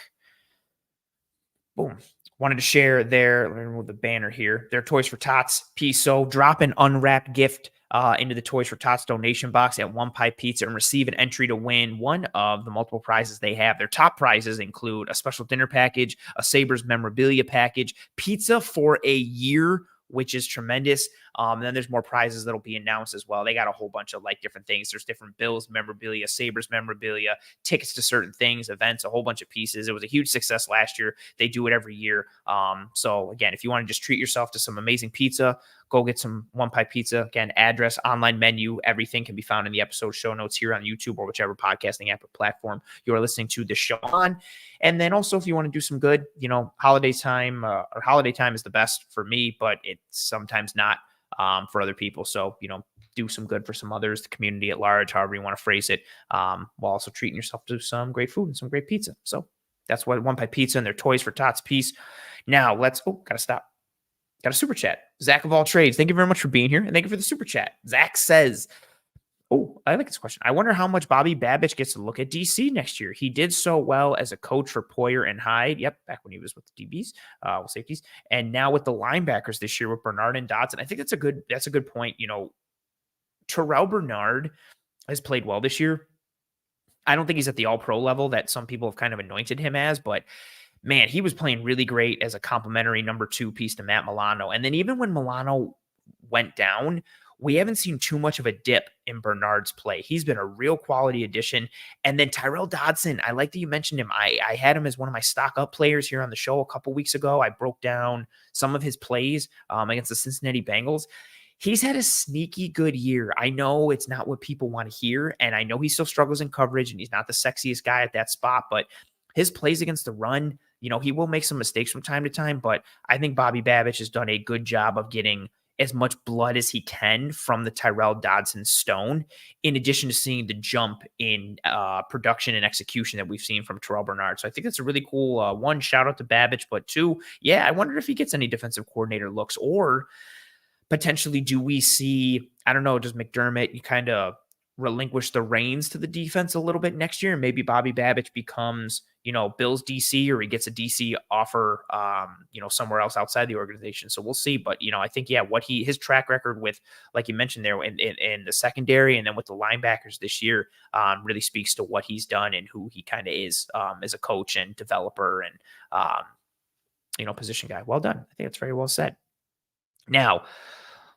[SPEAKER 1] Boom. Wanted to share let me remove the banner here, their Toys for Tots piece. So drop an unwrapped gift into the Toys for Tots donation box at One Pipe Pizza and receive an entry to win one of the multiple prizes they have. Their top prizes include a special dinner package, a Sabres memorabilia package, pizza for a year, which is tremendous. And then there's more prizes that'll be announced as well. They got a whole bunch of like different things. There's different Bills memorabilia, Sabres memorabilia, tickets to certain things, events, a whole bunch of pieces. It was a huge success last year. They do it every year. So again, if you want to just treat yourself to some amazing pizza, go get some One Pipe Pizza. Again, address, online menu, everything can be found in the episode show notes here on YouTube or whichever podcasting app or platform you are listening to this show on. And then also, if you want to do some good, holiday time is the best for me, but it's sometimes not for other people. So, do some good for some others, the community at large, however you want to phrase it, while also treating yourself to some great food and some great pizza. So that's what One Pipe Pizza and their Toys for Tots piece. Now gotta stop. Got a super chat. Zach of all trades. Thank you very much for being here. And thank you for the super chat. Zach says, I like this question. I wonder how much Bobby Babich gets to look at DC next year. He did so well as a coach for Poyer and Hyde. Yep, back when he was with the DBs, with safeties, and now with the linebackers this year with Bernard and Dodson. I think that's a good point. Terrell Bernard has played well this year. I don't think he's at the All-Pro level that some people have kind of anointed him as, but man, he was playing really great as a complimentary number 2 piece to Matt Milano. And then even when Milano went down, we haven't seen too much of a dip in Bernard's play. He's been a real quality addition. And then Tyrell Dodson, I like that you mentioned him. I had him as one of my stock up players here on the show a couple weeks ago. I broke down some of his plays against the Cincinnati Bengals. He's had a sneaky good year. I know it's not what people want to hear, and I know he still struggles in coverage, and he's not the sexiest guy at that spot, but his plays against the run, he will make some mistakes from time to time, but I think Bobby Babich has done a good job of getting as much blood as he can from the Tyrell Dodson stone, in addition to seeing the jump in production and execution that we've seen from Terrell Bernard. So I think that's a really cool one, shout out to Babich, but 2, I wonder if he gets any defensive coordinator looks, or potentially do we see, I don't know, does McDermott, you kind of relinquish the reins to the defense a little bit next year, and maybe Bobby Babich becomes, Bills DC, or he gets a DC offer, somewhere else outside the organization. So we'll see. But, I think, his track record with, like you mentioned there in the secondary, and then with the linebackers this year, really speaks to what he's done and who he kind of is as a coach and developer and, position guy. Well done. I think that's very well said. Now,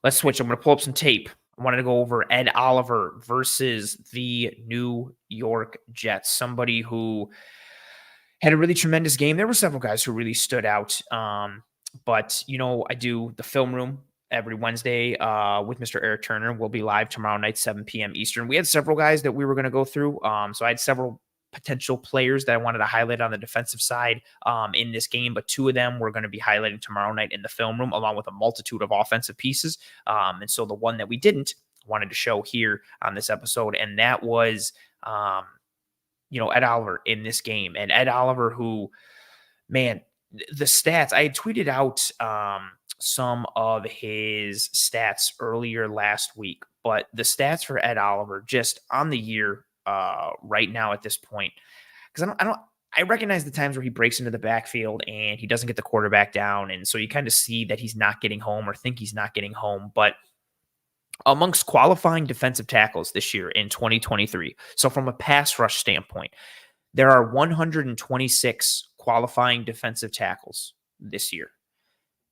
[SPEAKER 1] Let's switch. I'm going to pull up some tape. I wanted to go over Ed Oliver versus the New York Jets, somebody who had a really tremendous game. There were several guys who really stood out. But, I do the film room every Wednesday with Mr. Eric Turner. We'll be live tomorrow night, 7 p.m. Eastern. We had several guys that we were going to go through. So I had several potential players that I wanted to highlight on the defensive side in this game, but two of them we're going to be highlighting tomorrow night in the film room, along with a multitude of offensive pieces. And so the one that we didn't wanted to show here on this episode, and that was, Ed Oliver in this game. And Ed Oliver, who, man, the stats, I had tweeted out some of his stats earlier last week, but the stats for Ed Oliver just on the year right now at this point, because I recognize the times where he breaks into the backfield and he doesn't get the quarterback down. And so you kind of see that he's not getting home or think he's not getting home. But amongst qualifying defensive tackles this year in 2023, so from a pass rush standpoint, there are 126 qualifying defensive tackles this year.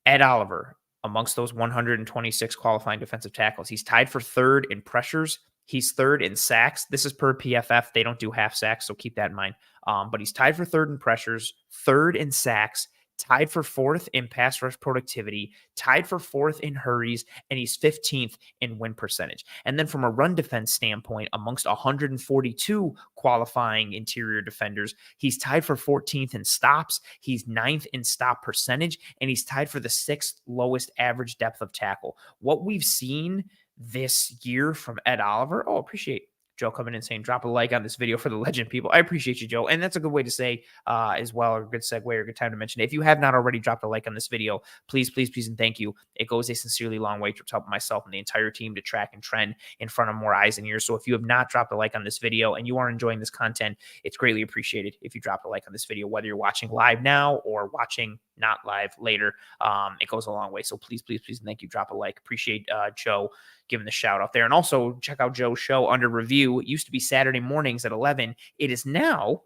[SPEAKER 1] Ed Oliver, amongst those 126 qualifying defensive tackles, he's tied for third in pressures. He's third in sacks. This is per PFF. They don't do half sacks, so keep that in mind. But he's tied for third in pressures, third in sacks, tied for fourth in pass rush productivity, tied for fourth in hurries, and he's 15th in win percentage. And then from a run defense standpoint, amongst 142 qualifying interior defenders, he's tied for 14th in stops, he's 9th in stop percentage, and he's tied for the 6th lowest average depth of tackle. What we've seen this year from Ed Oliver, appreciate Joe coming in saying, drop a like on this video for the legend people. I appreciate you, Joe. And that's a good way to say as well, or a good segue or a good time to mention it. If you have not already dropped a like on this video, please, please, please, and thank you. It goes a sincerely long way to help myself and the entire team to track and trend in front of more eyes and ears. So if you have not dropped a like on this video and you are enjoying this content, it's greatly appreciated if you drop a like on this video, whether you're watching live now or watching not live later. It goes a long way. So please, please, please, and thank you. Drop a like. Appreciate Joe giving the shout out there. And also check out Joe's show Under Review. It used to be Saturday mornings at 11. It is now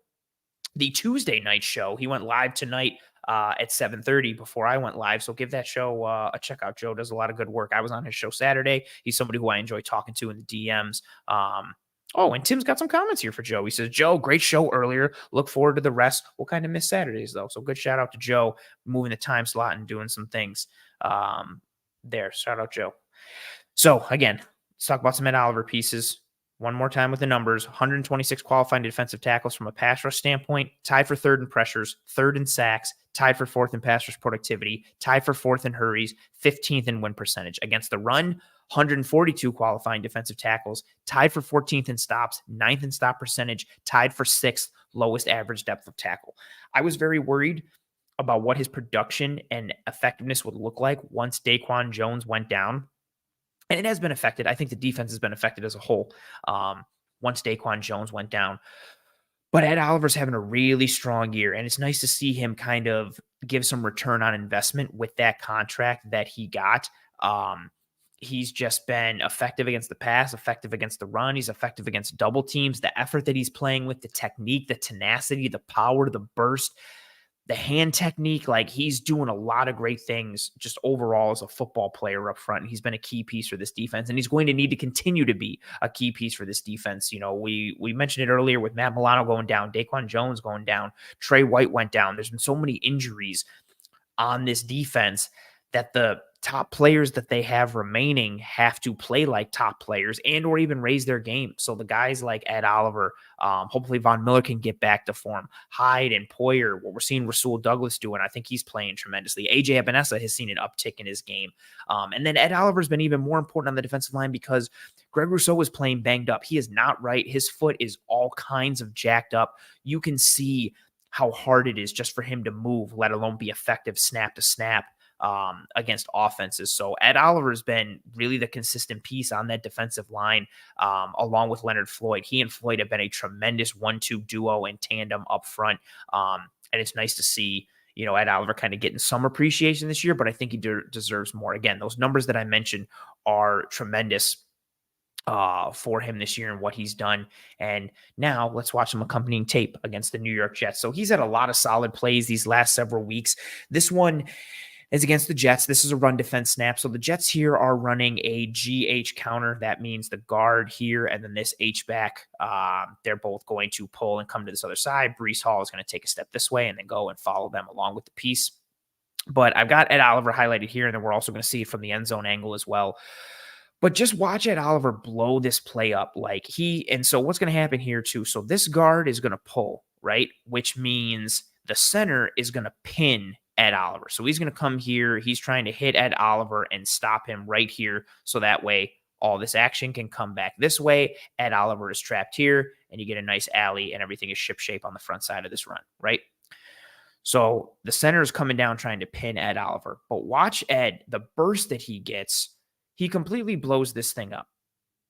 [SPEAKER 1] the Tuesday night show. He went live tonight at 7:30 before I went live. So give that show a check out. Joe does a lot of good work. I was on his show Saturday. He's somebody who I enjoy talking to in the DMs. And Tim's got some comments here for Joe. He says, Joe, great show earlier. Look forward to the rest. We'll kind of miss Saturdays, though. So good shout out to Joe, moving the time slot and doing some things there. Shout out, Joe. So, again, let's talk about some Ed Oliver pieces. One more time with the numbers. 126 qualifying defensive tackles from a pass rush standpoint, tied for third in pressures, third in sacks, tied for fourth in pass rush productivity, tied for fourth in hurries, 15th in win percentage. Against the run, 142 qualifying defensive tackles, tied for 14th in stops, 9th in stop percentage, tied for 6th lowest average depth of tackle. I was very worried about what his production and effectiveness would look like once Daquan Jones went down. And it has been affected. I think the defense has been affected as a whole once Daquan Jones went down. But Ed Oliver's having a really strong year, and it's nice to see him kind of give some return on investment with that contract that he got. He's just been effective against the pass, effective against the run. He's effective against double teams. The effort that he's playing with, the technique, the tenacity, the power, the burst, the hand technique, like he's doing a lot of great things just overall as a football player up front. And he's been a key piece for this defense, and he's going to need to continue to be a key piece for this defense. We mentioned it earlier with Matt Milano going down, Daquan Jones going down, Trey White went down. There's been so many injuries on this defense that the top players that they have remaining have to play like top players and or even raise their game. So the guys like Ed Oliver, hopefully Von Miller can get back to form. Hyde and Poyer, what we're seeing Rasul Douglas doing, I think he's playing tremendously. AJ Epinesa has seen an uptick in his game. And then Ed Oliver's been even more important on the defensive line because Greg Rousseau is playing banged up. He is not right. His foot is all kinds of jacked up. You can see how hard it is just for him to move, let alone be effective snap to snap against offenses. So Ed Oliver has been really the consistent piece on that defensive line, along with Leonard Floyd. He and Floyd have been a tremendous 1-2 duo and tandem up front. And it's nice to see, Ed Oliver kind of getting some appreciation this year, but I think he deserves more. Again, those numbers that I mentioned are tremendous for him this year and what he's done. And now let's watch some accompanying tape against the New York Jets. So he's had a lot of solid plays these last several weeks. This one, is against the Jets. This is a run defense snap. So the Jets here are running a GH counter. That means the guard here and then this H-back, they're both going to pull and come to this other side. Breece Hall is going to take a step this way and then go and follow them along with the piece. But I've got Ed Oliver highlighted here, and then we're also going to see it from the end zone angle as well. But just watch Ed Oliver blow this play up and so what's going to happen here too? So this guard is going to pull, right? Which means the center is going to pin Ed Oliver. So he's going to come here. He's trying to hit Ed Oliver and stop him right here. So that way all this action can come back this way. Ed Oliver is trapped here, and you get a nice alley, and everything is ship-shape on the front side of this run, right? So the center is coming down trying to pin Ed Oliver. But watch Ed, the burst that he gets, he completely blows this thing up.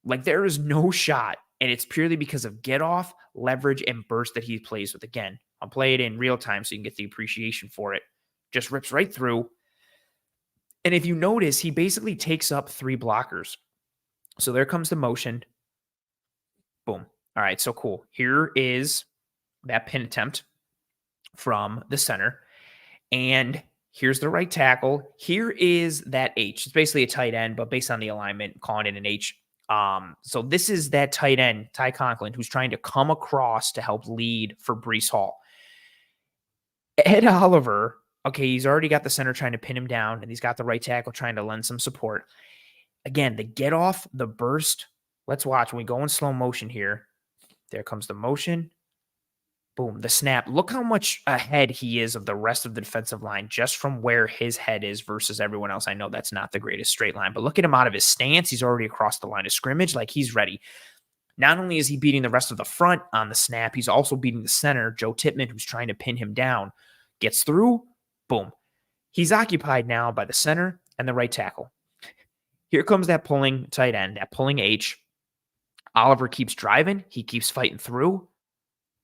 [SPEAKER 1] Like there is no shot, and it's purely because of get off, leverage, and burst that he plays with. Again, I'll play it in real time so you can get the appreciation for it. Just rips right through. And if you notice, he basically takes up 3 blockers. So there comes the motion. Boom. All right, so cool. Here is that pin attempt from the center. And here's the right tackle. Here is that H. It's basically a tight end, but based on the alignment, calling it an H. So this is that tight end, Ty Conklin, who's trying to come across to help lead for Breece Hall. Ed Oliver, okay, he's already got the center trying to pin him down, and he's got the right tackle trying to lend some support. Again, the get off, the burst. Let's watch. When we go in slow motion here, there comes the motion. Boom, the snap. Look how much ahead he is of the rest of the defensive line just from where his head is versus everyone else. I know that's not the greatest straight line, but look at him out of his stance. He's already across the line of scrimmage. Like he's ready. Not only is he beating the rest of the front on the snap, he's also beating the center, Joe Tippmann, who's trying to pin him down. Gets through. Boom. He's occupied now by the center and the right tackle. Here comes that pulling tight end, that pulling H. Oliver keeps driving. He keeps fighting through.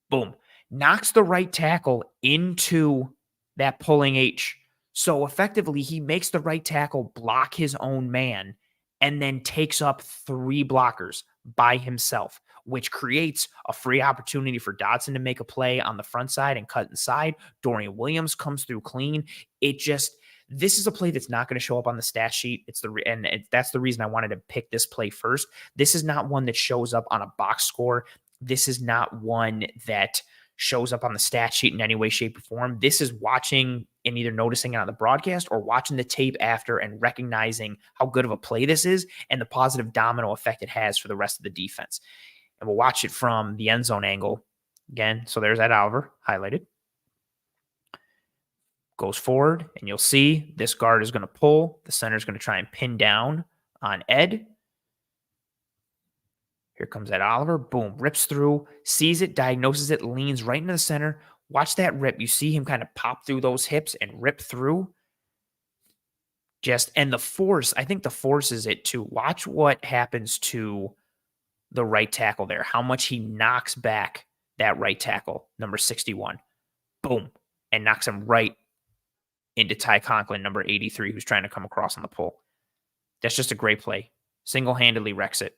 [SPEAKER 1] Boom. Knocks the right tackle into that pulling H. So effectively, he makes the right tackle block his own man and then takes up 3 blockers by himself, which creates a free opportunity for Dotson to make a play on the front side and cut inside. Dorian Williams comes through clean. This is a play that's not going to show up on the stat sheet. That's the reason I wanted to pick this play first. This is not one that shows up on a box score. This is not one that shows up on the stat sheet in any way, shape, or form. This is watching and either noticing it on the broadcast or watching the tape after and recognizing how good of a play this is and the positive domino effect it has for the rest of the defense. And we'll watch it from the end zone angle again. So there's Ed Oliver highlighted. Goes forward, and you'll see this guard is going to pull. The center is going to try and pin down on Ed. Here comes Ed Oliver. Boom. Rips through, sees it, diagnoses it, leans right into the center. Watch that rip. You see him kind of pop through those hips and rip through. And the force, I think the force is it too. Watch what happens to the right tackle there. How much he knocks back that right tackle, number 61. Boom. And knocks him right into Ty Conklin, number 83, who's trying to come across on the pull. That's just a great play. Single-handedly wrecks it.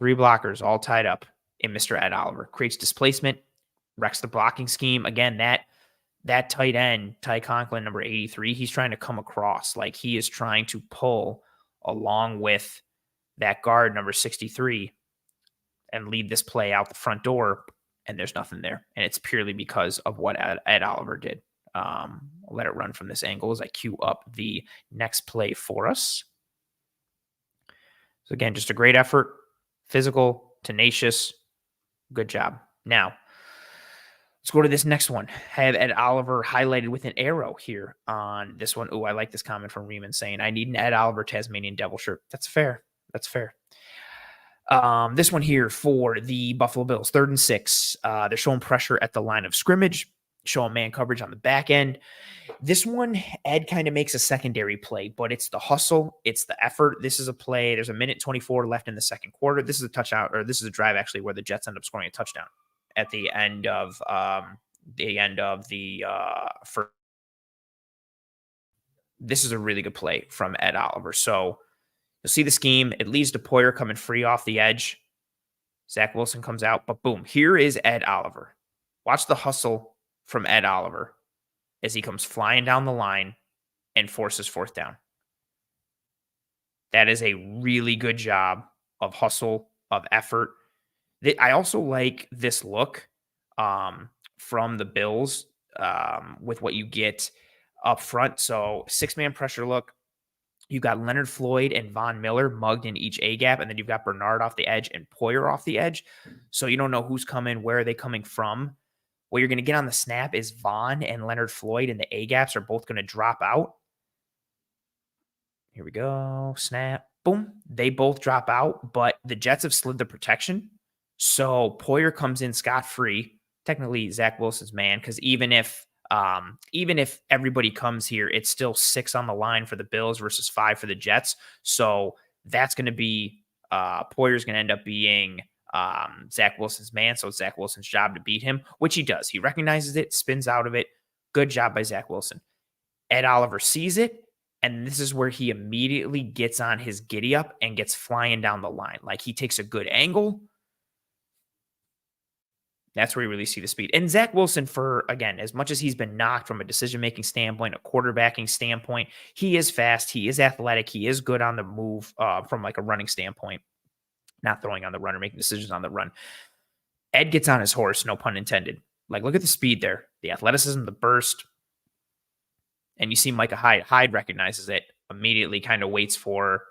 [SPEAKER 1] 3 blockers all tied up in Mr. Ed Oliver. Creates displacement, wrecks the blocking scheme. Again, that tight end, Ty Conklin, number 83, he's trying to come across. Like he is trying to pull along with that guard, number 63, and lead this play out the front door, and there's nothing there. And it's purely because of what Ed Oliver did. I'll let it run from this angle as I queue up the next play for us. So again, just a great effort. Physical, tenacious, good job. Now, let's go to this next one. I have Ed Oliver highlighted with an arrow here on this one. Oh, I like this comment from Riemann saying, I need an Ed Oliver Tasmanian Devil shirt. That's fair. That's fair. This one here for the Buffalo Bills, 3rd and 6. They're showing pressure at the line of scrimmage, showing man coverage on the back end. This one, Ed kind of makes a secondary play, but it's the hustle. It's the effort. This is a play. There's a minute 24 left in the second quarter. This is a touchdown, or this is a drive actually where the Jets end up scoring a touchdown at the end of the first. This is a really good play from Ed Oliver. So you'll see the scheme. It leads to Poyer coming free off the edge. Zach Wilson comes out, but boom, here is Ed Oliver. Watch the hustle from Ed Oliver. as he comes flying down the line and forces fourth down. That is a really good job of hustle, of effort. I also like this look from the Bills with what you get up front. So 6-man pressure look. You've got Leonard Floyd and Von Miller mugged in each A gap, and then you've got Bernard off the edge and Poyer off the edge. So you don't know who's coming, where are they coming from. What you're going to get on the snap is Von and Leonard Floyd, and the A gaps are both going to drop out. Here we go. Snap. Boom. They both drop out, but the Jets have slid the protection. So Poyer comes in scot-free. Technically, Zach Wilson's man, because even if everybody comes here, it's still 6 on the line for the Bills versus 5 for the Jets. So that's going to be Poyer's going to end up being Zach Wilson's man. So it's Zach Wilson's job to beat him, which he does. He recognizes it, spins out of it. Good job by Zach Wilson. Ed Oliver sees it, and this is where he immediately gets on his giddy up and gets flying down the line. Like, he takes a good angle. That's where you really see the speed. And Zach Wilson, for, again, as much as he's been knocked from a decision-making standpoint, a quarterbacking standpoint, he is fast, he is athletic, he is good on the move from like a running standpoint, not throwing on the run or making decisions on the run. Ed gets on his horse, no pun intended. Like, look at the speed there, the athleticism, the burst. And you see Micah Hyde. Hyde recognizes it, immediately kind of waits for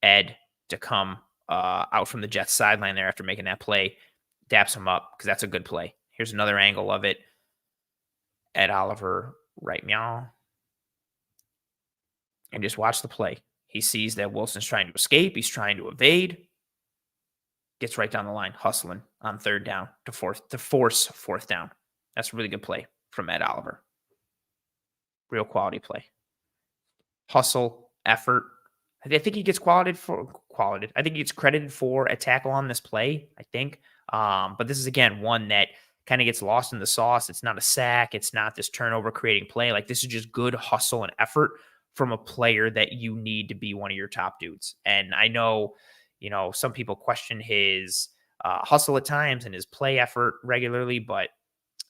[SPEAKER 1] Ed to come out from the Jets sideline there after making that play. Daps him up because that's a good play. Here's another angle of it. Ed Oliver, right meow. And just watch the play. He sees that Wilson's trying to escape. He's trying to evade. Gets right down the line, hustling on third down to force fourth down. That's a really good play from Ed Oliver. Real quality play. Hustle, effort. I think he gets credited for a tackle on this play, I think. But this is, again, one that kind of gets lost in the sauce. It's not a sack. It's not this turnover creating play. Like, this is just good hustle and effort from a player that you need to be one of your top dudes. And I know, some people question his hustle at times and his play effort regularly, but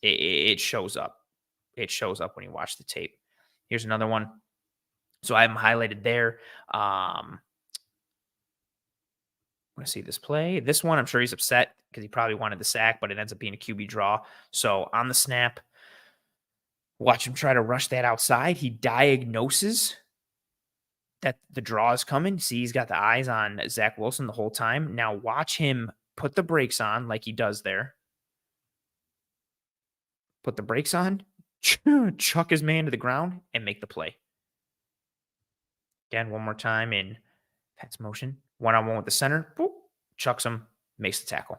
[SPEAKER 1] it shows up. It shows up when you watch the tape. Here's another one. So I have him highlighted there. I want to see this play. This one, I'm sure he's upset because he probably wanted the sack, but it ends up being a QB draw. So on the snap, watch him try to rush that outside. He diagnoses that the draw is coming. See, he's got the eyes on Zach Wilson the whole time. Now watch him put the brakes on like he does there. Put the brakes on, chuck his man to the ground, and make the play. Again, one more time in pass motion. One-on-one with the center. Boop, chucks him, makes the tackle.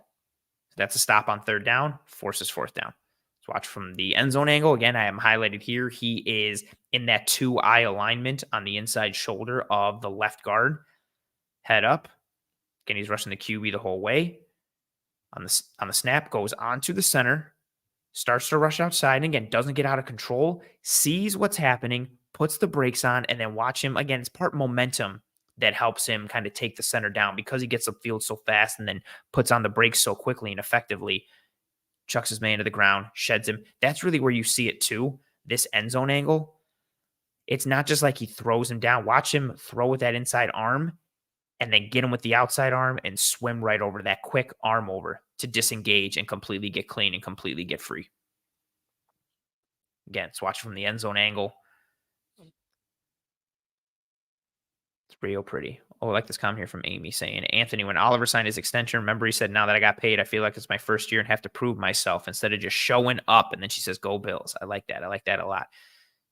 [SPEAKER 1] So that's a stop on third down, forces fourth down. Let's watch from the end zone angle. Again, I am highlighted here. He is in that 2-eye alignment on the inside shoulder of the left guard. Head up. Again, he's rushing the QB the whole way. On the snap, goes onto the center. Starts to rush outside, and again, doesn't get out of control. Sees what's happening, puts the brakes on, and then watch him. Again, it's part momentum that helps him kind of take the center down because he gets upfield so fast and then puts on the brakes so quickly and effectively. Chucks his man to the ground, sheds him. That's really where you see it too. This end zone angle. It's not just like he throws him down. Watch him throw with that inside arm and then get him with the outside arm and swim right over that quick arm over to disengage and completely get clean and completely get free. Again, let's watch from the end zone angle. It's real pretty. Oh, I like this comment here from Amy saying, Anthony, when Oliver signed his extension, remember he said, now that I got paid, I feel like it's my first year and have to prove myself instead of just showing up. And then she says, go Bills. I like that. I like that a lot.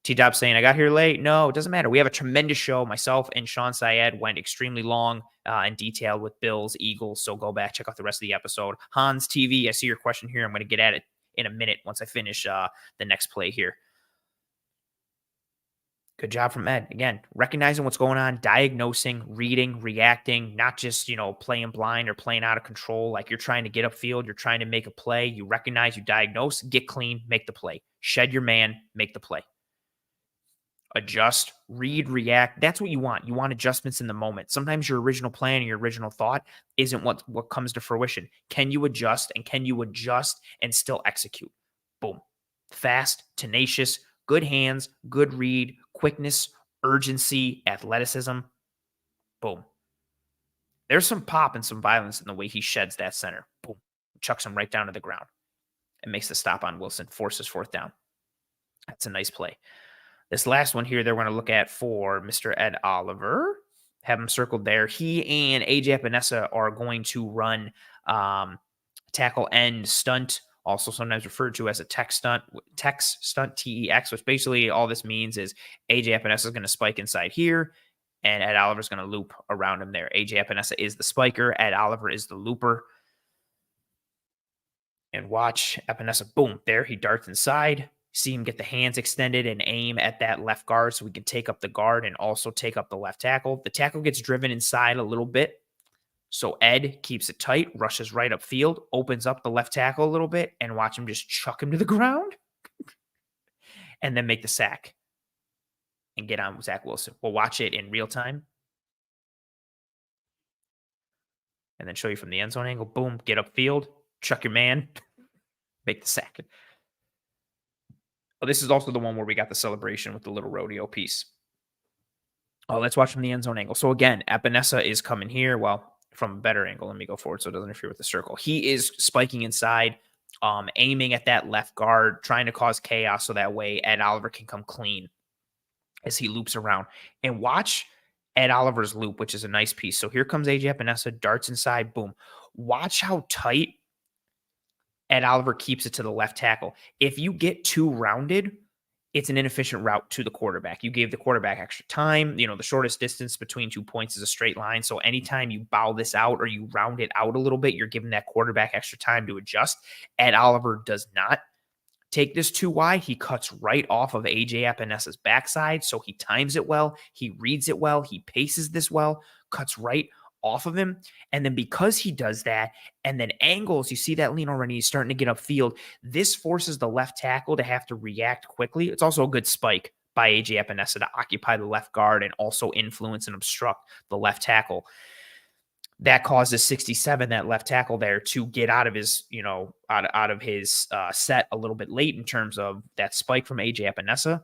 [SPEAKER 1] T-Dop saying, I got here late. No, it doesn't matter. We have a tremendous show. Myself and Shawn Syed went extremely long and detailed with Bills, Eagles. So go back, check out the rest of the episode. Hans TV, I see your question here. I'm going to get at it in a minute once I finish the next play here. Good job from Ed. Again, recognizing what's going on, diagnosing, reading, reacting, not just, playing blind or playing out of control. Like, you're trying to get upfield, you're trying to make a play. You recognize, you diagnose, get clean, make the play. Shed your man, make the play. Adjust, read, react. That's what you want. You want adjustments in the moment. Sometimes your original plan and your original thought isn't what comes to fruition. Can you adjust, and can you adjust and still execute? Boom. Fast, tenacious, Good hands, good read, quickness, urgency, athleticism. Boom. There's some pop and some violence in the way he sheds that center. Boom. Chucks him right down to the ground and makes the stop on Wilson, forces fourth down. That's a nice play. This last one here, they're going to look at for Mr. Ed Oliver. Have him circled there. He and AJ Epinesa are going to run tackle end stunt, also sometimes referred to as a tech stunt, TEX, which basically all this means is AJ Epinesa is going to spike inside here, and Ed Oliver is going to loop around him there. AJ Epinesa is the spiker. Ed Oliver is the looper. And watch Epinesa, boom, there he darts inside. See him get the hands extended and aim at that left guard so we can take up the guard and also take up the left tackle. The tackle gets driven inside a little bit. So Ed keeps it tight, rushes right upfield, opens up the left tackle a little bit, and watch him just chuck him to the ground and then make the sack and get on with Zach Wilson. We'll watch it in real time and then show you from the end zone angle. Boom, get upfield, chuck your man, make the sack. Oh, this is also the one where we got the celebration with the little rodeo piece. Oh, let's watch from the end zone angle. So again, Epinesa is coming here. Well, from a better angle. Let me go forward so it doesn't interfere with the circle. He is spiking inside, aiming at that left guard, trying to cause chaos so that way Ed Oliver can come clean as he loops around. And watch Ed Oliver's loop, which is a nice piece. So here comes AJ Epinesa, darts inside, boom. Watch how tight Ed Oliver keeps it to the left tackle. If you get too rounded, it's an inefficient route to the quarterback. You gave the quarterback extra time. You know, the shortest distance between 2 points is a straight line. So anytime you bow this out or you round it out a little bit, you're giving that quarterback extra time to adjust. Ed Oliver does not take this too wide. He cuts right off of AJ Epinesa's backside. So he times it well. He reads it well. He paces this well, cuts right off of him. And then because he does that and then angles, you see that lean already, he's starting to get upfield. This forces the left tackle to have to react quickly. It's also a good spike by AJ Epinesa to occupy the left guard and also influence and obstruct the left tackle. That causes 67, that left tackle there, to get out of his, out of his set a little bit late in terms of that spike from AJ Epinesa.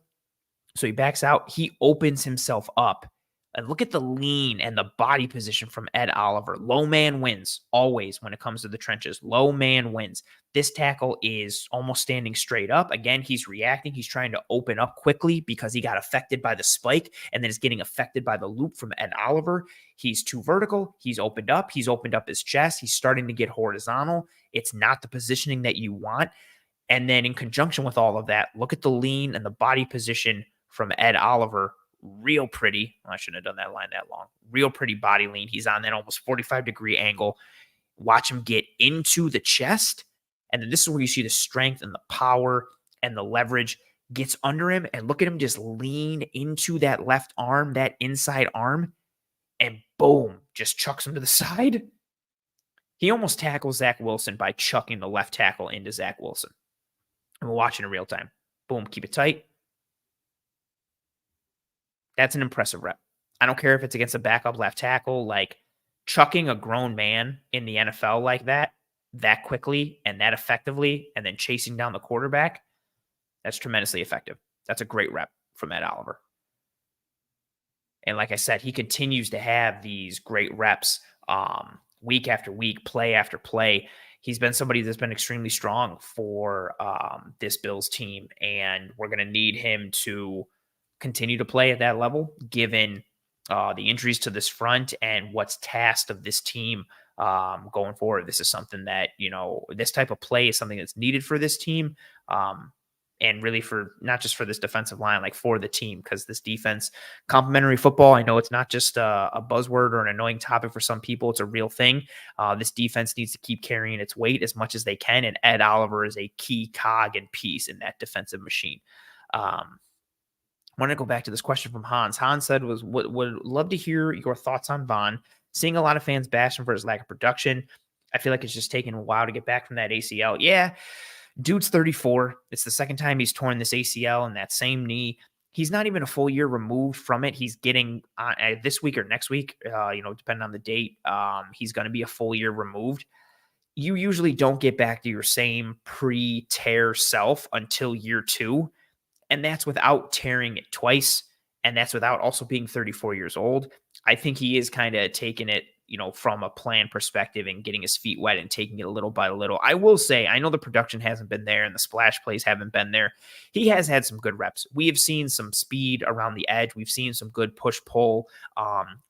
[SPEAKER 1] So he backs out. He opens himself up. And look at the lean and the body position from Ed Oliver. Low man wins always when it comes to the trenches. Low man wins. This tackle is almost standing straight up. Again, he's reacting. He's trying to open up quickly because he got affected by the spike and then is getting affected by the loop from Ed Oliver. He's too vertical. He's opened up. He's opened up his chest. He's starting to get horizontal. It's not the positioning that you want. And then in conjunction with all of that, look at the lean and the body position from Ed Oliver. Real pretty. Well, I shouldn't have done that line that long. Real pretty body lean. He's on that almost 45-degree angle. Watch him get into the chest. And then this is where you see the strength and the power and the leverage. Gets under him. And look at him just lean into that left arm, that inside arm. And boom, just chucks him to the side. He almost tackles Zach Wilson by chucking the left tackle into Zach Wilson. And we're watching in real time. Boom, keep it tight. That's an impressive rep. I don't care if it's against a backup left tackle, like chucking a grown man in the NFL like that quickly and that effectively, and then chasing down the quarterback. That's tremendously effective. That's a great rep from Ed Oliver. And like I said, he continues to have these great reps week after week, play after play. He's been somebody that's been extremely strong for this Bills team, and we're going to need him to continue to play at that level, given the injuries to this front and what's tasked of this team going forward. This is something that, this type of play is something that's needed for this team, and really for not just for this defensive line, like for the team, because this defense, complementary football, I know it's not just a buzzword or an annoying topic for some people. It's a real thing. This defense needs to keep carrying its weight as much as they can, and Ed Oliver is a key cog and piece in that defensive machine. I want to go back to this question from Hans. Hans said, would love to hear your thoughts on Von. Seeing a lot of fans bash him for his lack of production. I feel like it's just taken a while to get back from that ACL. Yeah, dude's 34. It's the second time he's torn this ACL in that same knee. He's not even a full year removed from it. He's getting this week or next week, depending on the date, he's going to be a full year removed. You usually don't get back to your same pre-tear self until year 2. And that's without tearing it twice. And that's without also being 34 years old. I think he is kind of taking it, from a plan perspective and getting his feet wet and taking it a little by little. I will say, I know the production hasn't been there and the splash plays haven't been there. He has had some good reps. We have seen some speed around the edge. We've seen some good push pull.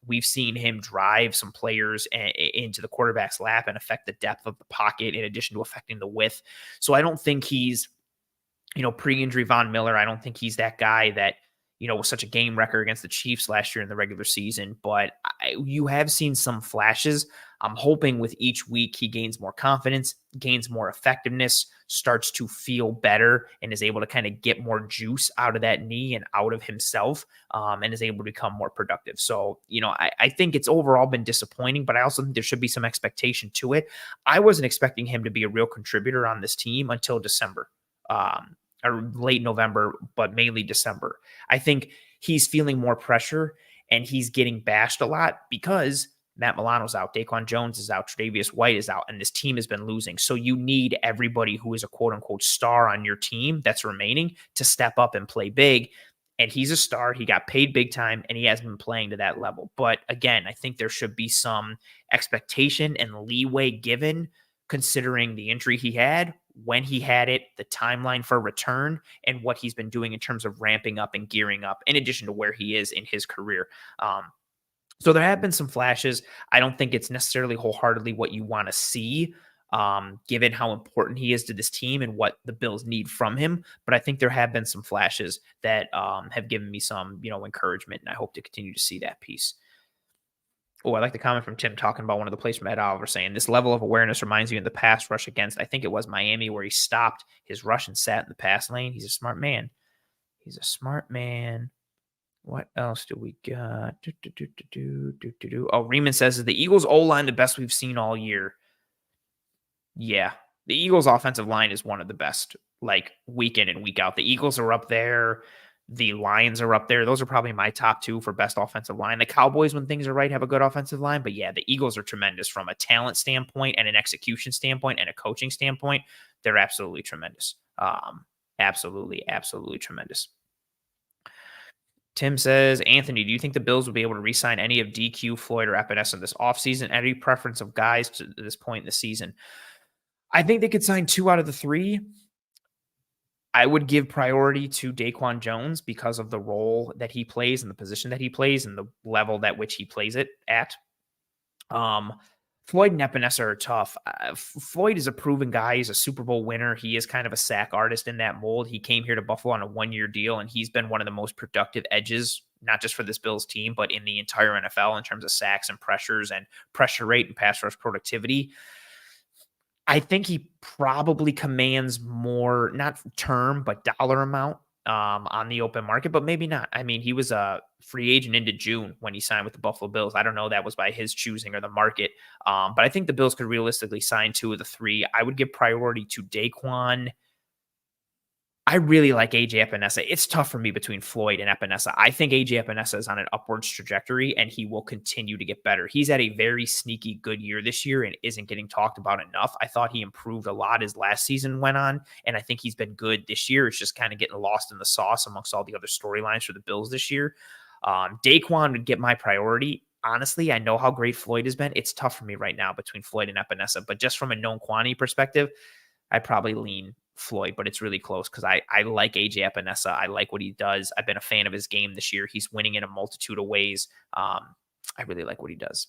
[SPEAKER 1] We've seen him drive some players into the quarterback's lap and affect the depth of the pocket in addition to affecting the width. So I don't think he's, pre-injury Von Miller. I don't think he's that guy that, was such a game wrecker against the Chiefs last year in the regular season, but you have seen some flashes. I'm hoping with each week he gains more confidence, gains more effectiveness, starts to feel better, and is able to kind of get more juice out of that knee and out of himself, and is able to become more productive. So, I think it's overall been disappointing, but I also think there should be some expectation to it. I wasn't expecting him to be a real contributor on this team until December. Or late November, but mainly December. I think he's feeling more pressure and he's getting bashed a lot because Matt Milano's out, Daquan Jones is out, Tre'Davious White is out, and this team has been losing. So you need everybody who is a quote unquote star on your team that's remaining to step up and play big. And he's a star. He got paid big time and he hasn't been playing to that level. But again, I think there should be some expectation and leeway given considering the injury he had, when he had it, the timeline for return, and what he's been doing in terms of ramping up and gearing up, in addition to where he is in his career. So there have been some flashes. I don't think it's necessarily wholeheartedly what you want to see, given how important he is to this team and what the Bills need from him. But I think there have been some flashes that have given me some, encouragement, and I hope to continue to see that piece. Oh, I like the comment from Tim talking about one of the plays from Ed Oliver saying this level of awareness reminds you in the pass rush against, I think it was Miami, where he stopped his rush and sat in the pass lane. He's a smart man. He's a smart man. What else do we got? Oh, Riemann says, is the Eagles' O-line the best we've seen all year? Yeah. The Eagles' offensive line is one of the best, like week in and week out. The Eagles are up there. The Lions are up there. Those are probably my top two for best offensive line. The Cowboys, when things are right, have a good offensive line. But yeah, the Eagles are tremendous from a talent standpoint and an execution standpoint and a coaching standpoint. They're absolutely tremendous. Absolutely tremendous. Tim says, Anthony, do you think the Bills will be able to re-sign any of DQ, Floyd, or Epinesa this offseason? Any preference of guys to this point in the season? I think they could sign 2 out of the 3. I would give priority to Daquan Jones because of the role that he plays and the position that he plays and the level at which he plays it at. Floyd and Epinesa are tough. Floyd is a proven guy. He's a Super Bowl winner. He is kind of a sack artist in that mold. He came here to Buffalo on a 1-year deal, and he's been one of the most productive edges, not just for this Bills team, but in the entire NFL in terms of sacks and pressures and pressure rate and pass rush productivity. I think he probably commands more, not term, but dollar amount on the open market, but maybe not. I mean, he was a free agent into June when he signed with the Buffalo Bills. I don't know that was by his choosing or the market, but I think the Bills could realistically sign 2 of the 3. I would give priority to Daquan. I really like AJ Epinesa. It's tough for me between Floyd and Epinesa. I think AJ Epinesa is on an upwards trajectory and he will continue to get better. He's had a very sneaky good year this year and isn't getting talked about enough. I thought he improved a lot as last season went on, and I think he's been good this year. It's just kind of getting lost in the sauce amongst all the other storylines for the Bills this year. Daquan would get my priority. Honestly, I know how great Floyd has been. It's tough for me right now between Floyd and Epinesa, but just from a known quantity perspective, I probably lean Floyd, but it's really close because I like AJ Epinesa. I like what he does. I've been a fan of his game this year. He's winning in a multitude of ways. I really like what he does.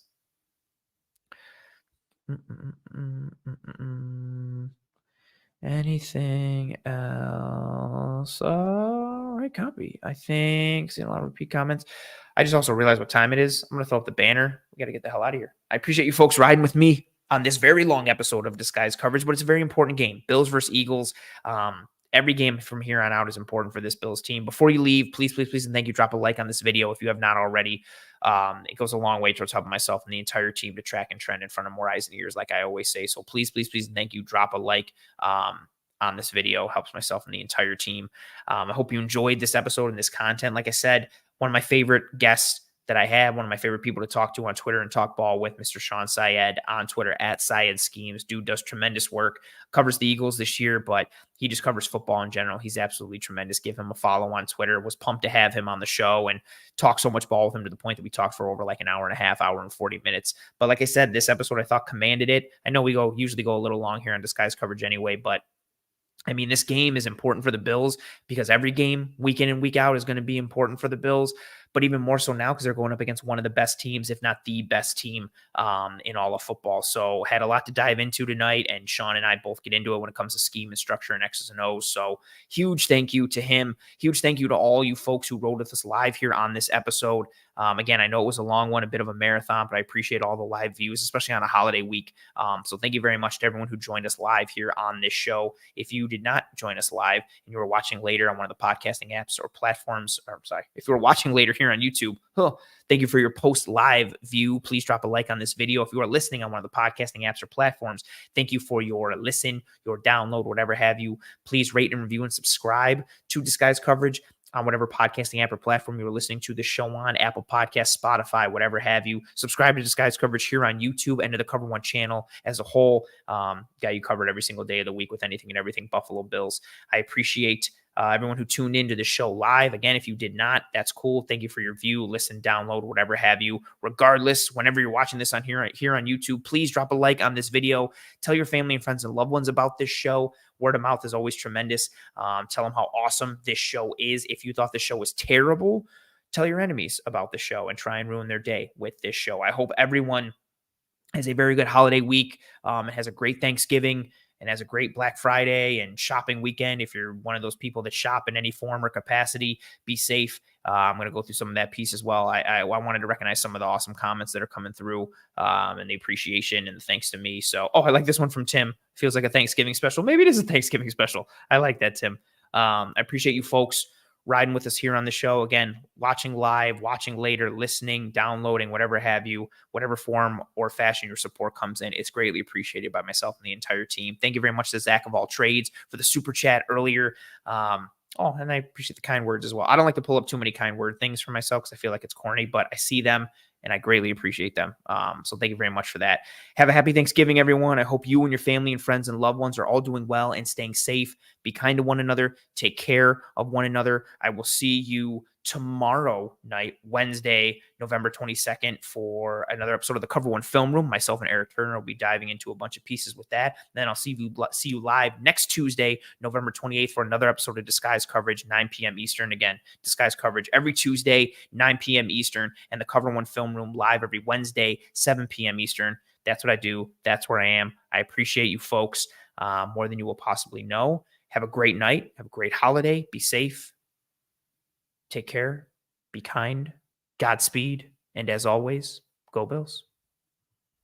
[SPEAKER 1] Anything else? All right, copy. I think seeing a lot of repeat comments. I just also realized what time it is. I'm going to throw up the banner. We got to get the hell out of here. I appreciate you folks riding with me on this very long episode of Disguise Coverage, but it's a very important game. Bills versus Eagles. Every game from here on out is important for this Bills team. Before you leave, please, and thank you, drop a like on this video if you have not already. It goes a long way towards helping myself and the entire team to track and trend in front of more eyes and ears, like I always say. So please, and thank you, drop a like on this video. Helps myself and the entire team. I hope you enjoyed this episode and this content. Like I said, one of my favorite guests that I have, one of my favorite people to talk to on Twitter and talk ball with, Mr. Shawn Syed on Twitter at Syed Schemes. Dude does tremendous work, covers the Eagles this year, but he just covers football in general. He's absolutely tremendous. Give him a follow on Twitter. Was pumped to have him on the show and talk so much ball with him to the point that we talked for over like an hour and a half, hour and 40 minutes. But like I said, this episode I thought commanded it. I know we usually go a little long here on Disguise coverage anyway, but I mean, this game is important for the Bills because every game week in and week out is going to be important for the Bills, but even more so now because they're going up against one of the best teams, if not the best team in all of football. So had a lot to dive into tonight, and Shawn and I both get into it when it comes to scheme and structure and X's and O's. So huge thank you to him. Huge thank you to all you folks who rode with us live here on this episode. Again, I know it was a long one, a bit of a marathon, but I appreciate all the live views, especially on a holiday week. So thank you very much to everyone who joined us live here on this show. If you did not join us live and you were watching later on one of the podcasting apps or platforms, if you were watching later here on YouTube, thank you for your post-live view. Please drop a like on this video. If you are listening on one of the podcasting apps or platforms, thank you for your listen, your download, whatever have you. Please rate and review and subscribe to Disguise Coverage on whatever podcasting app or platform you were listening to the show on, Apple Podcasts, Spotify, whatever have you. Subscribe to Disguise Coverage here on YouTube and to the Cover One channel as a whole. Got you covered every single day of the week with anything and everything Buffalo Bills. I appreciate everyone who tuned into the show live. Again, if you did not, that's cool. Thank you for your view, listen, download, whatever have you. Regardless, whenever you're watching this on here on YouTube, please drop a like on this video. Tell your family and friends and loved ones about this show. Word of mouth is always tremendous. Tell them how awesome this show is. If you thought the show was terrible, tell your enemies about the show and try and ruin their day with this show. I hope everyone has a very good holiday week and has a great Thanksgiving and has a great Black Friday and shopping weekend. If you're one of those people that shop in any form or capacity, be safe. I'm going to go through some of that piece as well. I wanted to recognize some of the awesome comments that are coming through and the appreciation and the thanks to me. So, I like this one from Tim. Feels like a Thanksgiving special. Maybe it is a Thanksgiving special. I like that, Tim. I appreciate you folks riding with us here on the show. Again, watching live, watching later, listening, downloading, whatever have you, whatever form or fashion your support comes in. It's greatly appreciated by myself and the entire team. Thank you very much to Zach of All Trades for the super chat earlier. And I appreciate the kind words as well. I don't like to pull up too many kind word things for myself because I feel like it's corny, but I see them and I greatly appreciate them. So thank you very much for that. Have a happy Thanksgiving, everyone. I hope you and your family and friends and loved ones are all doing well and staying safe. Be kind to one another. Take care of one another. I will see you tomorrow night, Wednesday, November 22nd, for another episode of the Cover One Film Room. Myself and Eric Turner will be diving into a bunch of pieces with that. Then I'll see you live next Tuesday, November 28th, for another episode of Disguise Coverage, 9 p.m. Eastern. Again, Disguise Coverage every Tuesday, 9 p.m. Eastern, and the Cover One Film Room live every Wednesday, 7 p.m. Eastern. That's what I do. That's where I am. I appreciate you folks more than you will possibly know. Have a great night. Have a great holiday. Be safe. Take care. Be kind. Godspeed. And as always, go Bills.